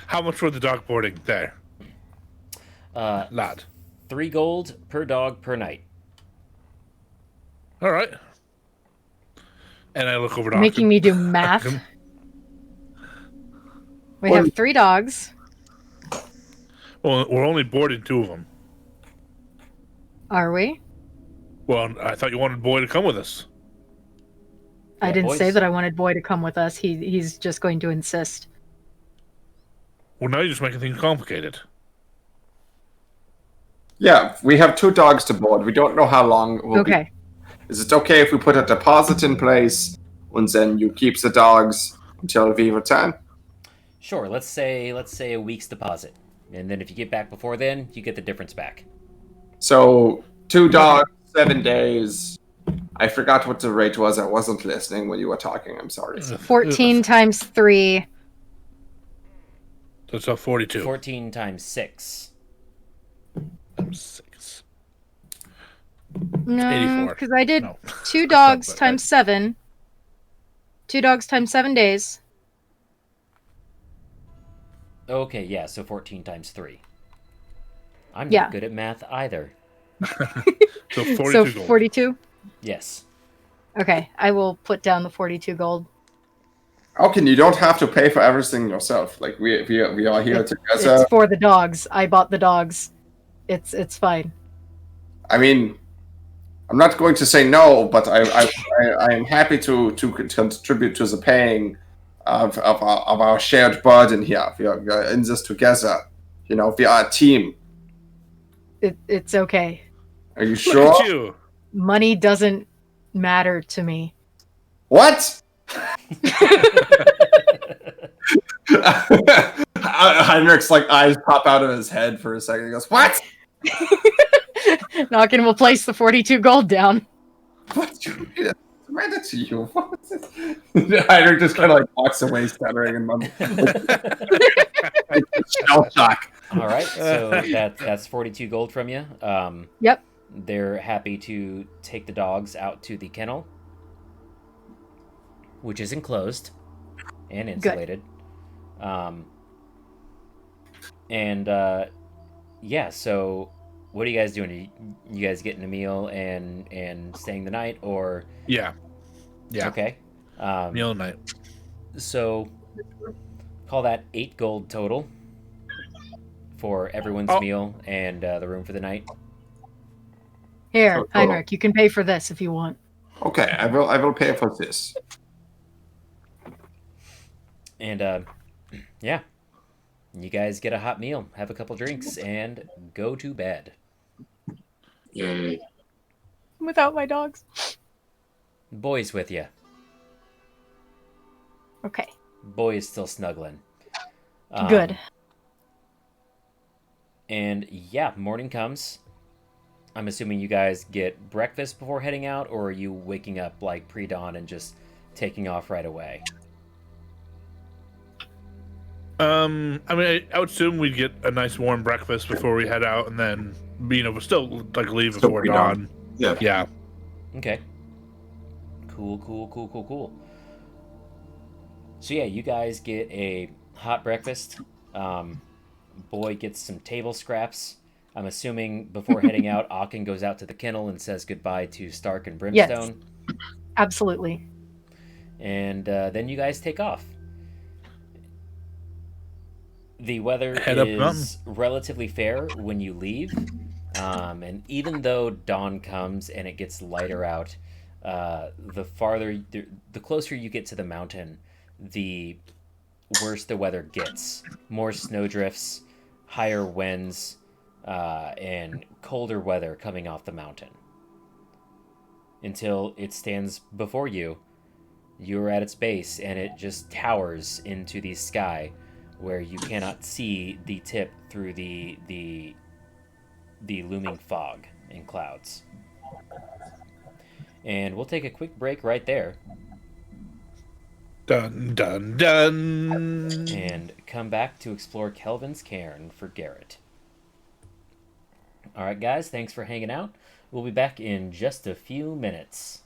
How much for the dog boarding there, lad? 3 gold per dog per night. All right. And I look over to Making Ocken. me do math. We have 3 dogs. Well, we're only boarding 2 of them. Are we? Well, I thought you wanted Boy to come with us. I Yeah, didn't say boys. that I wanted Boy to come with us. He's just going to insist. Well, now you're just making things complicated. Yeah, we have 2 dogs to board. We don't know how long it will be. Okay. Is it okay if we put a deposit in place and then you keep the dogs until we return? Sure, let's say a week's deposit. And then if you get back before then, you get the difference back. So 2 dogs, 7 days. I forgot what the rate was. I wasn't listening when you were talking. I'm sorry. 14 times 3. That's up 42. 14 times 6. 6. No, 84. because I did No. 2 dogs But times 7. 2 dogs times 7 days. Okay, yeah, so 14 times 3. I'm not Yeah. good at math either. So 42 So gold. 42? Yes. Okay, I will put down the 42 gold. Okay, you don't have to pay for everything yourself. Like we are here together. It's for the dogs. I bought the dogs. It's fine. I mean, I'm not going to say no, but I am happy to contribute to the paying of our shared burden here. We are in this together. You know, we are a team. It's okay. Are you Look sure? at you. Money doesn't matter to me. What? Heinrich's like eyes pop out of his head for a second. He goes, "What? Knockin' will place the 42 gold down. What? You read it to you? What was it?" Heinrich just kind of like walks away, stuttering and mumbling. Shell shock. All right, so that's 42 gold from you. Yep. They're happy to take the dogs out to the kennel, which is enclosed and insulated. Yeah, so what are you guys doing? You guys getting a meal and staying the night, or? Yeah. Okay. Meal night. So call that 8 gold total for everyone's meal and the room for the night. Here, So- Heinrich, you can pay for this if you want. Okay, I will pay for this. And yeah, you guys get a hot meal, have a couple drinks, and go to bed. Yay. Without my dogs. Boy's with you. Okay. Boy is still snuggling. Good. And yeah, morning comes. I'm assuming you guys get breakfast before heading out, or are you waking up like pre-dawn and just taking off right away? I mean, I would assume we'd get a nice warm breakfast before we head out, and then, we'll still like leave Still before pre-dawn. dawn. Yeah. Yeah. Okay. Cool. So yeah, you guys get a hot breakfast. Boy gets some table scraps. I'm assuming before heading out, Aachen goes out to the kennel and says goodbye to Stark and Brimstone. Yes. Absolutely. And then you guys take off. The weather Head up is relatively fair when you leave. And even though dawn comes and it gets lighter out, the closer you get to the mountain, the worse the weather gets. More snowdrifts, higher winds, and colder weather coming off the mountain. Until it stands before you. You're at its base, and it just towers into the sky, where you cannot see the tip through the looming fog and clouds. And we'll take a quick break right there. Dun dun dun. And come back to explore Kelvin's cairn for Garrett. Alright guys, thanks for hanging out. We'll be back in just a few minutes.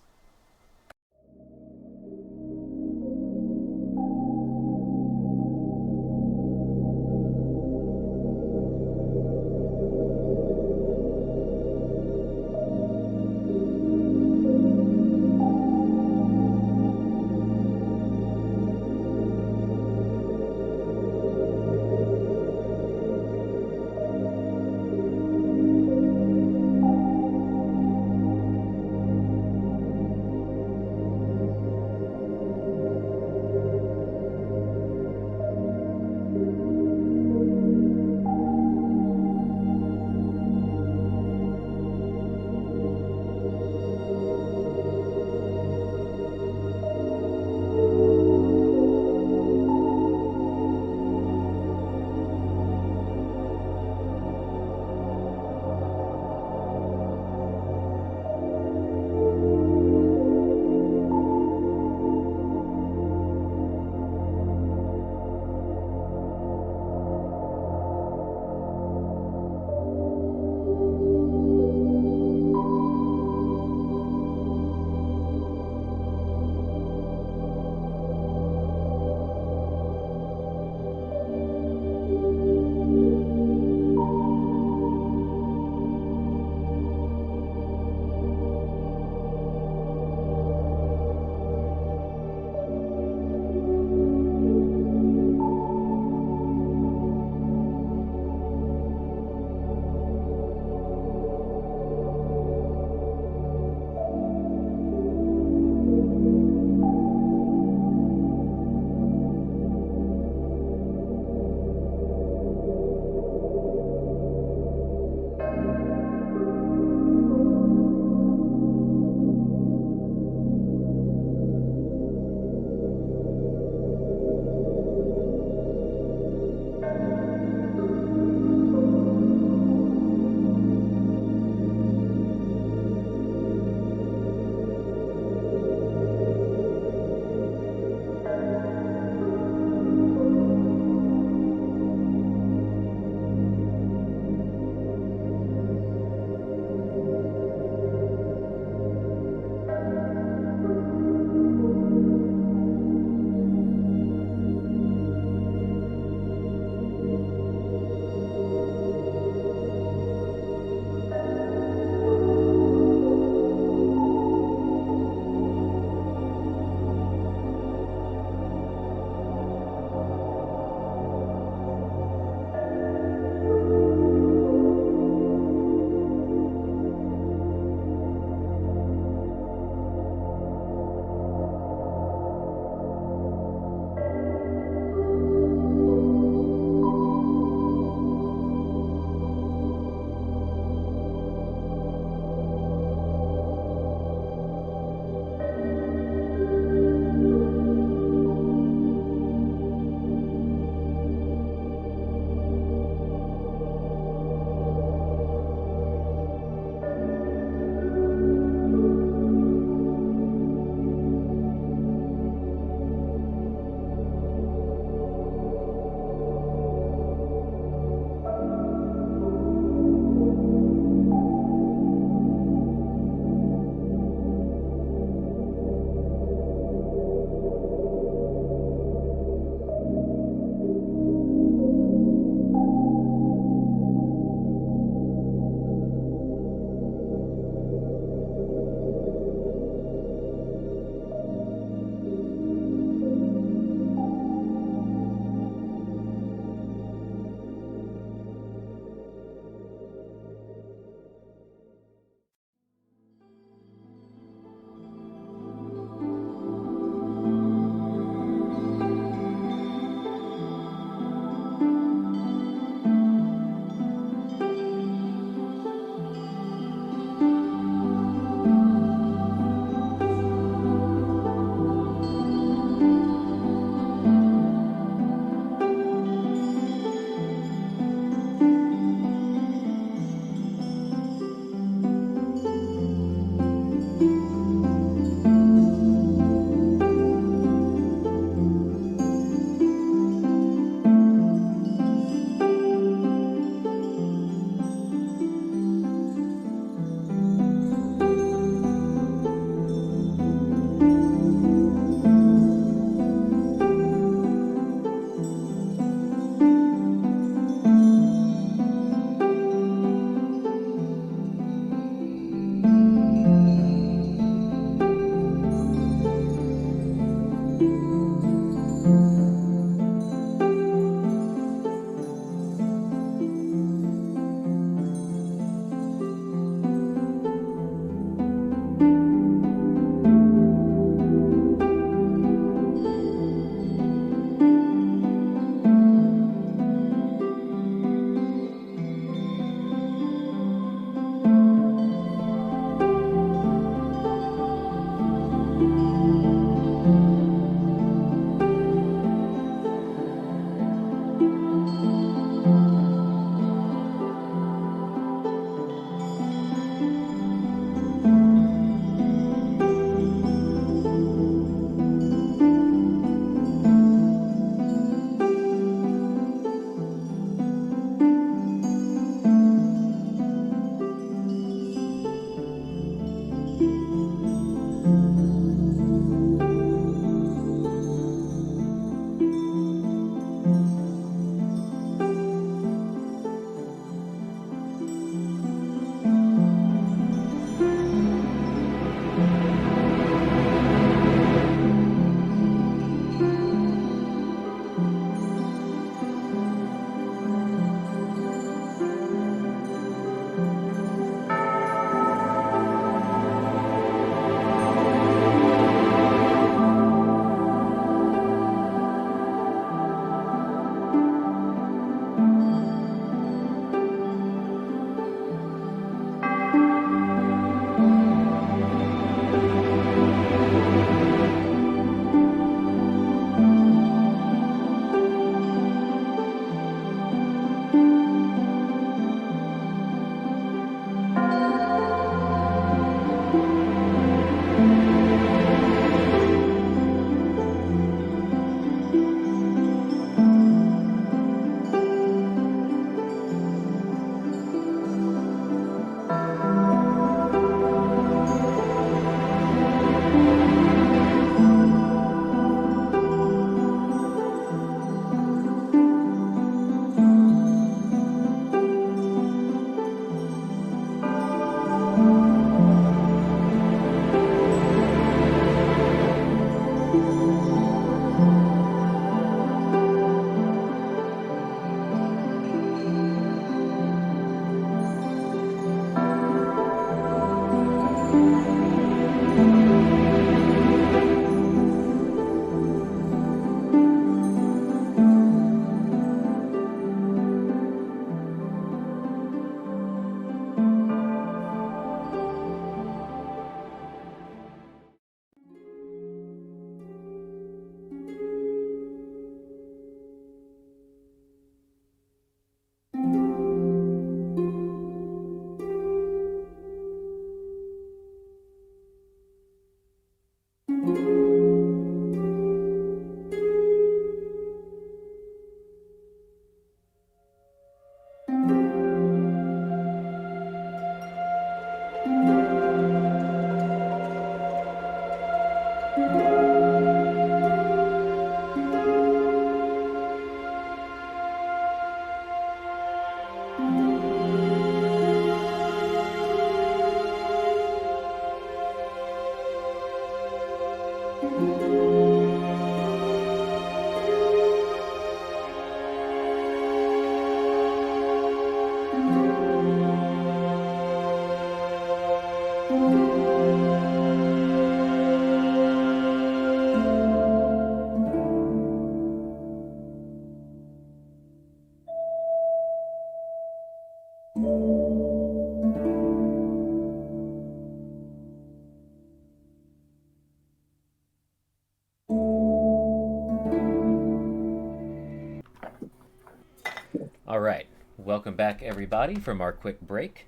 All right, welcome back, everybody, from our quick break.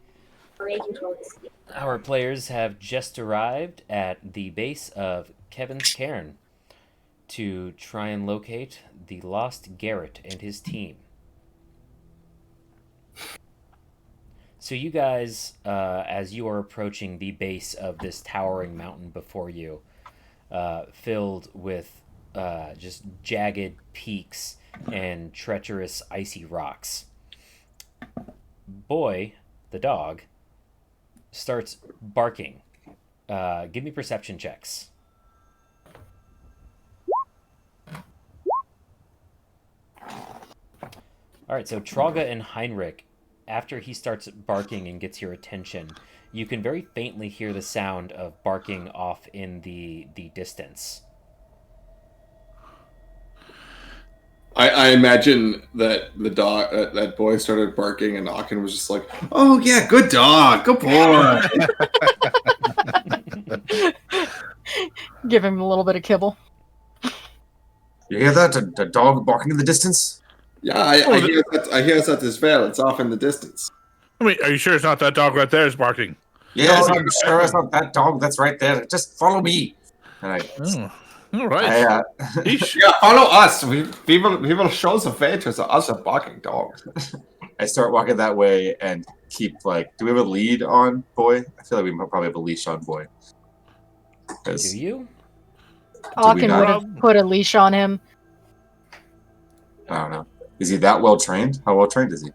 Our players have just arrived at the base of Kevin's Cairn to try and locate the lost Garrett and his team. So you guys, as you are approaching the base of this towering mountain before you, filled with just jagged peaks and treacherous icy rocks, Boy, the dog, starts barking. Give me perception checks. All right, so Traga and Heinrich, after he starts barking and gets your attention, you can very faintly hear the sound of barking off in the distance. I imagine that the dog, that boy started barking, and Aachen was just like, "Oh yeah, good dog, good boy." Give him a little bit of kibble. You hear that? The dog barking in the distance? Yeah, I hear that as well. It's off in the distance. I mean, are you sure it's not that dog right there is barking? Yes, No, I'm sure it's not that dog that's right there. Just follow me. And All right. Yeah, follow us. We will show the way to the other barking dog. I start walking that way and keep do we have a lead on Boy? I feel like we probably have a leash on Boy. Do you? Aachen not? would have put a leash on him. I don't know. Is he that well trained? How well trained is he?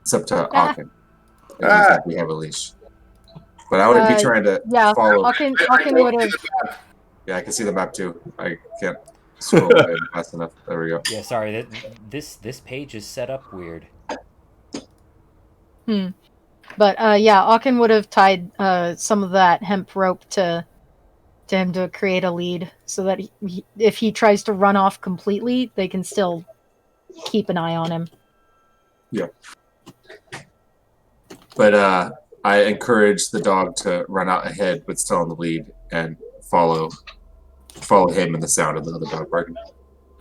It's up to Aachen. We have a leash. But I wouldn't be trying to follow. Aachen would have. Yeah, I can see the map too. I can't scroll away fast enough. There we go. Yeah, sorry. This page is set up weird. But Aachen would have tied some of that hemp rope to him to create a lead, so that if he tries to run off completely, they can still keep an eye on him. Yeah. But I encourage the dog to run out ahead, but still on the lead, and follow him in the sound of the other dog barking.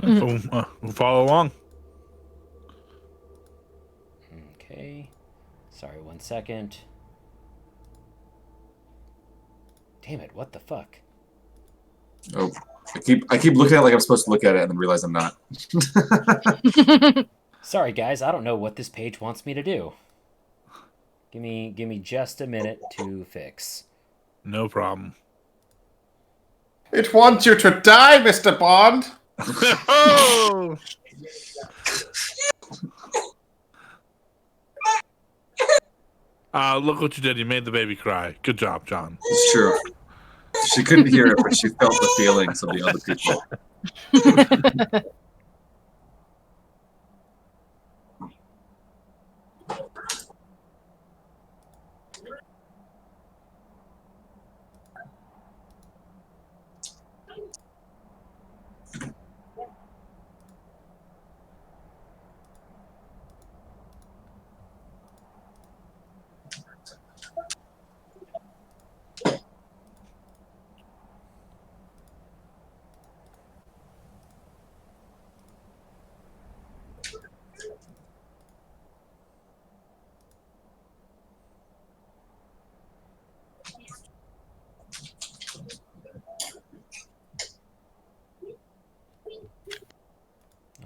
We'll follow along. Okay. Sorry, 1 second. Damn it, what the fuck? Oh, I keep looking at it like I'm supposed to look at it and then realize I'm not. Sorry, guys, I don't know what this page wants me to do. Give me just a minute to fix. No problem. It wants you to die, Mr. Bond. Oh! Look what you did. You made the baby cry. Good job, John. It's true. She couldn't hear it, but she felt the feelings of the other people.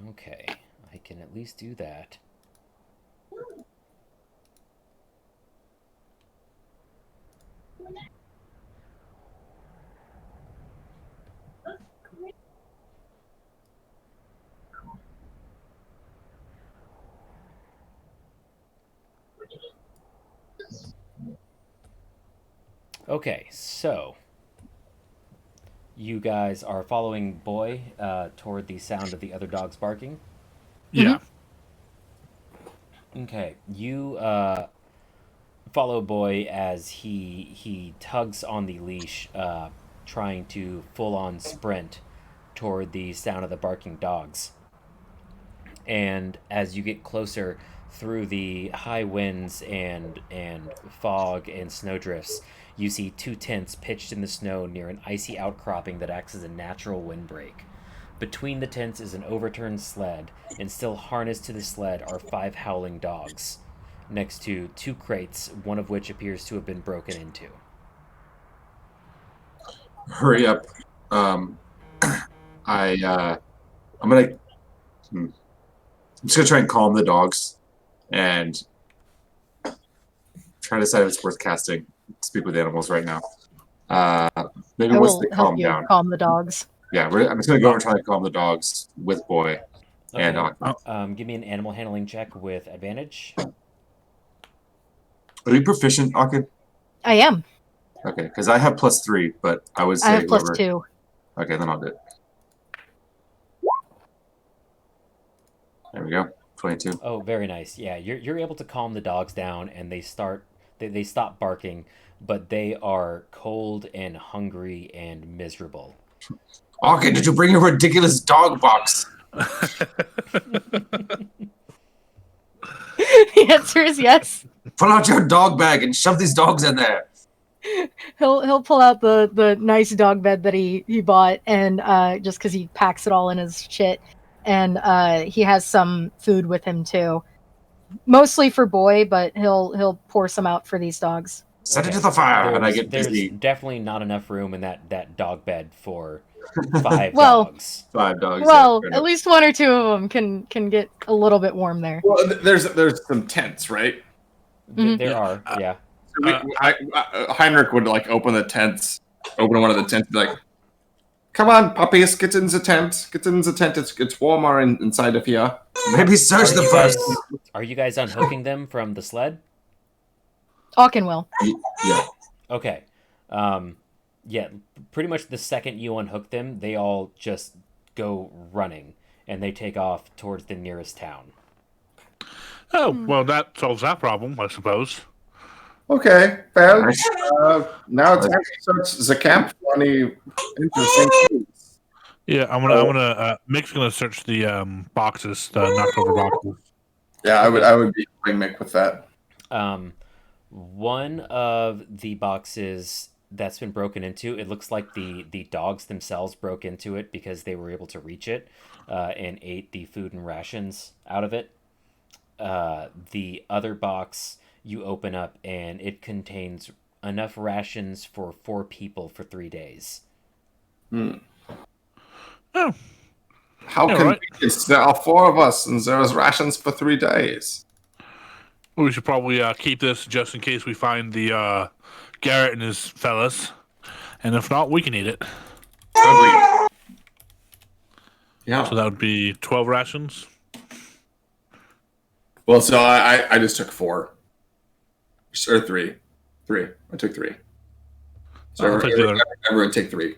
Okay, I can at least do that. Okay, so you guys are following Boy toward the sound of the other dogs barking? Yeah. Okay, you follow Boy as he tugs on the leash, trying to full-on sprint toward the sound of the barking dogs. And as you get closer through the high winds and fog and snowdrifts, you see two tents pitched in the snow near an icy outcropping that acts as a natural windbreak. Between the tents is an overturned sled, and still harnessed to the sled are 5 howling dogs, next to 2 crates, one of which appears to have been broken into. Hurry up. I'm gonna. I'm just gonna try and calm the dogs, and try to decide if it's worth casting. Speak with animals right now. Maybe I once will they help calm you down. calm the dogs. Yeah, I'm just gonna go and try and calm the dogs with Boy and Okay. Give me an animal handling check with advantage. Are you proficient, Akin? I am. Okay, because I have +3, but I would say I have whoever- +2. Okay, then I'll do it. There we go. 22. Oh, very nice. Yeah, you're able to calm the dogs down, and they stop barking, but they are cold and hungry and miserable. Akin, did you bring your ridiculous dog box? The answer is yes. Pull out your dog bag and shove these dogs in there. He'll pull out the nice dog bed that he bought, and just because he packs it all in his shit, and he has some food with him too, mostly for Boy, but he'll pour some out for these dogs. Set it to the fire, and I There's, get there's busy. definitely not enough room in that dog bed for 5 Well- dogs. 5 dogs. Well, yeah, at least 1 or 2 of them can get a little bit warm there. Well, there's some tents, right? Mhm. There are, yeah. So Heinrich would like open one of the tents, and be like, "Come on, puppies, get in the tent. Get in the tent. It's warmer inside of here." Maybe search the first. Are you guys unhooking them from the sled? Akin will. Yeah. Okay. Yeah, pretty much the second you unhook them, they all just go running, and they take off towards the nearest town. Oh, well, that solves that problem, I suppose. Okay, well, now it's time to search the camp for any interesting things. Yeah, Mick's gonna search the boxes, the knocked over boxes. Yeah, I would be going Mick with that. One of the boxes that's been broken into, it looks like the dogs themselves broke into it because they were able to reach it and ate the food and rations out of it. The other box you open up, and it contains enough rations for 4 people for 3 days. Oh, How Yeah, convenient. There are 4 of us, and there is rations for 3 days. we should probably keep this just in case we find the Garrett and his fellas, and if not, we can eat it. Yeah. So that would be 12 rations. Well, so I just took 4. Or 3. 3. I took 3. So I'll take the other. everyone take 3.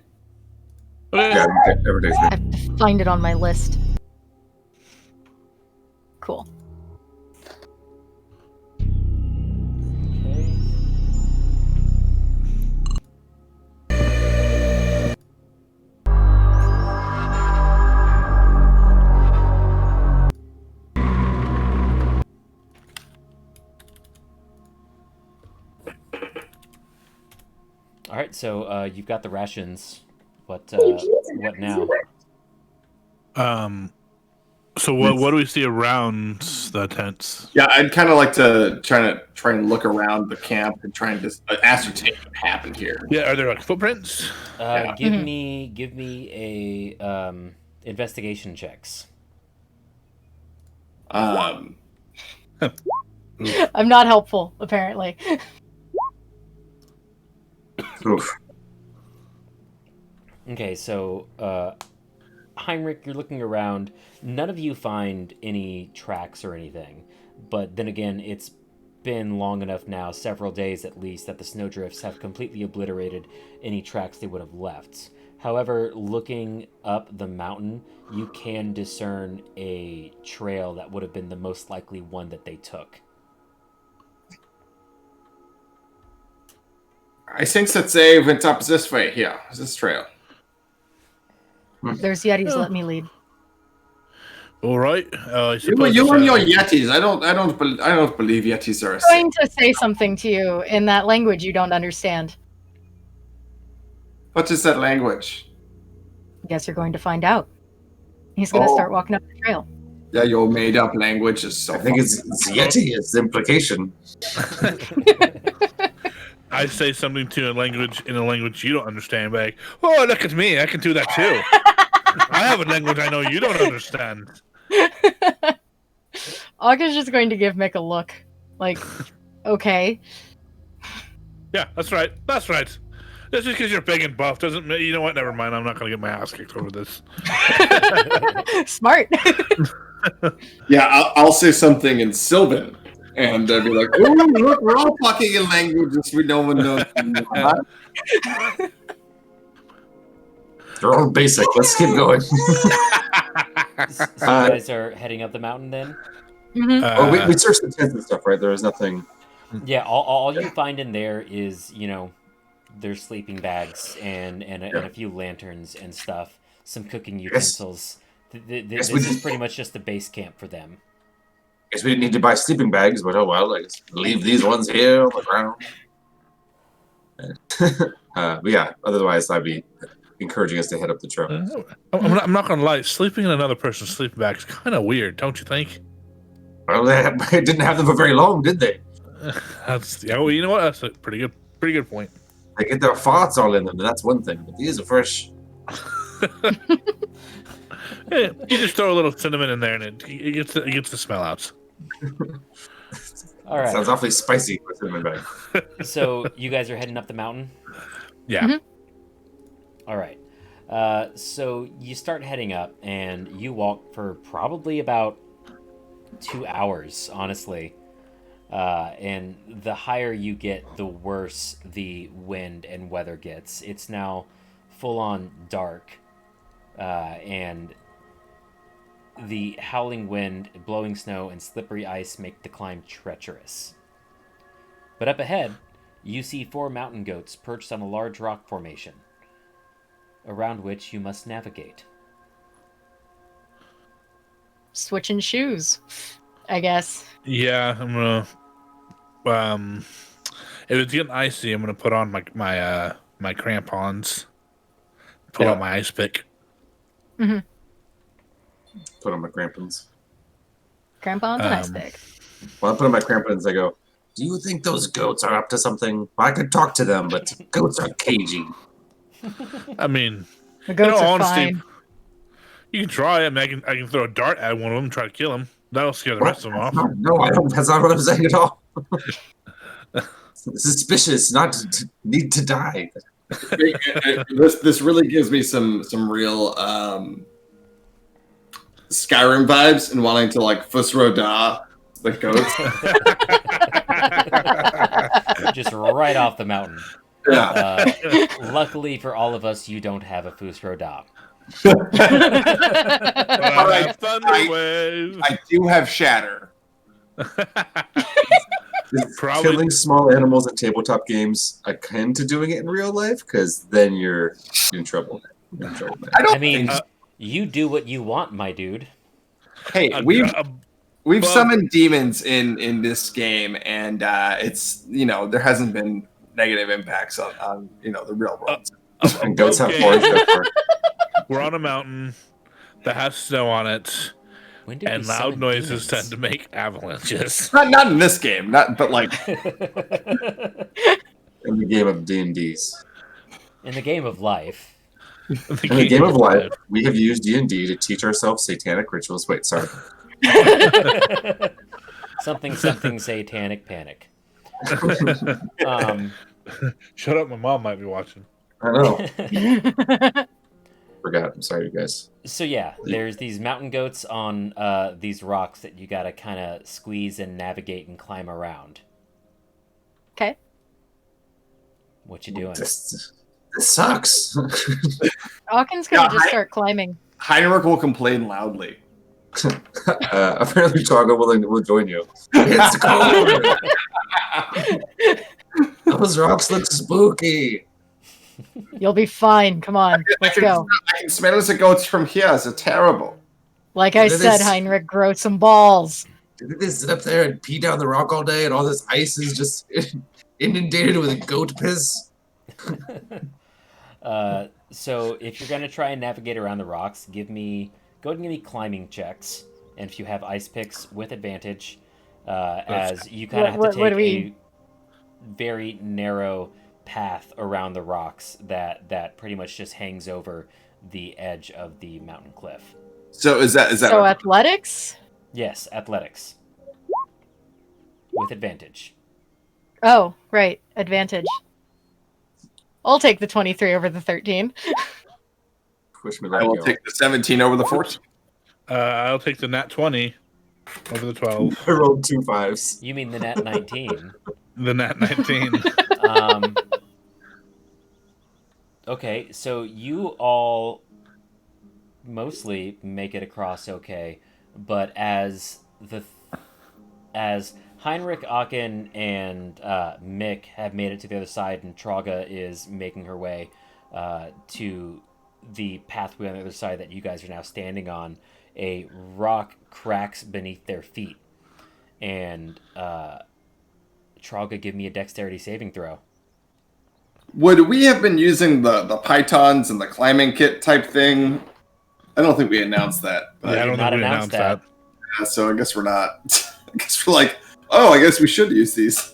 Okay. Yeah, every day. I have to find it on my list. Cool. Okay. All right, so you've got the rations. What now? So what do we see around the tents? Yeah, I'd kind of like to try and look around the camp and try and just ascertain what happened here. Yeah, are there like footprints? Yeah. Give me a investigation checks. I'm not helpful, apparently. Oof. Okay, so Heinrich, you're looking around. None of you find any tracks or anything, but then again, it's been long enough now, several days at least, that the snowdrifts have completely obliterated any tracks they would have left. However, looking up the mountain, you can discern a trail that would have been the most likely one that they took. I think that they went up this way here, this trail. There's Yetis, let me lead. All right. I You suppose and your Yetis. I don't believe Yetis are a I'm thing. going to say something to you in that language you don't understand. What is that language? Guess you're going to find out. He's gonna start walking up the trail. Yeah, your made-up language is so. I think it's Yeti. It's the implication. I say something to in a language you don't understand, back. Oh, look at me! I can do that too. I have a language I know you don't understand. Aug is just going to give Mick a look, like, okay. Yeah, that's right. That's right. Just because you're big and buff doesn't mean, you know what? Never mind. I'm not going to get my ass kicked over this. Smart. Yeah, I'll say something in Sylvan, and they'll be like, "Oh, look, we're all talking in languages we no one knows." They're all basic. Let's keep going. So you guys are heading up the mountain then? Mm-hmm. We searched the tents and stuff, right? There was nothing. Yeah, all you find in there is, there's sleeping bags and a few lanterns and stuff, some cooking utensils. This is pretty much just the base camp for them. Guess we didn't need to buy sleeping bags, but oh well. I guess leave these ones here on the ground. But yeah, otherwise I'd be encouraging us to head up the trail. I'm not going to lie. Sleeping in another person's sleeping bag is kind of weird, don't you think? Well, they didn't have them for very long, did they? Well, you know what? That's a pretty good point. They get their farts all in them, and that's one thing. But these are fresh. Yeah, you just throw a little cinnamon in there, and it gets the smell out. All right. Sounds awfully spicy with cinnamon bag. So you guys are heading up the mountain? Yeah. Mm-hmm. All right. So you start heading up, and you walk for probably about 2 hours, honestly. And the higher you get, the worse the wind and weather gets. It's now full on dark, and the howling wind, blowing snow, and slippery ice make the climb treacherous. But up ahead, you see 4 mountain goats perched on a large rock formation, around which you must navigate. Switching shoes, I guess. Yeah, I'm gonna. If it's getting icy, I'm gonna put on my crampons. Pull out my ice pick. Mm-hmm. Put on my crampons. Crampons and ice pick. Well, I put on my crampons. I go, do you think those goats are up to something? I could talk to them, but goats are cagey. I mean, The goats are honesty, fine. you can try. I mean, I can throw a dart at one of them and try to kill him. That'll scare the rest of them off. No, I don't. That's not what I'm saying at all. Suspicious, not to need to die. This really gives me some real Skyrim vibes and wanting to like Fusroda the goats. Just right off the mountain. Yeah. Luckily for all of us, you don't have a Fusroda. I do have Shatter. Probably. Killing small animals in tabletop games akin to doing it in real life, because then you're in trouble. Man. I mean, you do what you want, my dude. Hey, we've summoned demons in this game, and it's there hasn't been negative impacts on the real world. And goats have Okay. horns. We're on a mountain that has snow on it, When did and we loud summon noises demons? tend to make avalanches. Not in this game, but like In the game of D&Ds. In the game of life. In the game of life, we have used D&D to teach ourselves satanic rituals. Wait, sorry. Something satanic panic. Shut up, my mom might be watching. I know. Forgot. I'm sorry, you guys. So yeah, there's these mountain goats on these rocks that you gotta kind of squeeze and navigate and climb around. Okay. What you doing? This sucks. Hawkins gonna just start climbing. Heinrich will complain loudly. Apparently, Chaga will join you. It's cold. Those rocks look spooky. You'll be fine. Come on, let's go. I can smell the goats from here. It's terrible. Like I Look at said, this. Heinrich, grow some balls. Did they sit up there and pee down the rock all day, and all this ice is just inundated with goat piss? So if you're gonna try and navigate around the rocks, give me go ahead and give me climbing checks, and if you have ice picks with advantage, as you kind of have to take a very narrow path around the rocks that pretty much just hangs over the edge of the mountain cliff. So is that So athletics? Yes, athletics with advantage. Oh, right, advantage. I'll take the 23 over the 13. Wish me I will luck, take the 17 over the 14. I'll take the nat 20 over the 12. I rolled 2 5s. You mean the nat 19? The nat 19. Okay, so you all mostly make it across okay, but as Heinrich, Aachen, and Mick have made it to the other side, and Traga is making her way to the pathway on the other side that you guys are now standing on, a rock cracks beneath their feet. And Traga, give me a dexterity saving throw. Would we have been using the pythons and the climbing kit type thing? I don't think we announced that. But Yeah, I don't not think we announced announced that. yeah, so I guess we're not. I guess we're like, oh, I guess we should use these.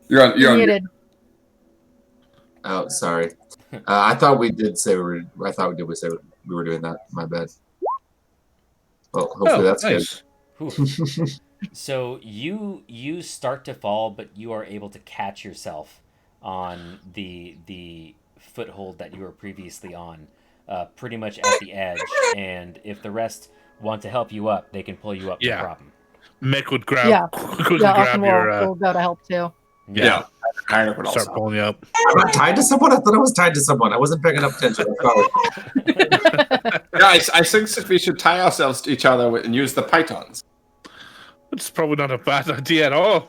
You're on. Muted. Oh, sorry. I thought we did say we were. I thought we did say we were doing that. My bad. Well, hopefully that's nice. Whew. So you start to fall, but you are able to catch yourself on the foothold that you were previously on, pretty much at the edge. And if the rest want to help you up, they can pull you up. No problem. Mick would grab quickly Yeah, grab your we'll go to help too. Yeah. Heinrich would start also. pulling you up. I'm not tied to someone. I thought I was tied to someone. I wasn't picking up attention. I'm sorry. Yeah, I think we should tie ourselves to each other and use the pythons. It's probably not a bad idea at all.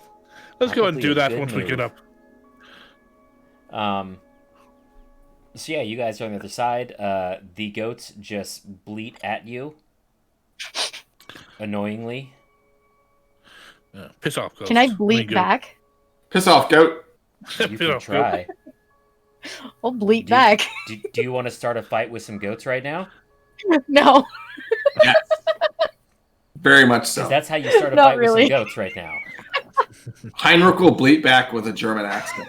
Let's go and Probably do a that good once we get move. up. So yeah, you guys are on the other side. The goats just bleat at you, annoyingly. Piss off, goat. Can I bleat goat. back? Piss off, goat. You Piss can off, goat. try. I'll bleat Do- back. Do you want to start a fight with some goats right now? No. Yes. Very much so. Because that's how you start a Not fight really. with some goats right now. Heinrich will bleat back with a German accent.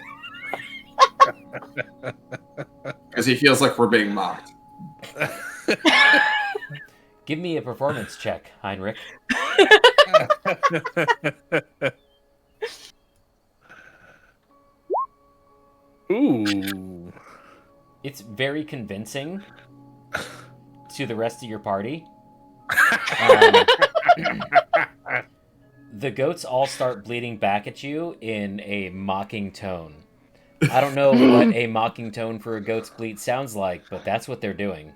Because he feels like we're being mocked. Give me a performance check, Heinrich. Ooh. It's very convincing to the rest of your party. The goats all start bleeding back at you in a mocking tone. I don't know what a mocking tone for a goat's bleat sounds like, but that's what they're doing.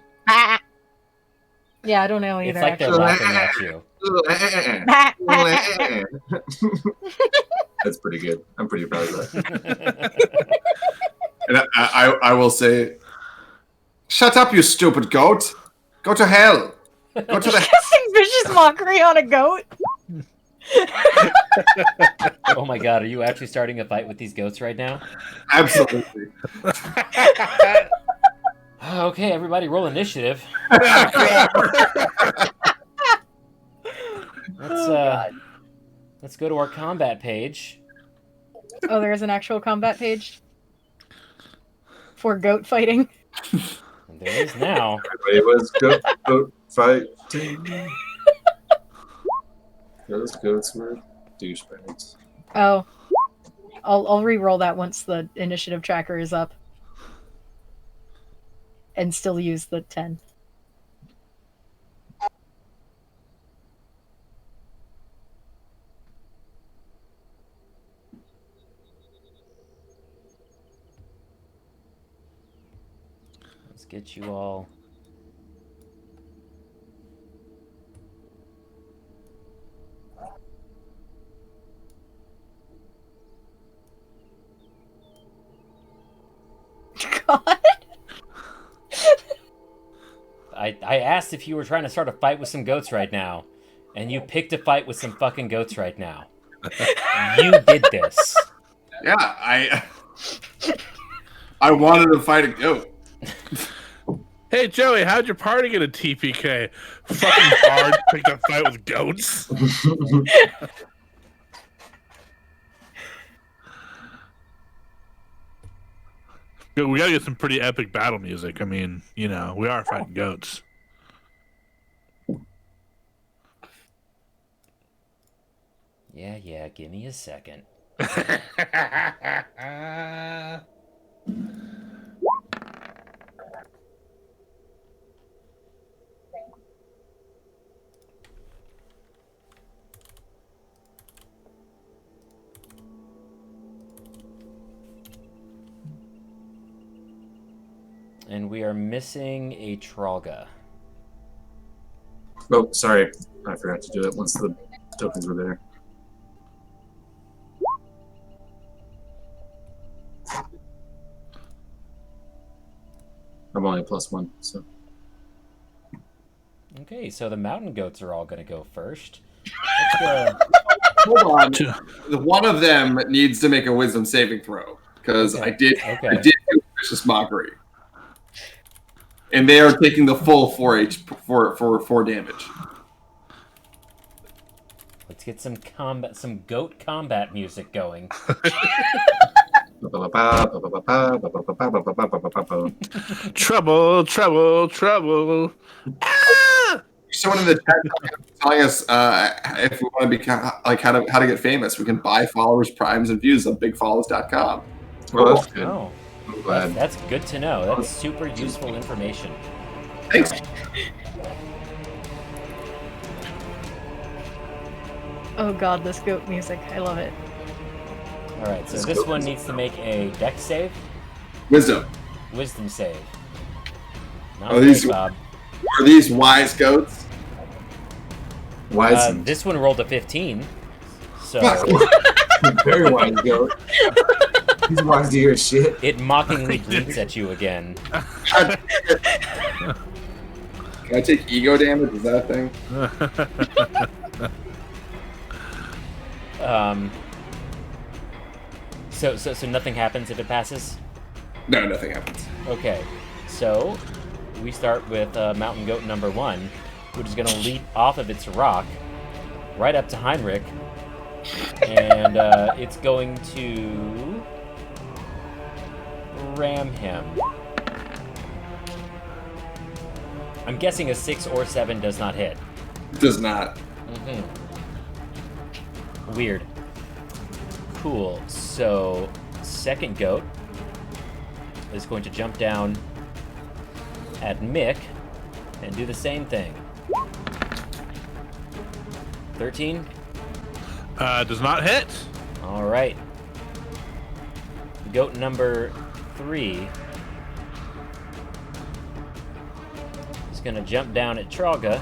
Yeah, I don't know either. It's like they're laughing at you. That's pretty good. I'm pretty proud of that. And I will say, shut up, you stupid goat. Go to hell. Go to the Casting vicious mockery on a goat. Oh my god, are you actually starting a fight with these goats right now? Absolutely. Okay, everybody roll initiative. Let's go to our combat page. Oh, there's an actual combat page for goat fighting. There is now. It was goat fighting. Those goats were douchebags. Oh, I'll re-roll that once the initiative tracker is up, and still use the 10. Let's get you all. God. I asked if you were trying to start a fight with some goats right now, and you picked a fight with some fucking goats right now. You did this. Yeah, I wanted to fight a goat. Hey Joey, how'd your party get a TPK? Fucking hard picked a fight with goats. We gotta get some pretty epic battle music. I mean, we are fighting goats. Yeah, give me a second. And we are missing a Trolga. Oh, sorry. I forgot to do it once the tokens were there. I'm only a +1, so. Okay, so the mountain goats are all going to go first. Hold on. One of them needs to make a wisdom saving throw because I did do vicious mockery, and they are taking the full 4 damage. Let's get some goat combat music going. Trouble, trouble, trouble. Ah! Someone in the chat telling us if we want to become how to get famous, we can buy followers, primes, and views on bigfollows.com. Well, that's good. Oh, I'm glad. that's good to know. That's super useful information. Thanks. Oh god, this goat music. I love it. All right, so this one needs to make a dex save, Wisdom. wisdom save. Not Oh, these- great, Bob. Are these wise goats? Wise This one rolled a 15, so very wise goat. He's wise to hear shit. it mockingly greets at you again. Can I take ego damage? Is that a thing? So nothing happens if it passes? No, nothing happens. Okay, so we start with mountain goat number 1, which is going to leap off of its rock right up to Heinrich, and it's going to ram him. I'm guessing a 6 or 7 does not hit. Does not. Weird. Cool. So, second goat is going to jump down at Mick and do the same thing. 13? Does not hit. All right. Goat number 3 is going to jump down at Trolga.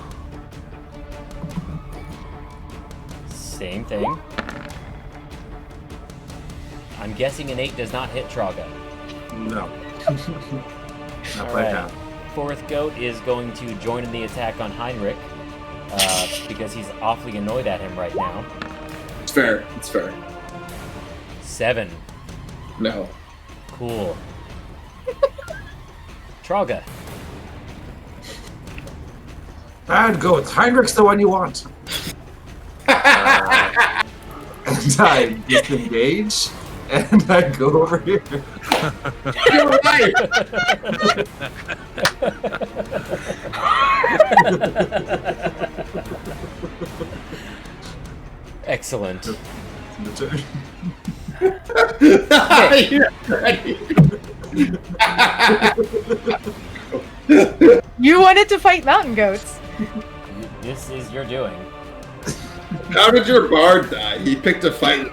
Same thing. I'm guessing an 8 does not hit Trolga. No. All Not right. now. Fourth goat is going to join in the attack on Heinrich because he's awfully annoyed at him right now. It's fair. It's fair. 7. No. Cool. Trolga. Bad goat. Heinrich's the one you want. And I disengage, and I go over here. You're right. Excellent. The turn. You wanted to fight mountain goats. This is your doing. How did your bard die? He picked a fight.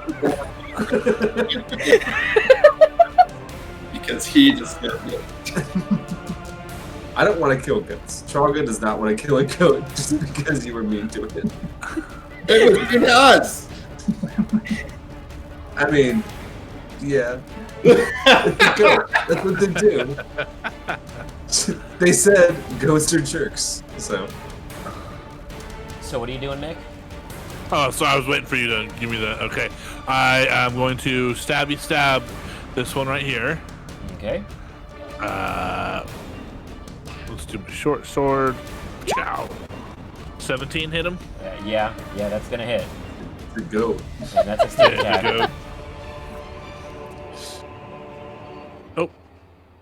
Because he just got it. I don't want to kill goats. Trolga does not want to kill a goat just because you were mean to it. It was mean to us. I mean, yeah. It's a goat. That's what they do. They said ghosts are jerks, so. So what are you doing, Mick? Oh, so I was waiting for you to give me the. Okay, I am going to stabby stab this one right here. Okay. Let's Let's do my short sword. Ciao. 17 hit him. Yeah, that's gonna hit. Good go. And that's a sneak There attack. you go. Oh,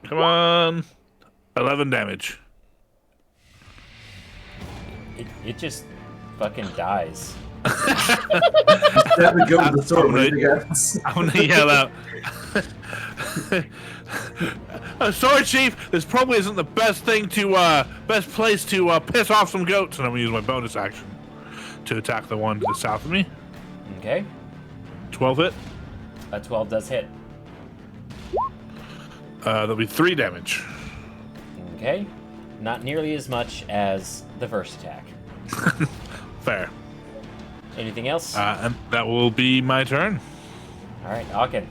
come on. 11 damage. It just fucking dies. Stab the goat with the sword. What do you think happens? I'm gonna yell out. Sorry, Chief. This probably isn't the best place to piss off some goats, and I'm gonna use my bonus action to attack the one to the south of me. Okay. 12 hit. A 12 does hit. That'll be 3 damage. Okay. Not nearly as much as the first attack. Fair. Anything else? And that will be my turn. All right, Aachen.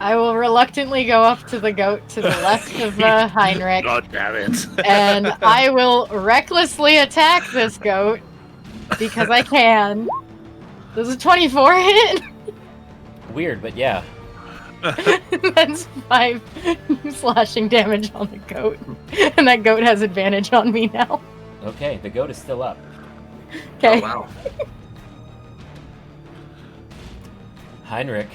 I will reluctantly go up to the goat to the left of Heinrich, God damn it. and I will recklessly attack this goat because I can. Does a 24 hit? Weird, but yeah. That's 5 slashing damage on the goat, and that goat has advantage on me now. Okay, the goat is still up. Okay. Oh, wow. Heinrich.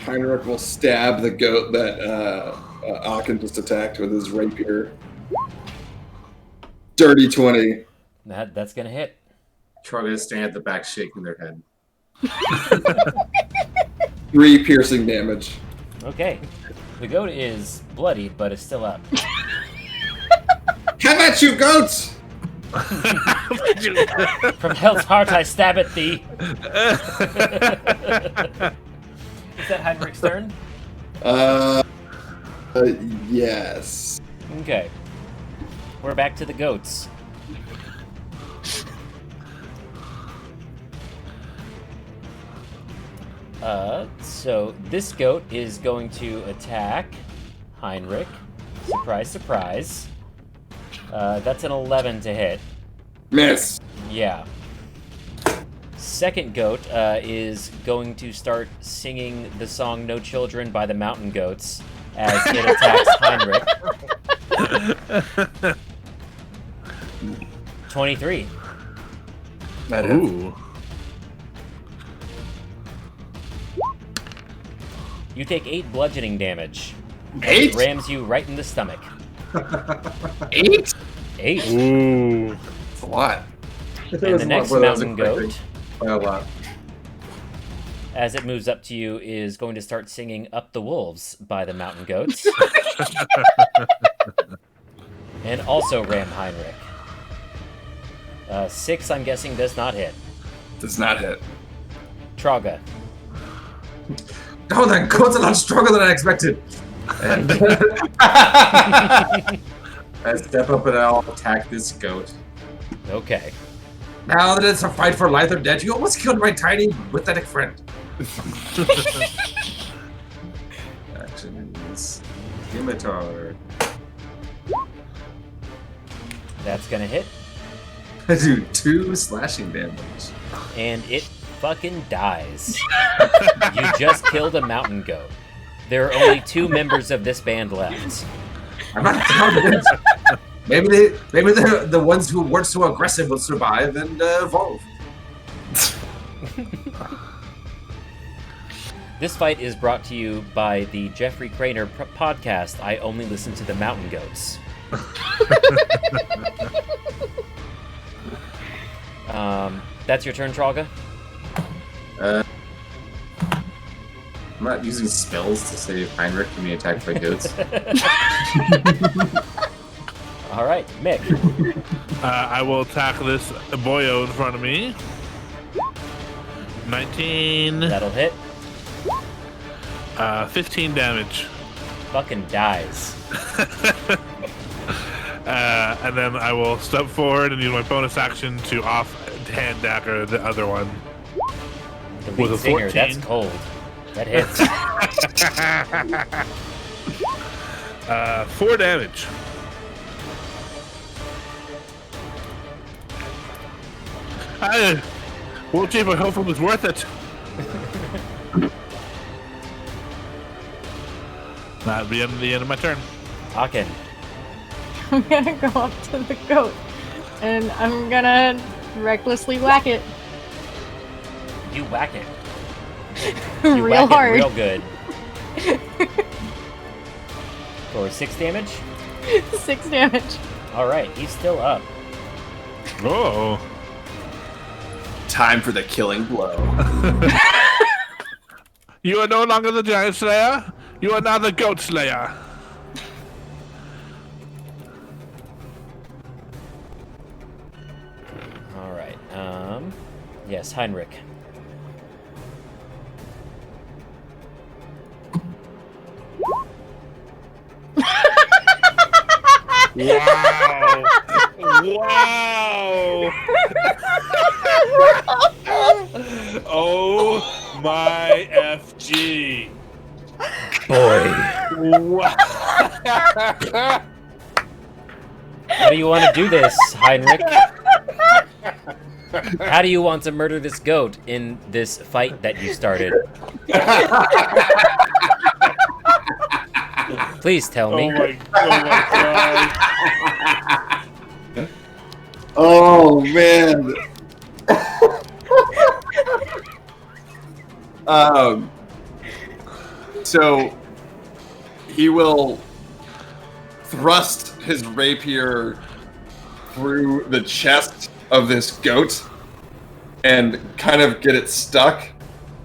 Heinrich will stab the goat that Aachen just attacked with his rapier. Dirty 20. That's gonna hit. Charlie is standing at the back shaking their head. 3 piercing damage. Okay. The goat is bloodied, but is still up. How about you, goats? From hell's heart I stab at thee. Is that Heinrich's turn? Yes. Okay. We're back to the goats. So this goat is going to attack Heinrich. Surprise, surprise. That's an 11 to hit. Miss. Yeah. Second goat is going to start singing the song No Children by the Mountain Goats as it attacks Heinrich. 23. That is. Ooh. You take 8 bludgeoning damage. 8? Rams you right in the stomach. 8? 8. Ooh. It's a lot. And the next mountain goat, By a lot. as it moves up to you, is going to start singing Up the Wolves by the Mountain Goats. And also ram Heinrich. 6, I'm guessing, does not hit. Does not hit. Traga. Oh, that goat's a lot stronger than I expected. And I step up and I'll attack this goat. Okay. Now that it's a fight for life or death, you almost killed my tiny, pathetic friend. Action is scimitar. That's gonna hit. I do 2 slashing damage. And it fucking dies. You just killed a mountain goat. There are only 2 members of this band left. I'm not confident. Maybe the ones who weren't so aggressive will survive and evolve. This fight is brought to you by the Jeffrey Craner podcast, I Only Listen to the Mountain Goats. That's your turn, Trolga? I'm not using spells to save Heinrich from being attacked by goats. All right, Mick. I will attack this boyo in front of me. 19. That'll hit. 15 damage. Fucking dies. And then I will step forward and use my bonus action to offhand dagger the other one. The With lead a singer, 14. that's cold. That hits. 4 damage. Well, Chief, I hope it was worth it. That'd be the end of my turn. Aachen. I'm gonna go up to the goat and I'm gonna recklessly whack it. You whack it. You Real whack hard. it real good. For 6 damage? 6 damage. Alright, he's still up. Oh. Time for the killing blow. You are no longer the giant slayer. You are now the goat slayer. Alright, yes, Heinrich. Wow. Wow. Oh my FG. Boy. Wow. How do you want to do this, Heinrich? How do you want to murder this goat in this fight that you started? Please tell me. Oh my god. Oh man. So he will thrust his rapier through the chest of this goat and kind of get it stuck.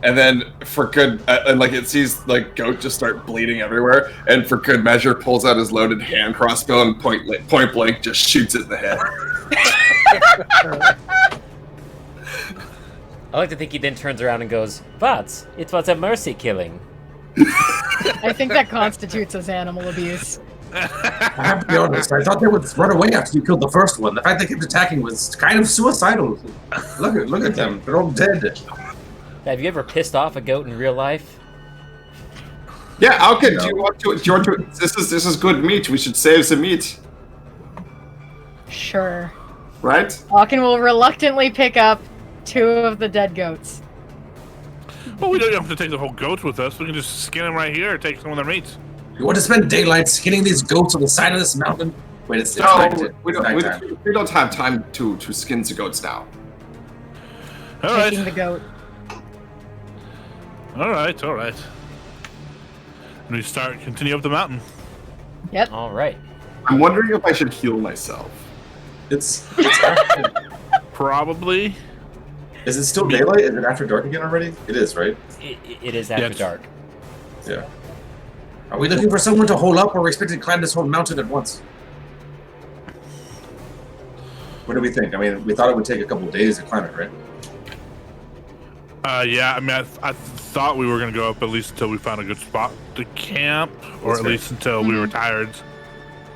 And then for good, and like it sees like goat just start bleeding everywhere, and for good measure pulls out his loaded hand crossbow and point blank just shoots it in the head. I like to think he then turns around and goes, "But it was a mercy killing." I think that constitutes as animal abuse. I have to be honest, I thought they would run away after you killed the first one. The fact they kept attacking was kind of suicidal. Look at them. They're all dead. Have you ever pissed off a goat in real life? Yeah, Alkin, do you want to? This is good meat. We should save the meat, Sure. right? Alkin will reluctantly pick up 2 of the dead goats. Well, we don't have to take the whole goat with us. We can just skin them right here and take some of their meat. You want to spend daylight skinning these goats on the side of this mountain? Wait, it's No, nighttime. we don't have time to skin the goats now. All Taking right. the goat. All right. And we continue up the mountain. Yep. All right. I'm wondering if I should heal myself. It's Probably. Is it still daylight? Is it after dark again already? It is, right? It is after Yes. dark. Yeah. Are we looking for someone to hold up, or are we expected to climb this whole mountain at once? What do we think? I mean, we thought it would take a couple days to climb it, right? Yeah, I mean, I thought we were going to go up at least until we found a good spot to camp, or That's at fair. least until we were tired.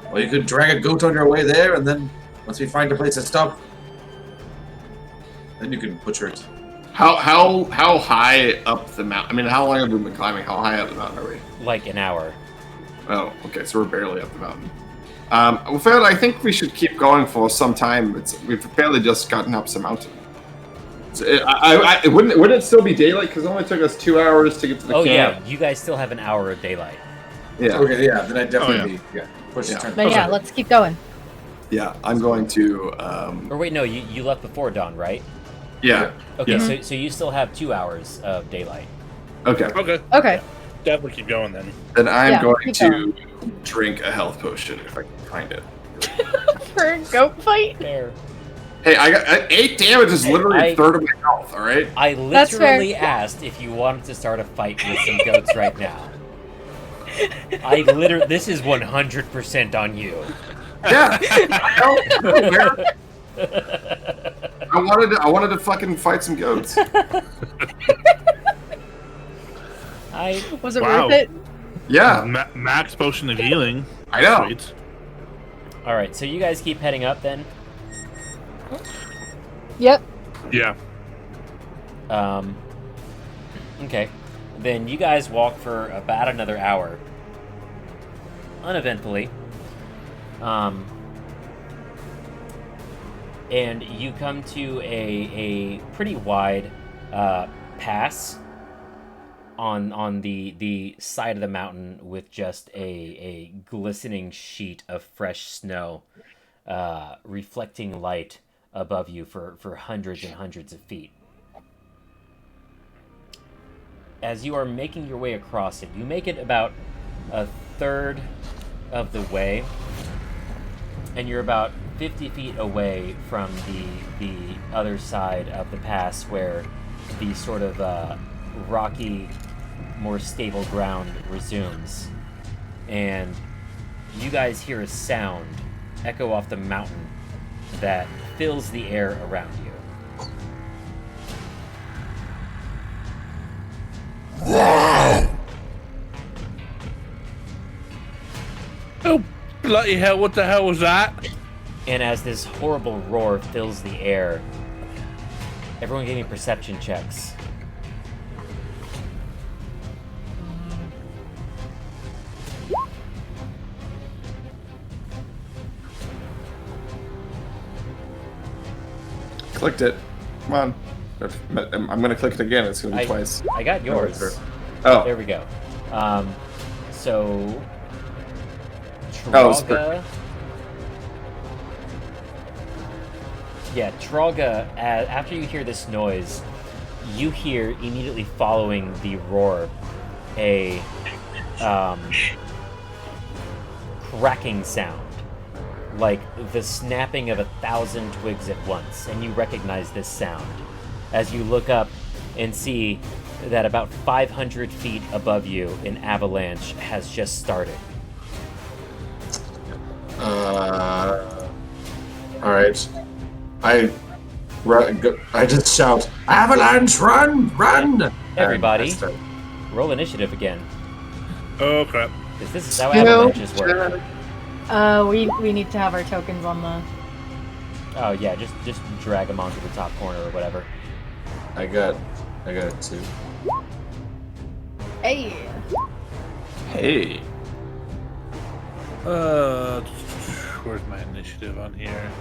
Well, you could drag a goat on your way there, and then once we find a place to stop, then you can butcher it. How high up the mountain? I mean, how long have we been climbing? How high up the mountain are we? Like an hour. Oh, okay, so we're barely up the mountain. Well, Fred, I think we should keep going for some time. We've barely just gotten up the mountain. So wouldn't it still be daylight? Because it only took us 2 hours to get to the Oh camp. yeah, you guys still have an hour of daylight. Yeah, Okay, yeah, then I definitely push Yeah. the turn. But yeah, let's keep going. yeah. I'm going to. Or wait, no, you left before dawn, right? Yeah. Okay, Yeah. so you still have 2 hours of daylight. Okay. Okay, Okay. definitely keep going then. Then I'm Yeah, going keep to drink a health potion if I can find it. For a goat fight? Fair. Hey, I got 8 damage is literally a third of my health. All right. I That's literally fair. asked if you wanted to start a fight with some goats right now. This is 100% on you. Yeah. I wanted to fucking fight some goats. Was it Wow. worth it? Yeah. Max potion of healing. I know. Sweet. All right, so you guys keep heading up then. Yep. Yeah. Okay. Then you guys walk for about another hour. Uneventfully. And you come to a pretty wide pass on the side of the mountain with just a glistening sheet of fresh snow, reflecting light above you for hundreds and hundreds of feet. As you are making your way across it, you make it about a third of the way, and you're about 50 feet away from the other side of the pass, where the sort of rocky, more stable ground resumes. And you guys hear a sound echo off the mountain that fills the air around you. Oh, bloody hell, what the hell was that? And as this horrible roar fills the air, everyone give me perception checks. Clicked it. Come on. I'm gonna click it again. It's gonna be twice. I got yours. Oh. There we go. So Oh, Trolga. Yeah, Trolga, after you hear this noise, you hear immediately following the roar a cracking sound, like the snapping of 1,000 twigs at once, and you recognize this sound as you look up and see that about 500 feet above you, an avalanche has just started. All right. I just shout, "Avalanche, run, run!" Everybody, roll initiative again. Oh, crap. Because this is how avalanches work. We need to have our tokens on the... Oh yeah, just drag them onto the top corner or whatever. I got a 2. Hey! Hey. Where's my initiative on here?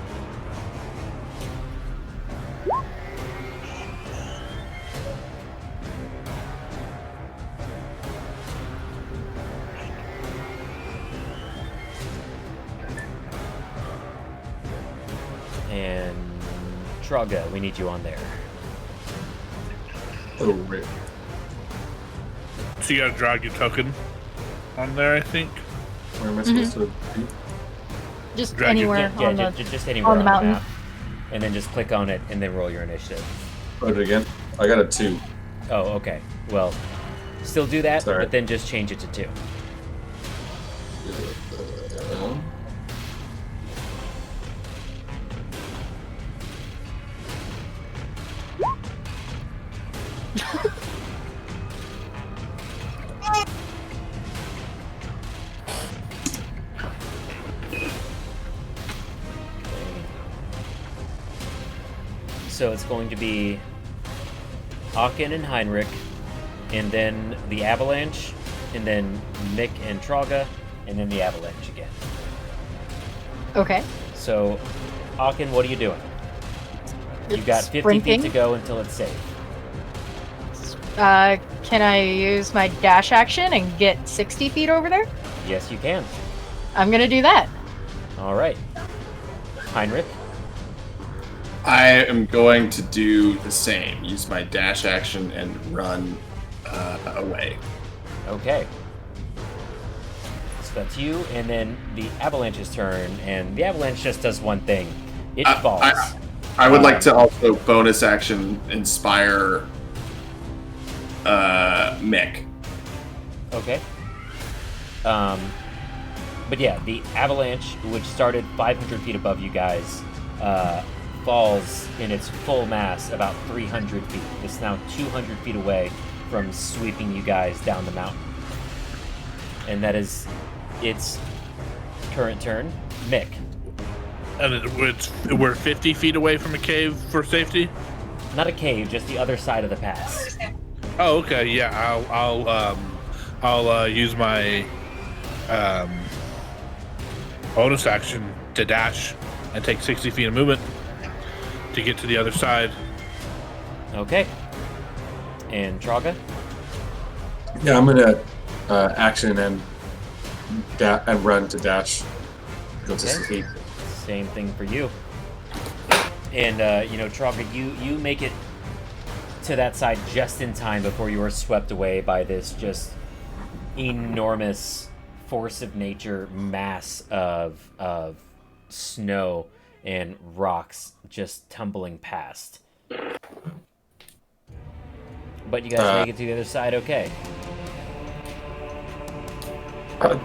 And Trolga, we need you on there. Oh, right. So you gotta drag your token on there, I think. Where am I supposed to be? Just Drag your- anywhere on the... Just anywhere on the mountain. map. And then just click on it and then roll your initiative. Put it again. I got a 2. Oh, okay. Well, still do that, Sorry. but then just change it to 2. So it's going to be Aachen and Heinrich, and then the Avalanche, and then Mick and Trolga, and then the Avalanche again. Okay. So, Aachen, what are you doing? You've got 50 Sprinting. feet to go until it's safe. Can I use my dash action and get 60 feet over there? Yes, you can. I'm gonna do that. All right. Heinrich? I am going to do the same. Use my dash action and run away. Okay. So that's you, and then the Avalanche's turn, and the Avalanche just does one thing. It falls. I would like to also bonus action inspire Mick. Okay. But yeah, the Avalanche, which started 500 feet above you guys, falls in its full mass about 300 feet. It's now 200 feet away from sweeping you guys down the mountain. And that is its current turn. Mick. And we're 50 feet away from a cave for safety? Not a cave, just the other side of the pass. Oh, okay. Yeah, I'll use my bonus action to dash and take 60 feet of movement to get to the other side. Okay. And Trolga? Yeah, I'm gonna action and run to dash. Go to Okay. sleep. Same thing for you. And Trogger, you make it to that side just in time before you are swept away by this just enormous force of nature mass of snow and rocks just tumbling past. But you guys make it to the other side okay.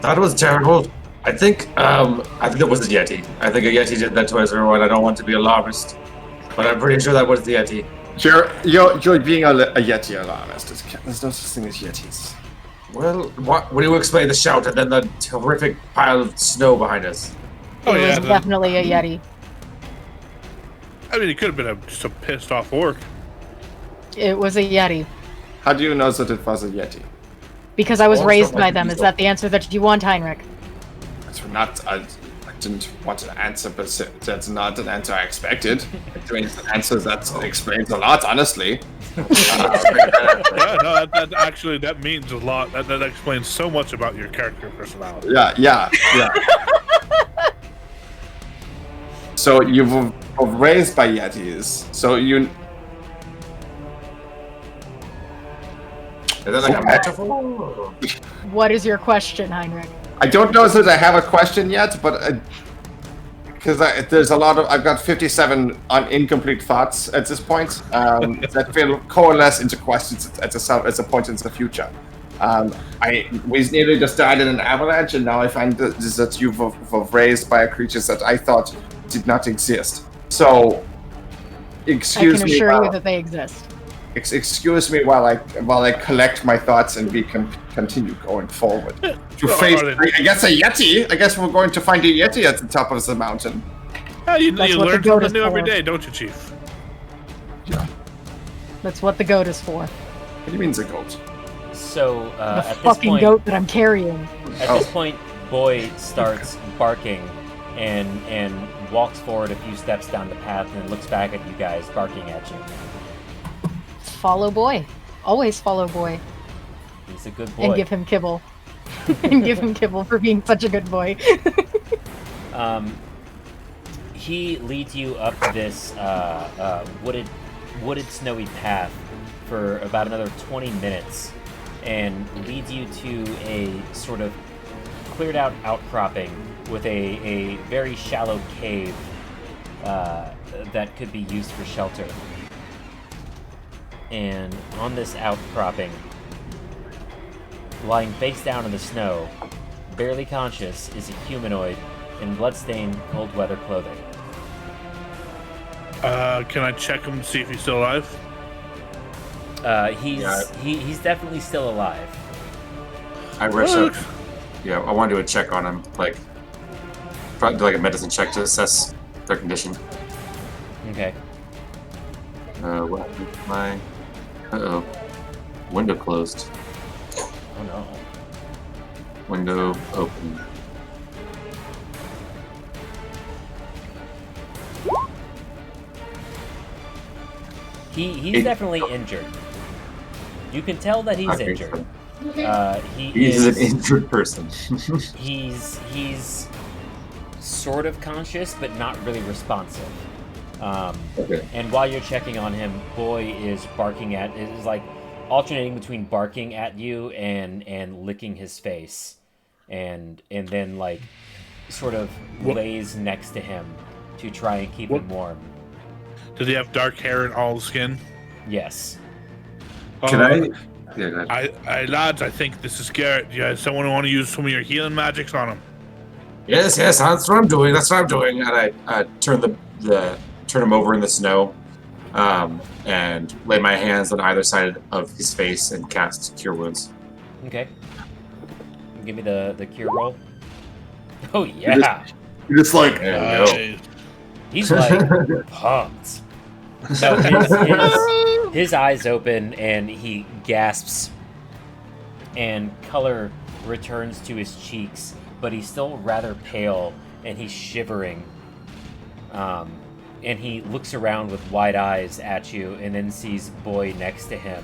That was terrible. I think it was a Yeti. I think a Yeti did that to us, everyone. I don't want to be alarmist, but I'm pretty sure that was the Yeti. You're being a Yeti alarmist. There's no such thing as Yetis. Well, what do you explain the shout and then the terrific pile of snow behind us? It was definitely a Yeti. I mean, it could have been just a pissed off orc. It was a Yeti. How do you know that it was a Yeti? Because I was Also, raised by like, them. Is that the answer that you want, Heinrich? That's not. I didn't want an answer, but that's not an answer I expected. It's an answer that explains a lot, honestly. Yeah, no, that means a lot. That explains so much about your character personality. Yeah. So you were raised by Yetis. So you. Is that like a metaphor? What is your question, Heinrich? I don't know that I have a question yet, but because there's a lot of I've got 57 incomplete thoughts at this point that will coalesce into questions at a point in the future. We nearly just died in an avalanche, and now I find that you were raised by a creature that I thought did not exist. So, excuse me. I can assure you that they exist. Excuse me while I collect my thoughts and we can continue going forward. To face, I guess, a Yeti. I guess we're going to find a Yeti at the top of the mountain. Yeah, you learn something new every day, don't you, Chief? Yeah. That's what the goat is for. What do you mean the goat? So The at this fucking point, goat that I'm carrying. At this point, Boy starts barking and walks forward a few steps down the path and looks back at you guys, barking at you. Follow Boy. Always follow Boy. He's a good boy. And give him kibble. And give him kibble for being such a good boy. He leads you up this wooded snowy path for about another 20 minutes and leads you to a sort of cleared out outcropping with a very shallow cave that could be used for shelter. And on this outcropping, lying face down in the snow, barely conscious, is a humanoid in bloodstained, cold-weather clothing. Can I check him to see if he's still alive? He's definitely still alive. I rush up. Yeah, I want to do a check on him, probably do like a medicine check to assess their condition. Okay. What happened to my? Window closed. Oh no. Window open. He's definitely injured. You can tell that he's Okay, injured. so he's an injured person. he's sort of conscious, but not really responsive. Okay. And while you're checking on him, Boy is like alternating between barking at you and licking his face, and then like sort of lays next to him to try and keep him warm. Does he have dark hair and all skin? Yes. Can I? Yeah, go ahead. I lads, I think this is Garrett. Yeah, someone want to use some of your healing magics on him? Yes, that's what I'm doing. And I turn turn him over in the snow, and lay my hands on either side of his face and cast Cure Wounds. Okay. Give me the cure roll. Oh yeah. You're just like, There we go. He's like pumped. So his eyes open and he gasps, and color returns to his cheeks, but he's still rather pale and he's shivering. And he looks around with wide eyes at you and then sees Boy next to him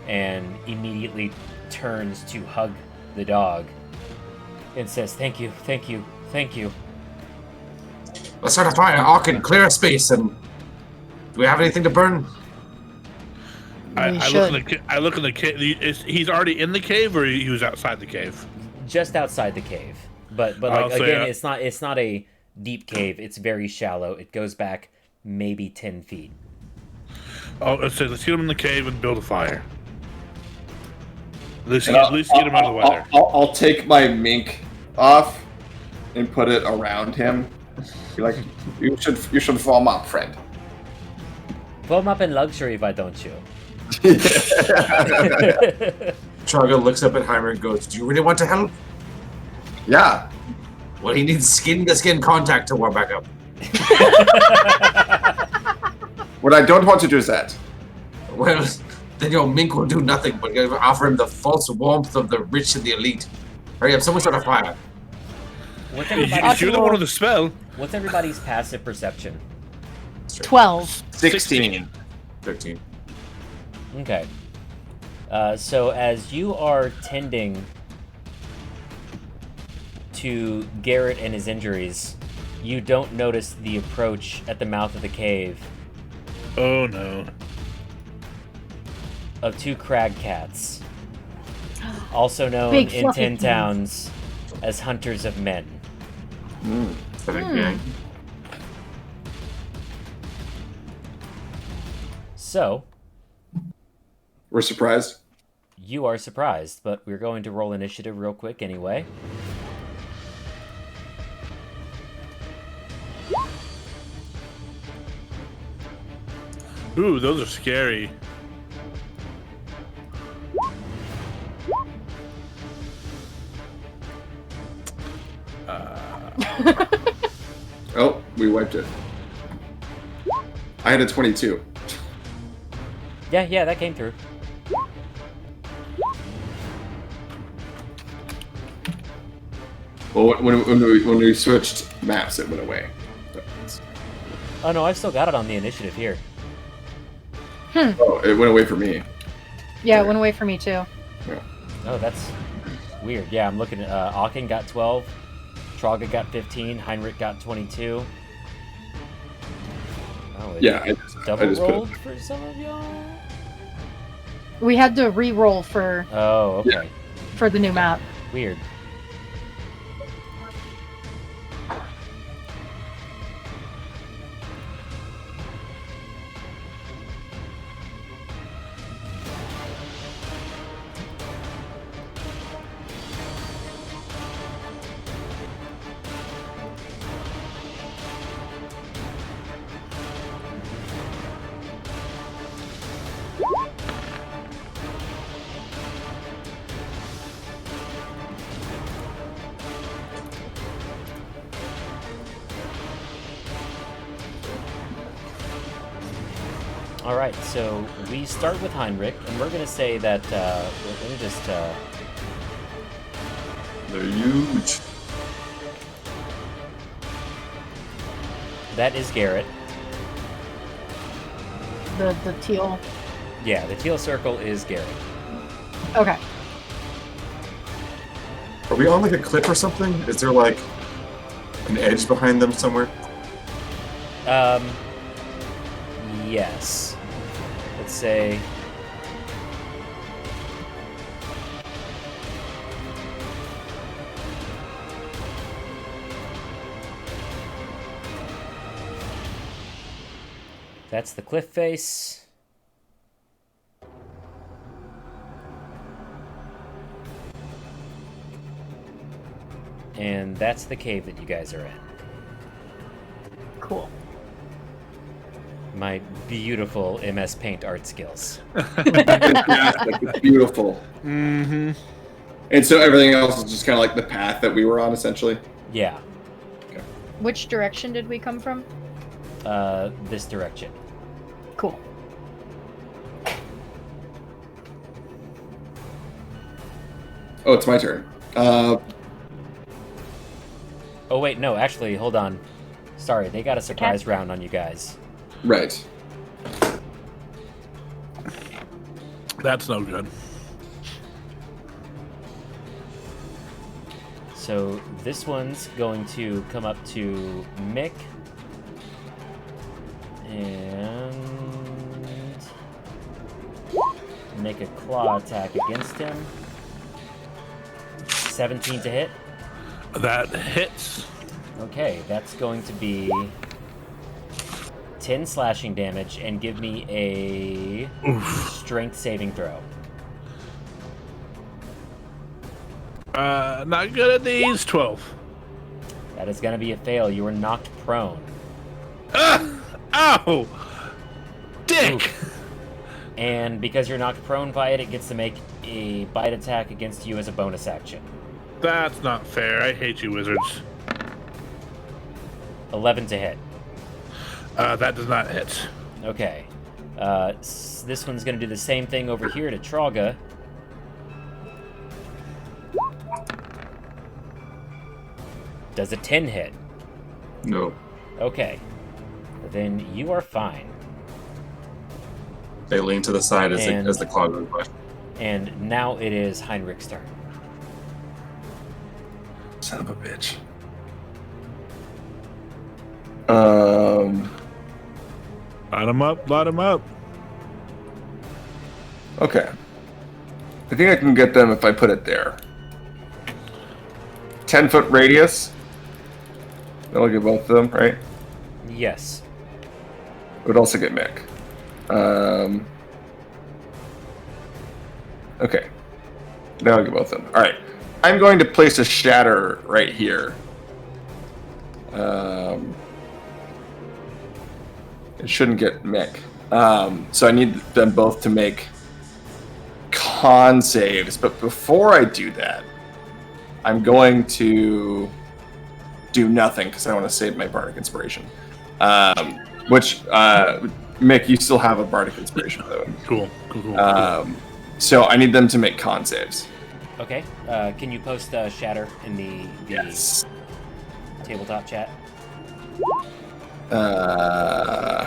and immediately turns to hug the dog and says, "Thank you, thank you, thank you." Let's start a fire. Arkin, clear a space. And do we have anything to burn? I We look in the cave. He's already in the cave, or he was outside the cave? Just outside the cave, but like I'll say, again, it's not a deep cave. It's very shallow. It goes back maybe 10 feet. Let's get him in the cave and build a fire. At least And get him out of the weather. I'll take my mink off and put it around him. Be like, you should warm up, friend. Warm up in luxury, why don't you? Traga looks up at Heimer and goes, "Do you really want to help?" Yeah. Well, he needs skin-to-skin contact to warm back up. What I don't want to do is that. Well, then your mink will do nothing but offer him the false warmth of the rich and the elite. Hurry up, someone start a fire. What's You're everybody's, the one with the spell. what's everybody's passive perception? 12. 16. 13. Okay. So as you are tending to Garrett and his injuries, you don't notice the approach at the mouth of the cave Oh no. of 2 crag cats, also known Big in fluffy 10 things. towns as hunters of men. So, We're surprised. you are surprised, but we're going to roll initiative real quick anyway. Ooh, those are scary. Oh, we wiped it. I had a 22. Yeah, that came through. Well, when we switched maps, it went away. Oh no, I've still got it on the initiative here. Oh, it went away for me. Yeah, it went away for me too. Oh, that's weird. Yeah, I'm looking at Aachen got 12, Traga got 15, Heinrich got 22. Oh, it Yeah, I double just put it- rolled for some of y'all. We had to re-roll for Oh, okay. the new map. Weird. All right, so we start with Heinrich, and we're going to say that, let me just, They're huge. that is Garrett. The teal. Yeah, the teal circle is Garrett. Okay. Are we on like a cliff or something? Is there like an edge behind them somewhere? Yes. Let's say... That's the cliff face. And that's the cave that you guys are in. Cool. My beautiful MS Paint art skills. Fantastic. It's beautiful. Mm-hmm. And so everything else is just kind of like the path that we were on, essentially. Yeah, Which direction did we come from? this direction. Cool. Oh, it's my turn. Oh wait, no, actually, hold on. Sorry, they got a surprise round on you guys. Right. That's no good. So this one's going to come up to Mick. And make a claw attack against him. 17 to hit. That hits. Okay, that's going to be 10 slashing damage, and give me a strength saving throw. Not good at these. 12. That is going to be a fail. You were knocked prone. Ow! Dick! Oof. And because you're knocked prone by it, it gets to make a bite attack against you as a bonus action. That's not fair. I hate you, wizards. 11 to hit. That does not hit. Okay. This one's going to do the same thing over here to Trogga. Does a 10 hit? No. Okay. Then you are fine. They lean to the side as And- the claw goes by. And now it is Heinrich's turn. Son of a bitch. Light him up. Light him up. Okay. I think I can get them if I put it there. 10-foot radius. That'll get both of them, right? Yes. It would also get Mick. Okay. That'll get both of them. Alright. I'm going to place a shatter right here. It shouldn't get Mick. So I need them both to make con saves. But before I do that, I'm going to do nothing because I want to save my Bardic Inspiration. Which, Mick, you still have a Bardic Inspiration, by the way. Cool. So I need them to make con saves. Okay. Can you post Shatter in the Yes. tabletop chat? Uh,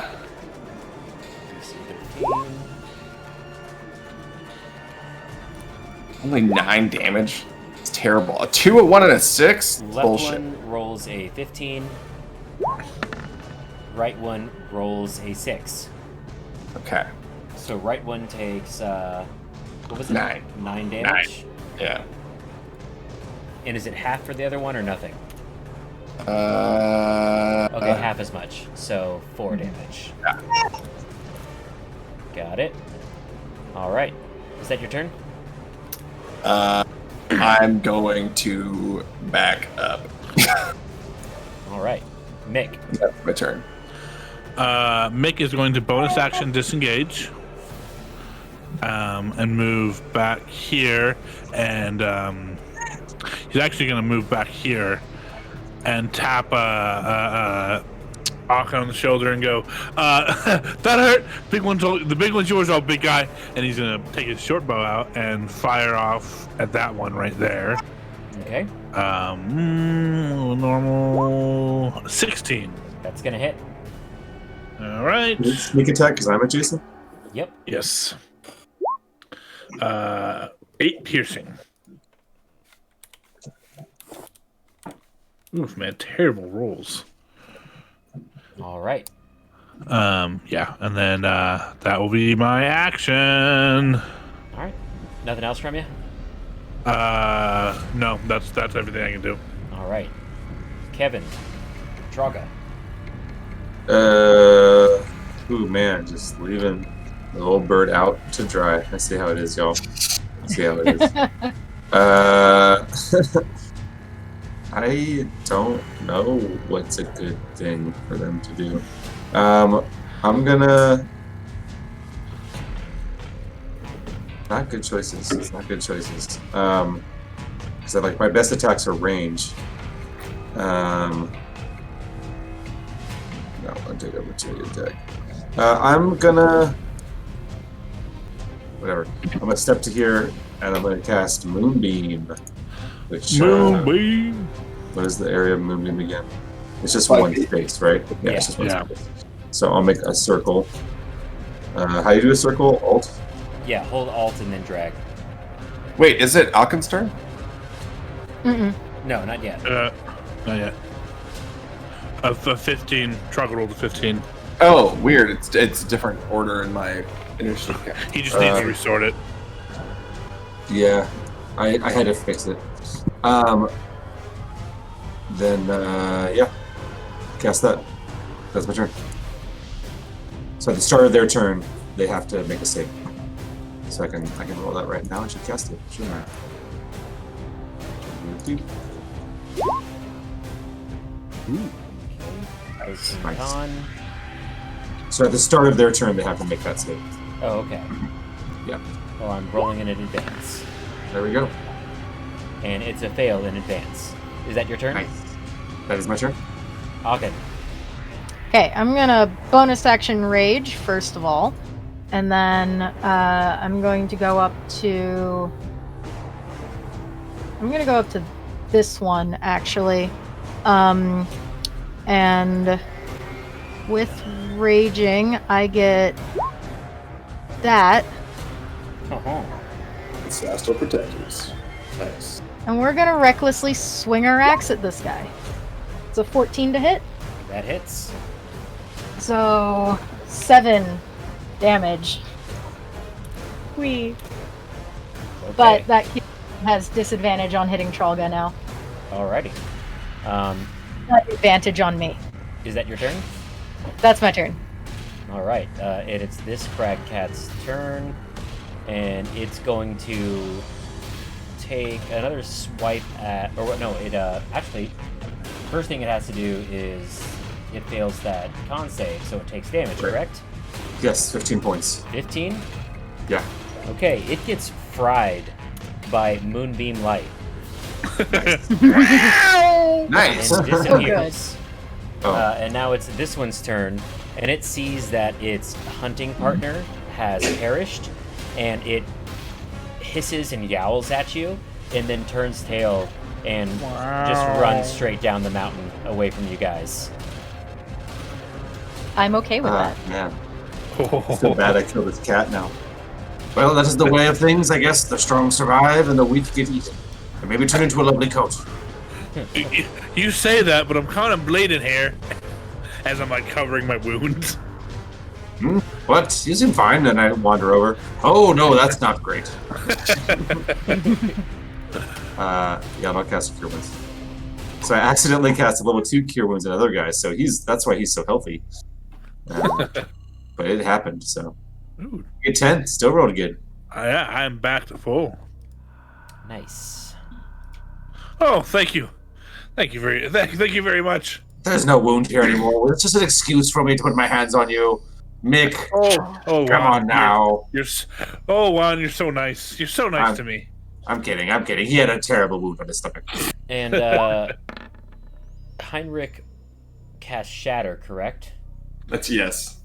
DC 13. only 9 damage. It's terrible. A 2, a 1, and a 6? Left Bullshit. one rolls a 15. Right one rolls a 6. Okay. So right one takes, what was it? 9. 9 damage? Yeah. And is it half for the other one or nothing? Okay, Okay, half as much. So 4 damage. Yeah. Got it. Alright. Is that your turn? I'm going to back up. Alright. Mick. That's my turn. Mick is going to bonus action disengage. And move back here. And he's actually going to move back here and tap Aka on the shoulder and go, that hurt. The big one's yours, old big guy. And he's gonna take his short bow out and fire off at that one right there. Okay. Normal 16. That's gonna hit. All right. Sneak attack because I'm adjacent. Yep. Yes. 8 piercing. Oof, man, terrible rolls. Alright. Yeah, and then that will be my action. Alright. Nothing else from you? No, that's everything I can do. Alright. Kevin. Trogga. Ooh, man, just leaving the old bird out to dry. I see how it is, y'all. See how it is. I don't know what's a good thing for them to do. I'm gonna... Not good choices. It's not good choices. Because like my best attacks are range. No, I'll take opportunity attack. I'm gonna... Whatever. I'm gonna step to here, and I'm gonna cast Moonbeam. Which, Moonbeam. what is the area of Moonbeam again? It's just 5 one feet. space, right? Yeah. It's just one Yeah. space. So I'll make a circle. How do you do a circle? Alt? Yeah, hold Alt and then drag. Wait, is it Alkin's turn? Mm-mm. No, not yet. Not yet. A 15. Trog rolled a 15. Oh, weird. It's a different order in my initiative count. He just needs to resort it. Yeah, I had to fix it. Then cast that. That's my turn. So at the start of their turn, they have to make a save. So I can roll that right now and should cast it. Sure. Nice. Nice. Con. So at the start of their turn, they have to make that save. Oh, okay. Yeah. Well, I'm rolling it in advance. There we go. And it's a fail in advance. Is that your turn? Nice. That is my turn. Okay. Okay, I'm gonna bonus action rage first of all, and then I'm going to go up to. I'm gonna go up to this one actually, and with raging, I get that, Uh-huh. It's Astral Protectors. Nice. and we're gonna recklessly swing our axe at this guy. It's a 14 to hit. That hits. So 7 damage. Whee. Okay. But that kid has disadvantage on hitting Trolga now. Alrighty. Not advantage on me. Is that your turn? That's my turn. Alright. It's this Cragcat's turn. And it's going to take another swipe at... Or what? No, it actually... First thing it has to do is it fails that con save, so it takes damage, Right. correct? Yes, 15 points. 15? Yeah. Okay, it gets fried by Moonbeam Light Nice. and disappears. Oh. And now it's this one's turn, and it sees that its hunting partner has perished, and it hisses and yowls at you, and then turns tail and just runs straight down the mountain away from you guys. I'm okay with that. Man. So bad I killed this cat now. Well, that is the way of things, I guess. The strong survive and the weak get eaten. And maybe turn into a lovely coat. You say that, but I'm kind of bleeding here as I'm like covering my wounds. What? You seem fine. And I wander over. Oh, no, that's not great. Yeah, I'll cast Cure Wounds. So I accidentally cast a level 2 Cure Wounds on another guy, so that's why he's so healthy. But it happened, so. Ooh, Get 10, still rolled good. I'm back to full. Nice. Oh, thank you. Thank you very much. There's no wound here anymore. It's just an excuse for me to put my hands on you. Mick, Oh, come Juan, on now. Juan, you're so nice. You're so nice to me. I'm kidding. He had a terrible wound on his stomach. And Heinrich cast Shatter, correct? That's yes.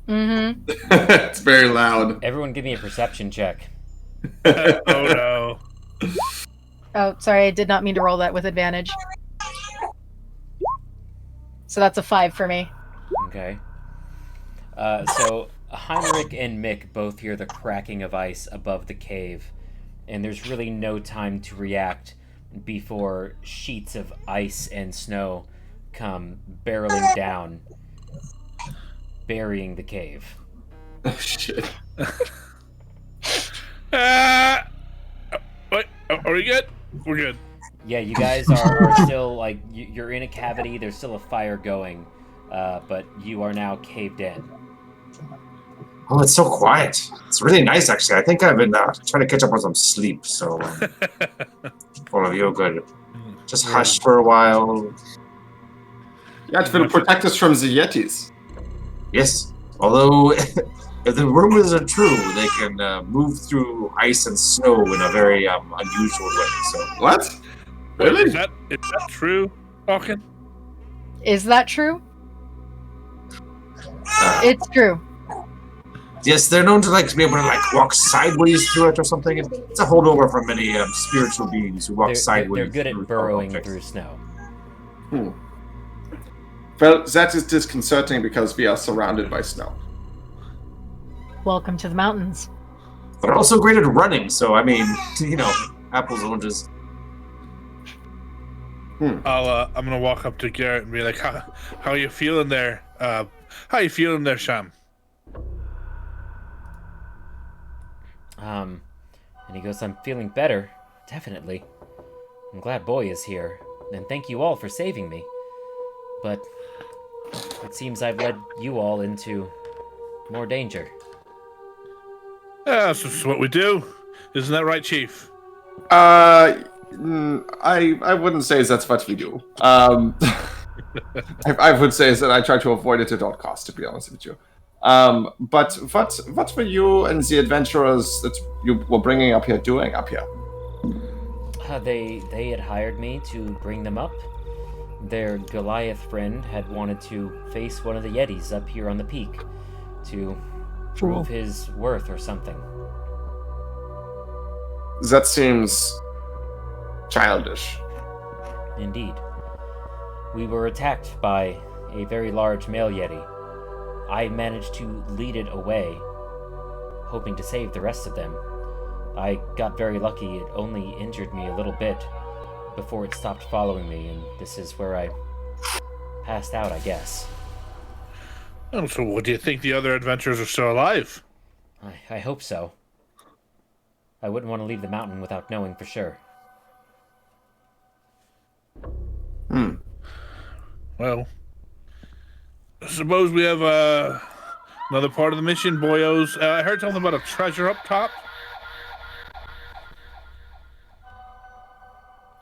Mm-hmm. It's very loud. Everyone give me a perception check. Oh no. Oh, sorry, I did not mean to roll that with advantage. So that's a 5 for me. Okay. So Heinrich and Mick both hear the cracking of ice above the cave, and there's really no time to react before sheets of ice and snow come barreling down, burying the cave. Oh, shit. What? Are we good? We're good. Yeah, you guys are still, like, you're in a cavity, there's still a fire going, but you are now caved in. Oh, it's so quiet. It's really nice, actually. I think I've been trying to catch up on some sleep, so all of you good. Just hush for a while. Yeah, it's to protect us from the Yetis. Yes. Although, if the rumors are true, they can move through ice and snow in a very unusual way. So What? Wait, Really? is that true, Hawken? Is that true? It's true. yes, they're known to be able to walk sideways through it or something. It's a holdover from many spiritual beings who walk sideways. They're good through at burrowing objects. through snow. Well, that is disconcerting because we are surrounded by snow. Welcome to the mountains. They're also great at running, so I mean, apples and oranges. I'm gonna walk up to Garrett and be like, how are you feeling there? How are you feeling there, Sham? And he goes, I'm feeling better, definitely. I'm glad Boy is here, and thank you all for saving me. But it seems I've led you all into more danger. Yeah, that's just what we do. Isn't that right, Chief? I wouldn't say that's what we do. I would say that I try to avoid it at all costs, to be honest with you. But what were you and the adventurers that you were bringing up here doing up here? They had hired me to bring them up. Their Goliath friend had wanted to face one of the Yetis up here on the peak to prove his worth or something. That seems childish. Indeed. We were attacked by a very large male Yeti. I managed to lead it away, hoping to save the rest of them. I got very lucky. It only injured me a little bit before it stopped following me, and this is where I passed out, I guess. Oh, so what do you think the other adventurers are still alive? I hope so. I wouldn't want to leave the mountain without knowing for sure. Well, I suppose we have another part of the mission, boyos. I heard something about a treasure up top.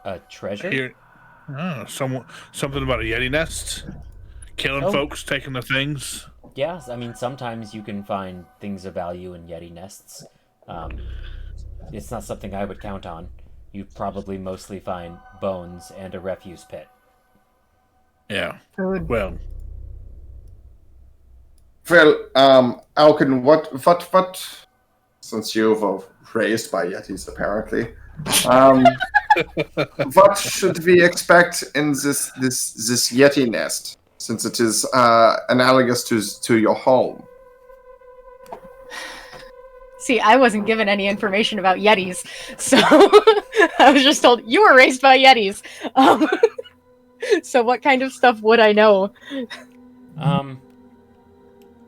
A treasure? Here, something about a Yeti nest, killing Oh. folks, taking the things. Yeah, I mean, sometimes you can find things of value in Yeti nests. It's not something I would count on. You'd probably mostly find bones and a refuse pit. Yeah. Food. Well, Alkin, what? Since you were raised by Yetis, apparently, what should we expect in this Yeti nest? Since it is analogous to your home. See, I wasn't given any information about Yetis, so I was just told you were raised by Yetis. So what kind of stuff would I know?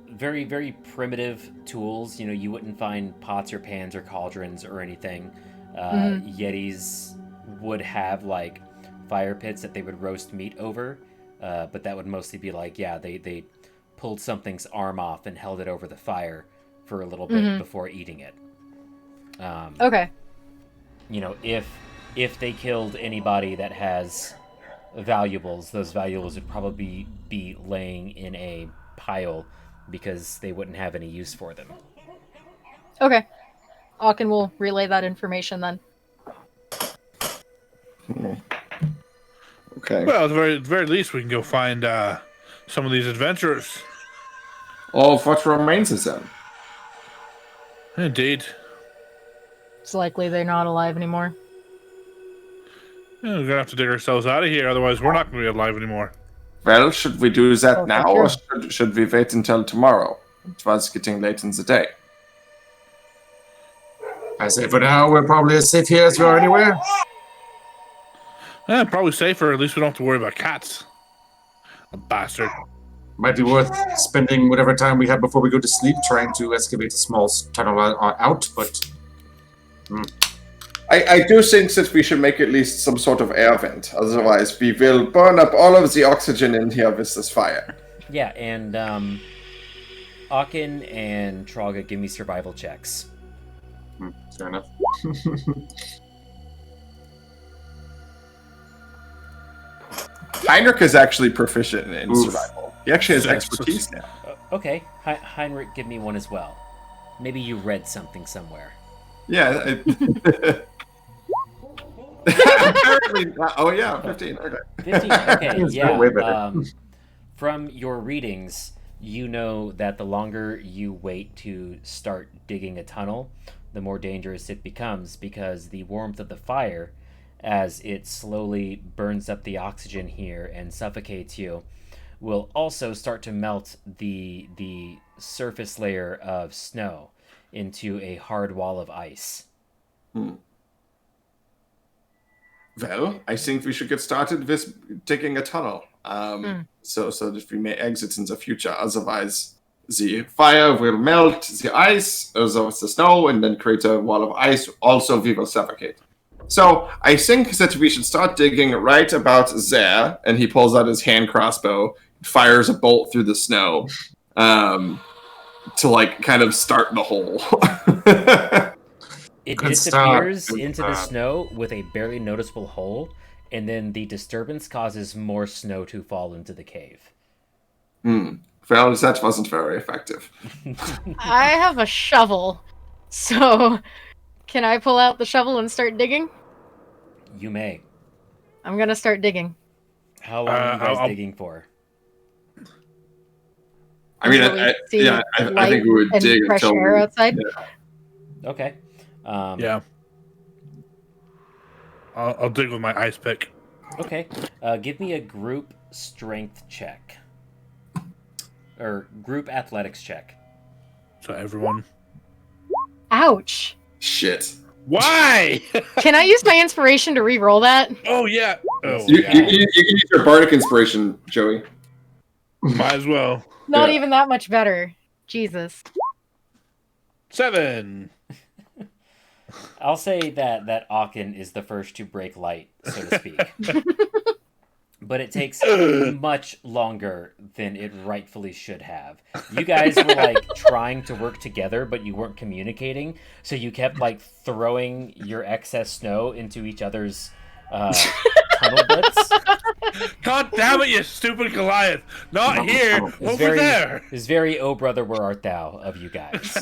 Very, very primitive tools. You know, you wouldn't find pots or pans or cauldrons or anything. Yetis would have, like, fire pits that they would roast meat over, but that would mostly be like, yeah, they pulled something's arm off and held it over the fire for a little bit before eating it. Okay. You know, if they killed anybody that has valuables, those valuables would probably be laying in a pile because they wouldn't have any use for them. Okay. Aachen will relay that information then. Okay. well, at the very least, we can go find some of these adventurers. All of what remains of them. Indeed. It's likely they're not alive anymore. Yeah, we're gonna have to dig ourselves out of here, otherwise we're not gonna be alive anymore. Well, should we do that Oh, now, sure. or should we wait until tomorrow? It was getting late in the day. I say for now, we're probably as safe here as we are anywhere. Yeah, probably safer. At least we don't have to worry about cats. A bastard. Might be worth spending whatever time we have before we go to sleep trying to excavate a small tunnel out, but I do think that we should make at least some sort of air vent. Otherwise, we will burn up all of the oxygen in here with this fire. Yeah, and Aachen and Traga, give me survival checks. fair enough. Heinrich is actually proficient in Oof. survival. He actually has expertise now. Okay, Heinrich, give me one as well. Maybe you read something somewhere. Yeah. Apparently. Oh yeah, 15. Okay. 15, okay, It's yeah. way better. From your readings, you know that the longer you wait to start digging a tunnel, the more dangerous it becomes, because the warmth of the fire, as it slowly burns up the oxygen here and suffocates you, will also start to melt the surface layer of snow into a hard wall of ice. Well, I think we should get started with digging a tunnel. So that we may exit in the future. Otherwise, the fire will melt the ice, the snow, and then create a wall of ice. Also, we will suffocate. So I think that we should start digging right about there. And he pulls out his hand crossbow, fires a bolt through the snow, to like kind of start the hole. It Good disappears start. Good into the start. snow with a barely noticeable hole, and then the disturbance causes more snow to fall into the cave. Well, that wasn't very effective. I have a shovel, so can I pull out the shovel and start digging? You may. I'm gonna start digging. How long are you guys I'll- digging for? I mean, Until we see I light think we would and dig fresh until air outside. Yeah. Okay. Yeah. I'll dig with my ice pick. Okay. Give me a group strength check. Or group athletics check. So everyone. Ouch! Shit. Why? Can I use my inspiration to re-roll that? Oh yeah. Oh, You, yeah. you can use your bardic inspiration, Joey. Might as well. Not Yeah. even that much better. Jesus. 7. I'll say that Aachen is the first to break light, so to speak. But it takes much longer than it rightfully should have. You guys were like trying to work together, but you weren't communicating, so you kept like throwing your excess snow into each other's tunnel bits. God damn it, you stupid Goliath! Not here, over there. It's very "Oh brother, where art thou" of you guys.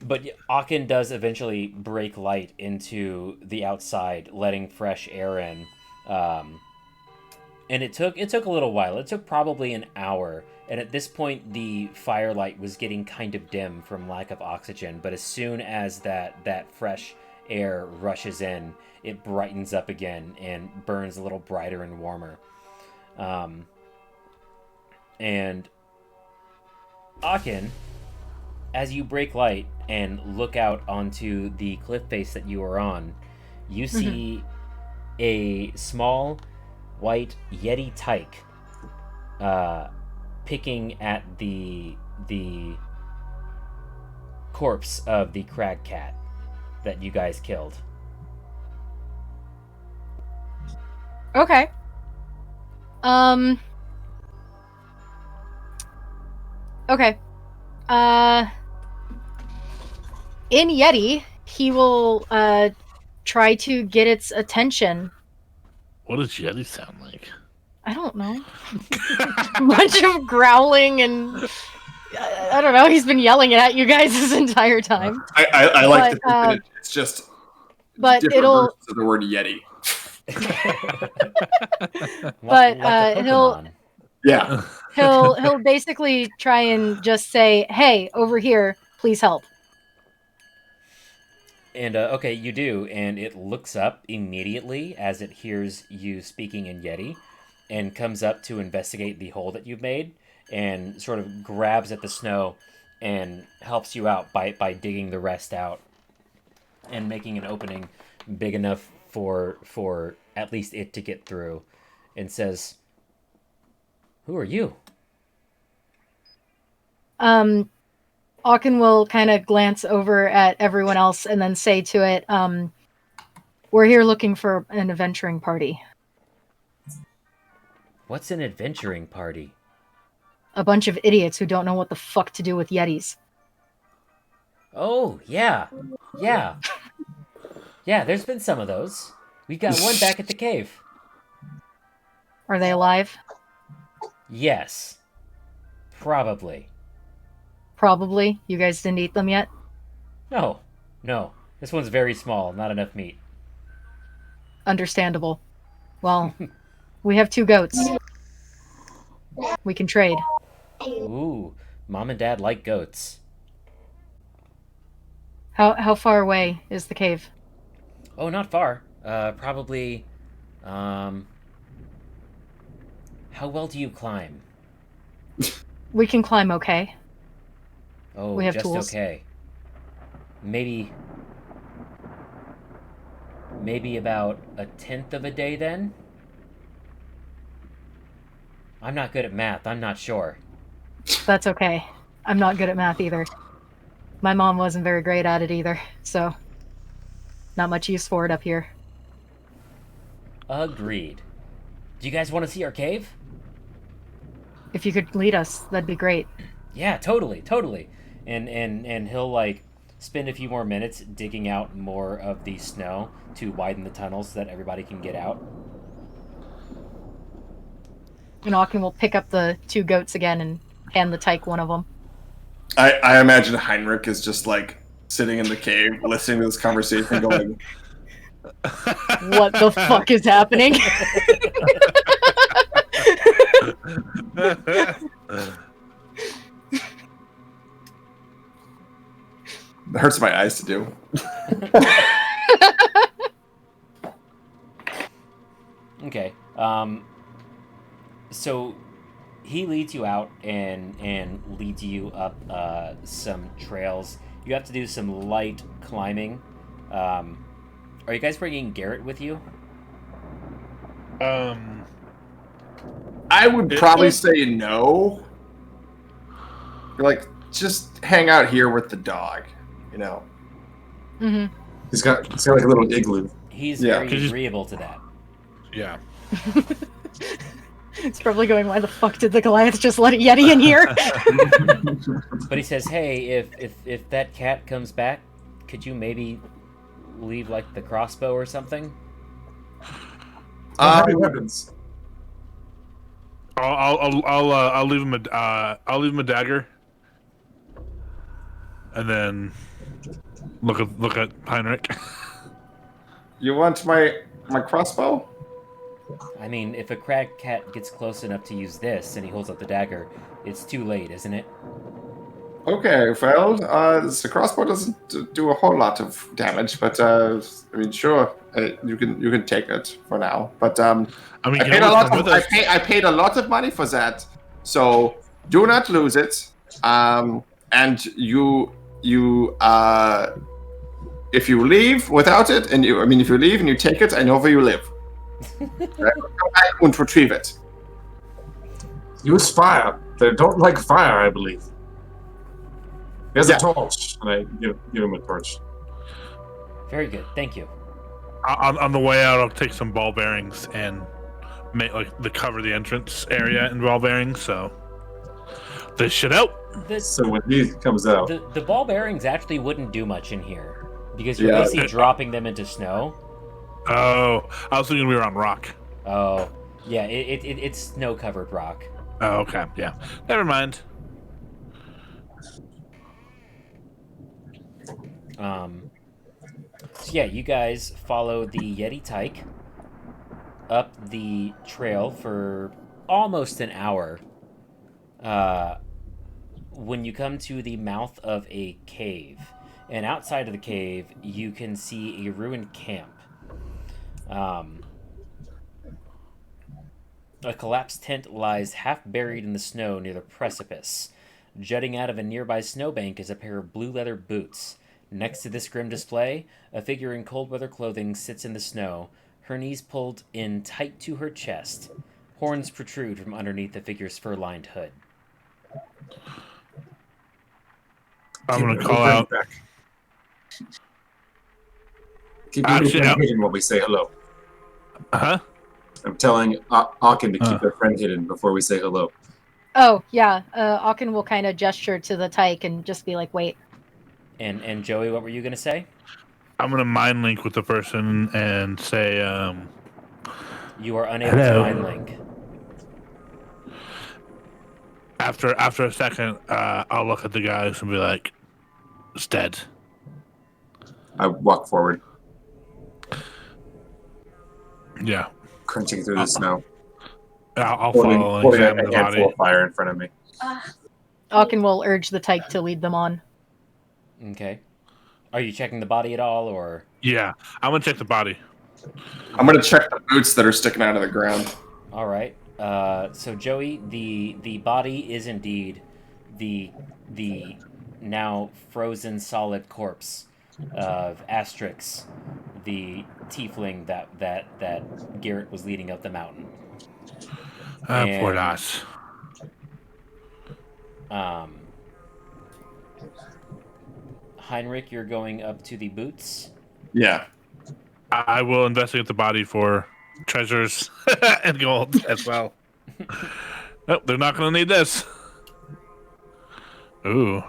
But Aachen does eventually break light into the outside, letting fresh air in. And it took a little while. It took probably an hour. And at this point, the firelight was getting kind of dim from lack of oxygen. But as soon as that fresh air rushes in, it brightens up again and burns a little brighter and warmer. And Aachen, as you break light and look out onto the cliff face that you are on, you see a small white Yeti tyke picking at the corpse of the crag cat that you guys killed. Okay. Okay. In Yeti, he will try to get its attention. What does Yeti sound like? I don't know. A bunch of growling and I don't know. He's been yelling at you guys this entire time. I like to think But, that it's just but different it'll. versions of the word Yeti. But, Like a he'll- Pokemon. Yeah. He'll basically try and just say, "Hey, over here, please help." And okay, you do, and it looks up immediately as it hears you speaking in Yeti, and comes up to investigate the hole that you've made, and sort of grabs at the snow and helps you out by digging the rest out and making an opening big enough for at least it to get through, and says, "Who are you?" Aachen will kind of glance over at everyone else and then say to it, "We're here looking for an adventuring party. What's an adventuring party? A bunch of idiots who don't know what the fuck to do with Yetis." Oh, yeah. Yeah. Yeah, there's been some of those. We've got one back at the cave. Are they alive? Yes. Probably. Probably. You guys didn't eat them yet? No. This one's very small, not enough meat. Understandable. Well, we have 2 goats. We can trade. Ooh, Mom and Dad like goats. How far away is the cave? Oh, not far. Probably, how well do you climb? We can climb okay. Oh, We have just tools. okay. Maybe maybe about a tenth of a day then? I'm not good at math, I'm not sure. That's okay. I'm not good at math either. My mom wasn't very great at it either, so not much use for it up here. Agreed. Do you guys want to see our cave? If you could lead us, that'd be great. Yeah, totally. And he'll like spend a few more minutes digging out more of the snow to widen the tunnels so that everybody can get out. And Aachen will pick up the 2 goats again and hand the tyke one of them. I imagine Heinrich is just like sitting in the cave, listening to this conversation, going, What the fuck is happening? "It hurts my eyes to do." Okay. So he leads you out and leads you up some trails. You have to do some light climbing. Are you guys bringing Garrett with you? I would probably say no. You're like, just hang out here with the dog, you know. Mm-hmm. He's got like a little igloo. He's Yeah. very agreeable to that. Yeah. It's probably going, why the fuck did the Goliath just let a Yeti in here? But he says, hey, if that cat comes back, could you maybe leave like the crossbow or something? Heavy weapons. I'll leave him a dagger, and then look at Heinrich. You want my crossbow? I mean, if a crag cat gets close enough to use this and he holds up the dagger, it's too late, isn't it? Okay, well, the crossbow doesn't do a whole lot of damage, but I mean, sure, you can take it for now. But I mean, I you paid can a always lot come of with us. I paid a lot of money for that, so do not lose it. And you if you leave without it, if you leave and you take it, I know where you live. Right? Come back and retrieve it. Use fire. They don't like fire, I believe. He has Yeah. a torch, and I give him a torch. Very good, thank you. On the way out, I'll take some ball bearings and make cover the entrance area in ball bearings, so they should out. So when he comes out, The ball bearings actually wouldn't do much in here because you're Yeah. basically dropping them into snow. Oh, I was thinking we were on rock. Oh, yeah, it's snow-covered rock. Oh, okay, yeah. Never mind. So yeah, you guys follow the Yeti Tyke up the trail for almost an hour. When you come to the mouth of a cave, and outside of the cave, you can see a ruined camp. A collapsed tent lies half buried in the snow near the precipice. Jutting out of a nearby snowbank is a pair of blue leather boots. Next to this grim display, a figure in cold weather clothing sits in the snow, her knees pulled in tight to her chest. Horns protrude from underneath the figure's fur-lined hood. I'm gonna call out. keep your Actually, friend hidden while we say hello. Huh? I'm telling Aachen to keep their friend hidden before we say hello. Oh, yeah. Aachen will kind of gesture to the tyke and just be like, wait. And Joey, what were you gonna say? I'm gonna mind link with the person and say, You are unable Hello. to mind link. After a second, I'll look at the guys and be like, "It's dead." I walk forward, Yeah, crunching through the snow, I'll holding, follow and holding a examine the handful body. of fire in front of me. Aachen will urge the tyke to lead them on. Okay. Are you checking the body at all, or? Yeah, I'm gonna check the body. I'm gonna check the boots that are sticking out of the ground. All right. So Joey, the body is indeed the now frozen solid corpse of Asterix, the tiefling that Garrett was leading up the mountain. Poor And Nas. Heinrich, you're going up to the boots. Yeah. I will investigate the body for treasures and gold as well. Nope, they're not going to need this. Ooh.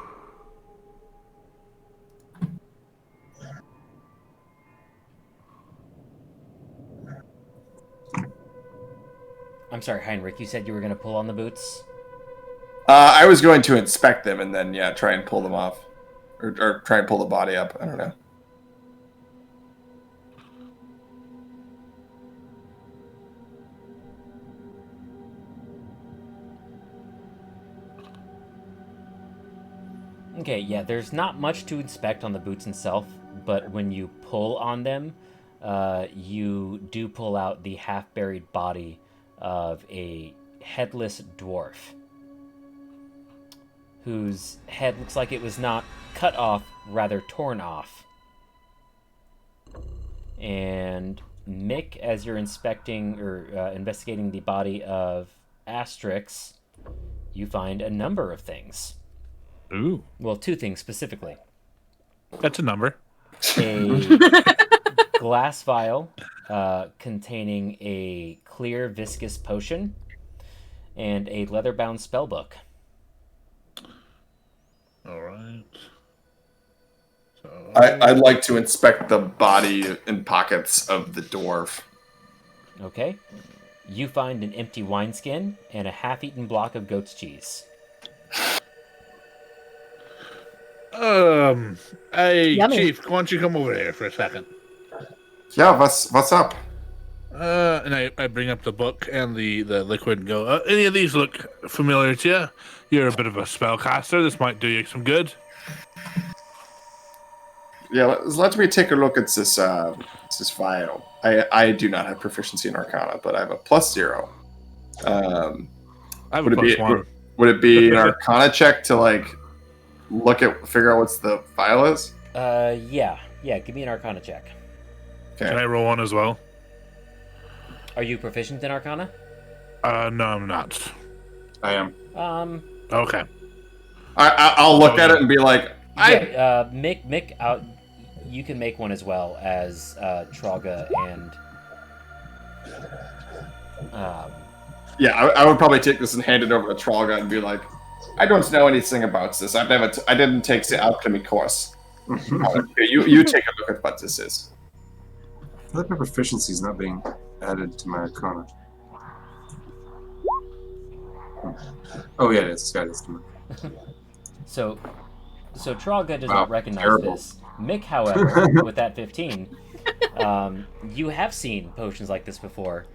I'm sorry, Heinrich, you said you were going to pull on the boots? I was going to inspect them and then, try and pull them off. Or try and pull the body up. I don't know. Okay, yeah, there's not much to inspect on the boots itself, but when you pull on them, you do pull out the half-buried body of a headless dwarf whose head looks like it was not cut off, rather torn off. And Mick, as you're inspecting or investigating the body of Asterix, you find a number of things. Ooh. Well, two things specifically. That's a number. A glass vial containing a clear viscous potion and a leather-bound spellbook. All right. So I'd like to inspect the body and pockets of the dwarf. Okay. You find an empty wineskin and a half-eaten block of goat's cheese. Hey, Yummy. Chief, why don't you come over here for a second? Yeah, what's up? And I bring up the book and the liquid and go, any of these look familiar to you? You're a bit of a spellcaster. This might do you some good. Yeah, let me take a look at this vial. I do not have proficiency in Arcana, but I have a +0. I have Would a it be +1. would it be an Arcana check to figure out what's the vial is? Yeah, give me an Arcana check. Okay. Can I roll one as well? Are you proficient in Arcana? No, I'm not. I am. Okay. I'll look at it and be like, Mick, out. You can make one as well as Traga and. I would probably take this and hand it over to Trolga and be like, I don't know anything about this. I didn't take the alchemy course. You take a look at what this is. I feel like my proficiency is not being added to my Arcana. Oh yeah, it is. Yeah, it is. So Traga does Wow, not recognize terrible. this. Mick, however, with that 15, you have seen potions like this before,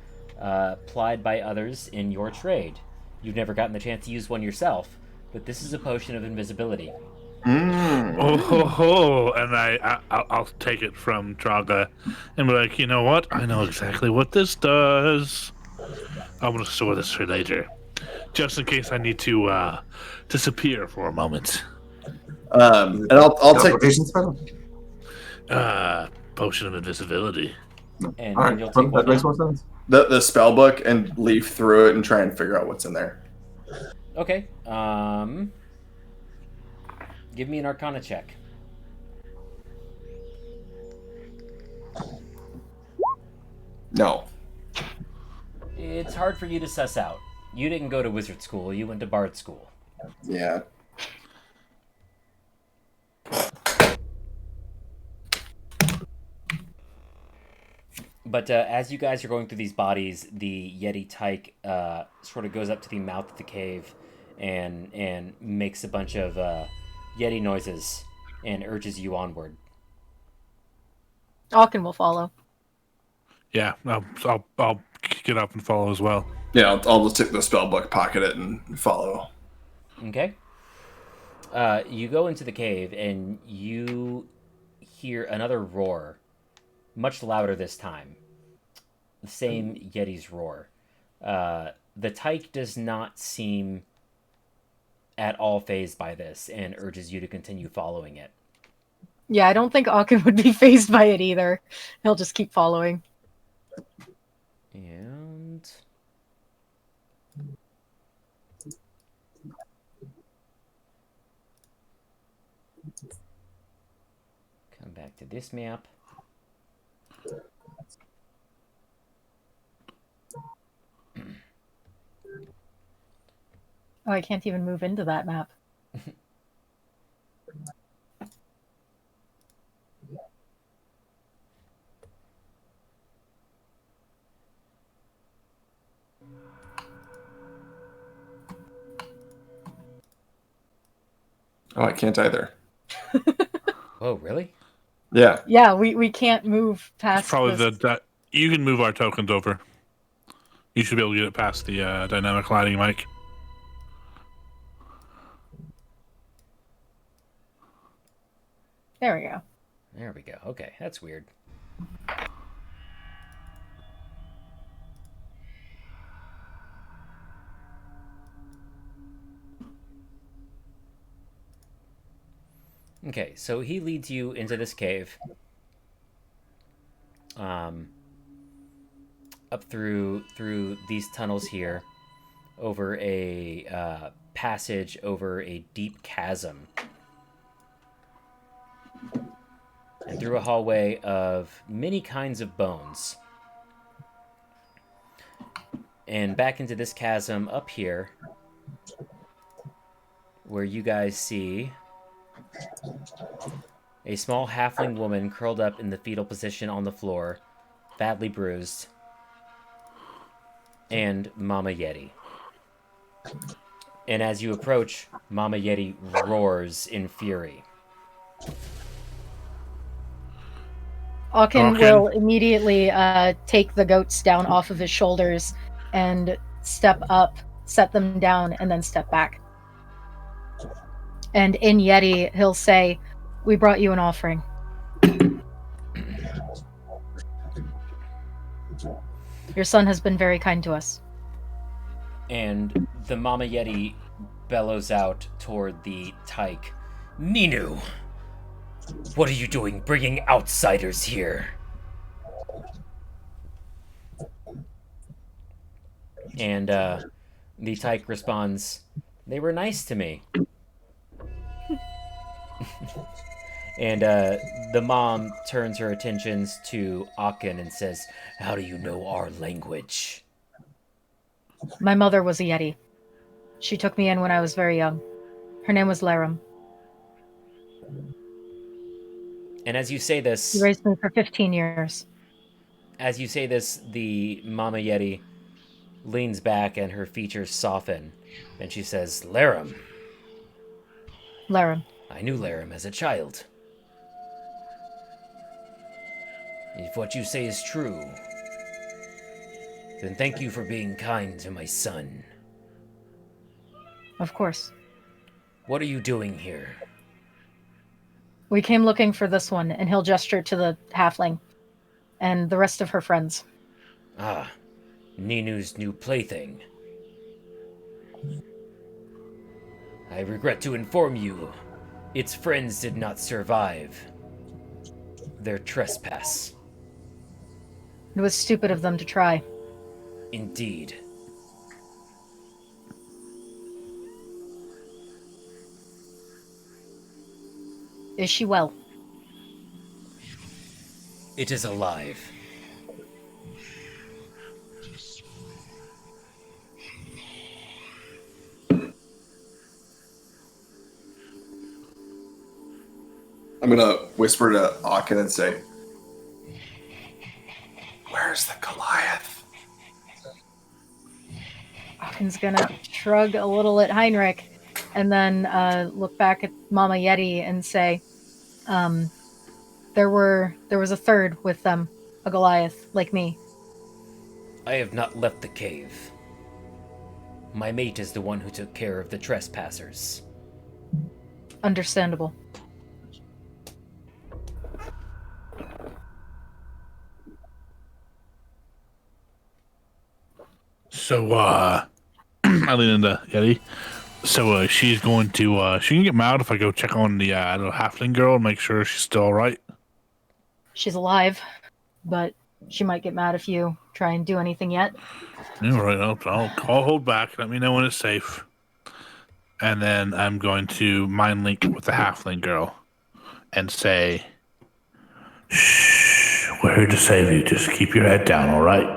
plied by others in your trade. You've never gotten the chance to use one yourself, but this is a potion of invisibility. Oh, and I'll take it from Traga and be like, you know what? I know exactly what this does. I'm gonna store this for later, just in case I need to disappear for a moment. And I'll take Teleportation spell? Potion of invisibility. And, All right, and you'll take that one makes now? more sense. the spell book and leaf through it and try and figure out what's in there. Okay. Give me an Arcana check. No. It's hard for you to suss out. You didn't go to wizard school. You went to bard school. Yeah. But as you guys are going through these bodies, the Yeti tyke sort of goes up to the mouth of the cave and makes a bunch of Yeti noises and urges you onward. Alkin will follow. Yeah, I'll get up and follow as well. Yeah, I'll just take the spell book, pocket it, and follow. Okay. You go into the cave and you hear another roar, much louder this time. The same Yeti's roar. The tyke does not seem at all fazed by this and urges you to continue following it. Yeah, I don't think Aachen would be fazed by it either. He'll just keep following. And come back to this map. Oh, I can't even move into that map. Oh, I can't either. Oh, really? Yeah. Yeah, we can't move It's past probably this. you can move our tokens over. You should be able to get it past the dynamic lighting, Mike. There we go. There we go. Okay, that's weird. Okay, so he leads you into this cave. Up through these tunnels here, over a passage over a deep chasm, and through a hallway of many kinds of bones. And back into this chasm up here, where you guys see a small halfling woman curled up in the fetal position on the floor, badly bruised, and Mama Yeti. And as you approach, Mama Yeti roars in fury. Aachen will immediately take the goats down off of his shoulders and step up, set them down, and then step back. And in Yeti, he'll say, "We brought you an offering." Your son has been very kind to us. And the Mama Yeti bellows out toward the Tyke. Ninu! What are you doing bringing outsiders here? And the Tyke responds, they were nice to me. And the mom turns her attentions to Aachen and says, how do you know our language? My mother was a Yeti. She took me in when I was very young. Her name was Laram. And as you say this... She raised me for 15 years. As you say this, the Mama Yeti leans back and her features soften. And she says, Laram. Laram. I knew Laram as a child. If what you say is true, then thank you for being kind to my son. Of course. What are you doing here? We came looking for this one, and he'll gesture to the halfling and the rest of her friends. Ah, Ninu's new plaything. I regret to inform you, its friends did not survive their trespass. It was stupid of them to try. Indeed. Is she well? It is alive. I'm gonna whisper to Aachen and say, where's the Goliath? Aachen's gonna shrug a little at Heinrich and then look back at Mama Yeti and say, there was a third with them, a Goliath, like me. I have not left the cave. My mate is the one who took care of the trespassers. Understandable. So, I lean into Yeti. So she's going to. She can get mad if I go check on the little halfling girl and make sure she's still all right. She's alive, but she might get mad if you try and do anything yet. All right, I'll hold back. Let me know when it's safe. And then I'm going to mind link with the halfling girl and say, "Shh, we're here to save you. Just keep your head down, all right?"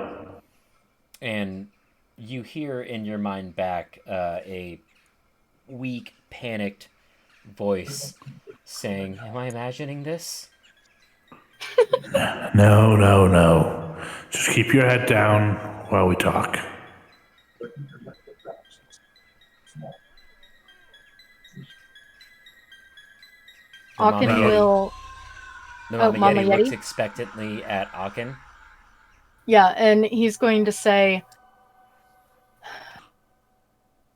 And you hear in your mind back a weak, panicked voice saying, "Am I imagining this?" No. Just keep your head down while we talk. The Mama Aachen Yeti- will. The Oh, Mama Mama Yeti looks Yeti? expectantly at Aachen. Yeah, and he's going to say,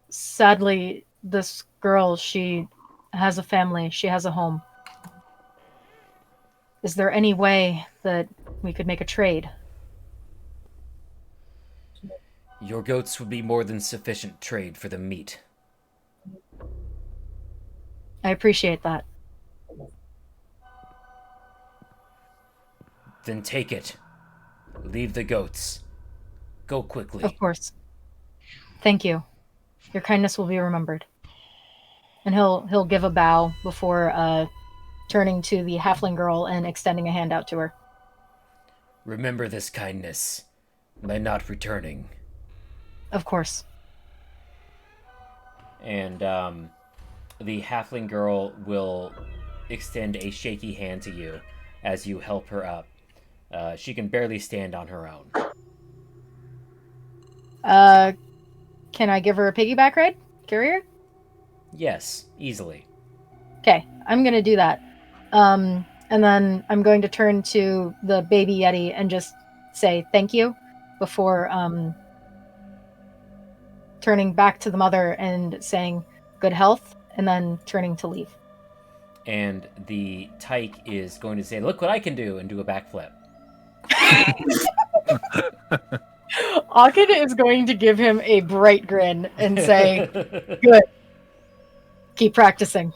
sadly, this girl, she has a family, she has a home. Is there any way that we could make a trade? Your goats would be more than sufficient trade for the meat. I appreciate that. Then take it. Leave the goats. Go quickly. Of course. Thank you. Your kindness will be remembered. And he'll give a bow before turning to the halfling girl and extending a hand out to her. Remember this kindness by not returning. Of course. And the halfling girl will extend a shaky hand to you as you help her up. She can barely stand on her own. Can I give her a piggyback ride? Carry her? Yes, easily. Okay, I'm gonna do that. And then I'm going to turn to the baby Yeti and just say thank you before turning back to the mother and saying good health, and then turning to leave. And the tyke is going to say, "Look what I can do," and do a backflip. Aachen is going to give him a bright grin and say, good. Keep practicing.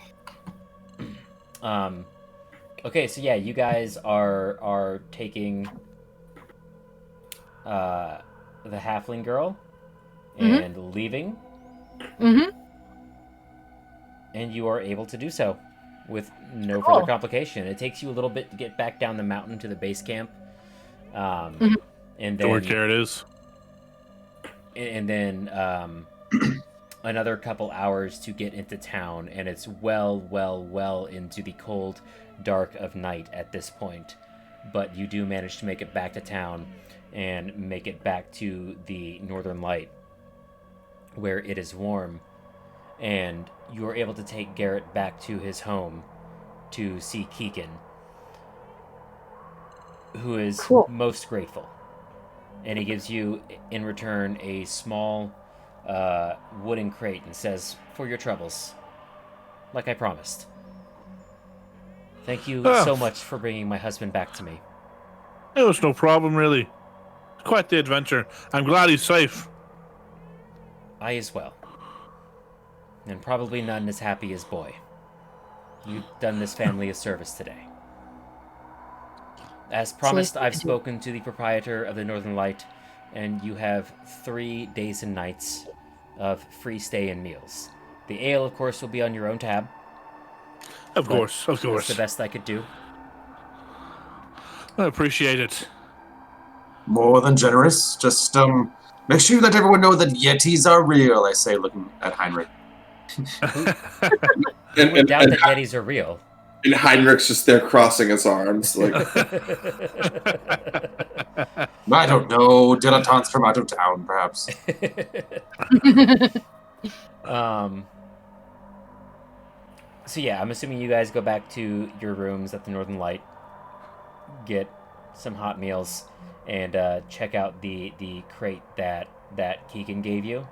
Okay, so yeah, you guys are taking the halfling girl and leaving. Mm-hmm. And you are able to do so with no Cool. further complication. It takes you a little bit to get back down the mountain to the base camp. And George, then there it is. and then another couple hours to get into town, and it's well into the cold dark of night at this point. But you do manage to make it back to town and make it back to the northern light where it is warm, and you are able to take Garrett back to his home to see Keegan, who is Cool. most grateful. And he gives you, in return, a small wooden crate and says, "For your troubles, like I promised. Thank you so much for bringing my husband back to me." It was no problem, really. Quite the adventure. I'm glad he's safe. I as well. And probably none as happy as Boy. You've done this family a service today. As promised, I've spoken to the proprietor of the Northern Light, and you have 3 days and nights of free stay and meals. The ale, of course, will be on your own tab. Of course. That's the best I could do. I appreciate it. More than generous. Just make sure you let everyone know that Yetis are real, I say, looking at Heinrich. Who would doubt that Yetis are real? And Heinrich's just there crossing his arms. Like, I don't know. Dilettantes from out of town, perhaps. So yeah, I'm assuming you guys go back to your rooms at the Northern Light, get some hot meals, and check out the crate that Keegan gave you.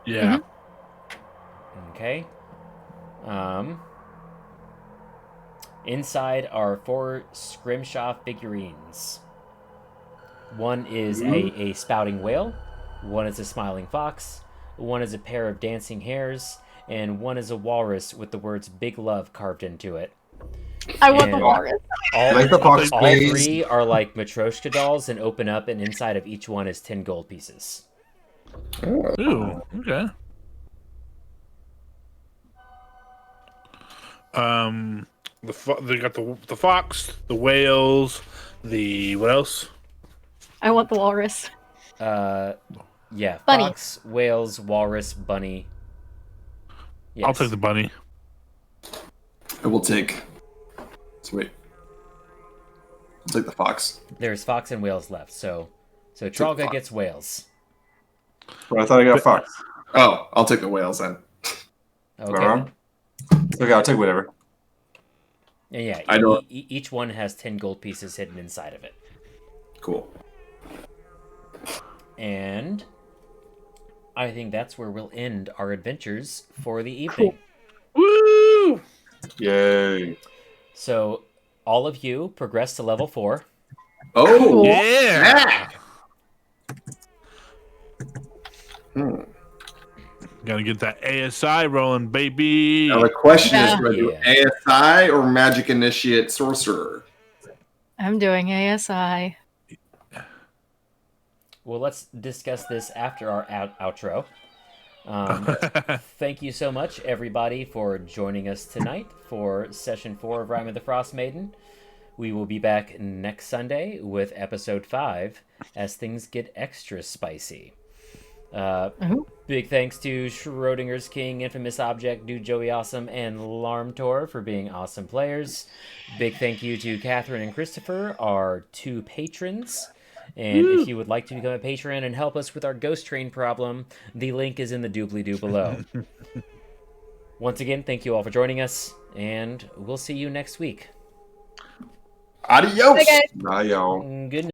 Yeah. Okay. Inside are 4 Scrimshaw figurines. One is a spouting whale, one is a smiling fox, one is a pair of dancing hares, and one is a walrus with the words "Big Love" carved into it. I want the And walrus. All, Like the fox, all please. 3 are like Matryoshka dolls and open up, and inside of each one is 10 gold pieces. Ooh, okay. They got the fox, the whales, the what else? I want the walrus. Yeah, Bunny. fox, whales, walrus, bunny. Yes. I'll take the bunny. I will take. Sweet. I'll take the fox. There's fox and whales left, so Trolga gets whales. Well, I thought I got fox. Oh, I'll take the whales then. Am I Okay. wrong? Okay, I'll take whatever. And yeah, I don't- each one has 10 gold pieces hidden inside of it. Cool. And I think that's where we'll end our adventures for the evening. Woo! Yay. So all of you progress to level 4. Oh, Cool. Yeah. Hmm. Gotta get that ASI rolling, baby. Now the question is, Yeah. do I do Yeah. ASI or Magic Initiate Sorcerer? I'm doing ASI. Well, let's discuss this after our outro. Thank you so much, everybody, for joining us tonight for Session 4 of Rime of the Frostmaiden. We will be back next Sunday with Episode 5 as things get extra spicy. Big thanks to Schrodinger's King, Infamous Object, Dude Joey Awesome, and Larmtor for being awesome players. Big thank you to Catherine and Christopher, our 2 patrons. And if you would like to become a patron and help us with our ghost train problem, the link is in the doobly-doo below. Once again, thank you all for joining us, and we'll see you next week. Adios! Bye, guys. Bye, y'all. Good night.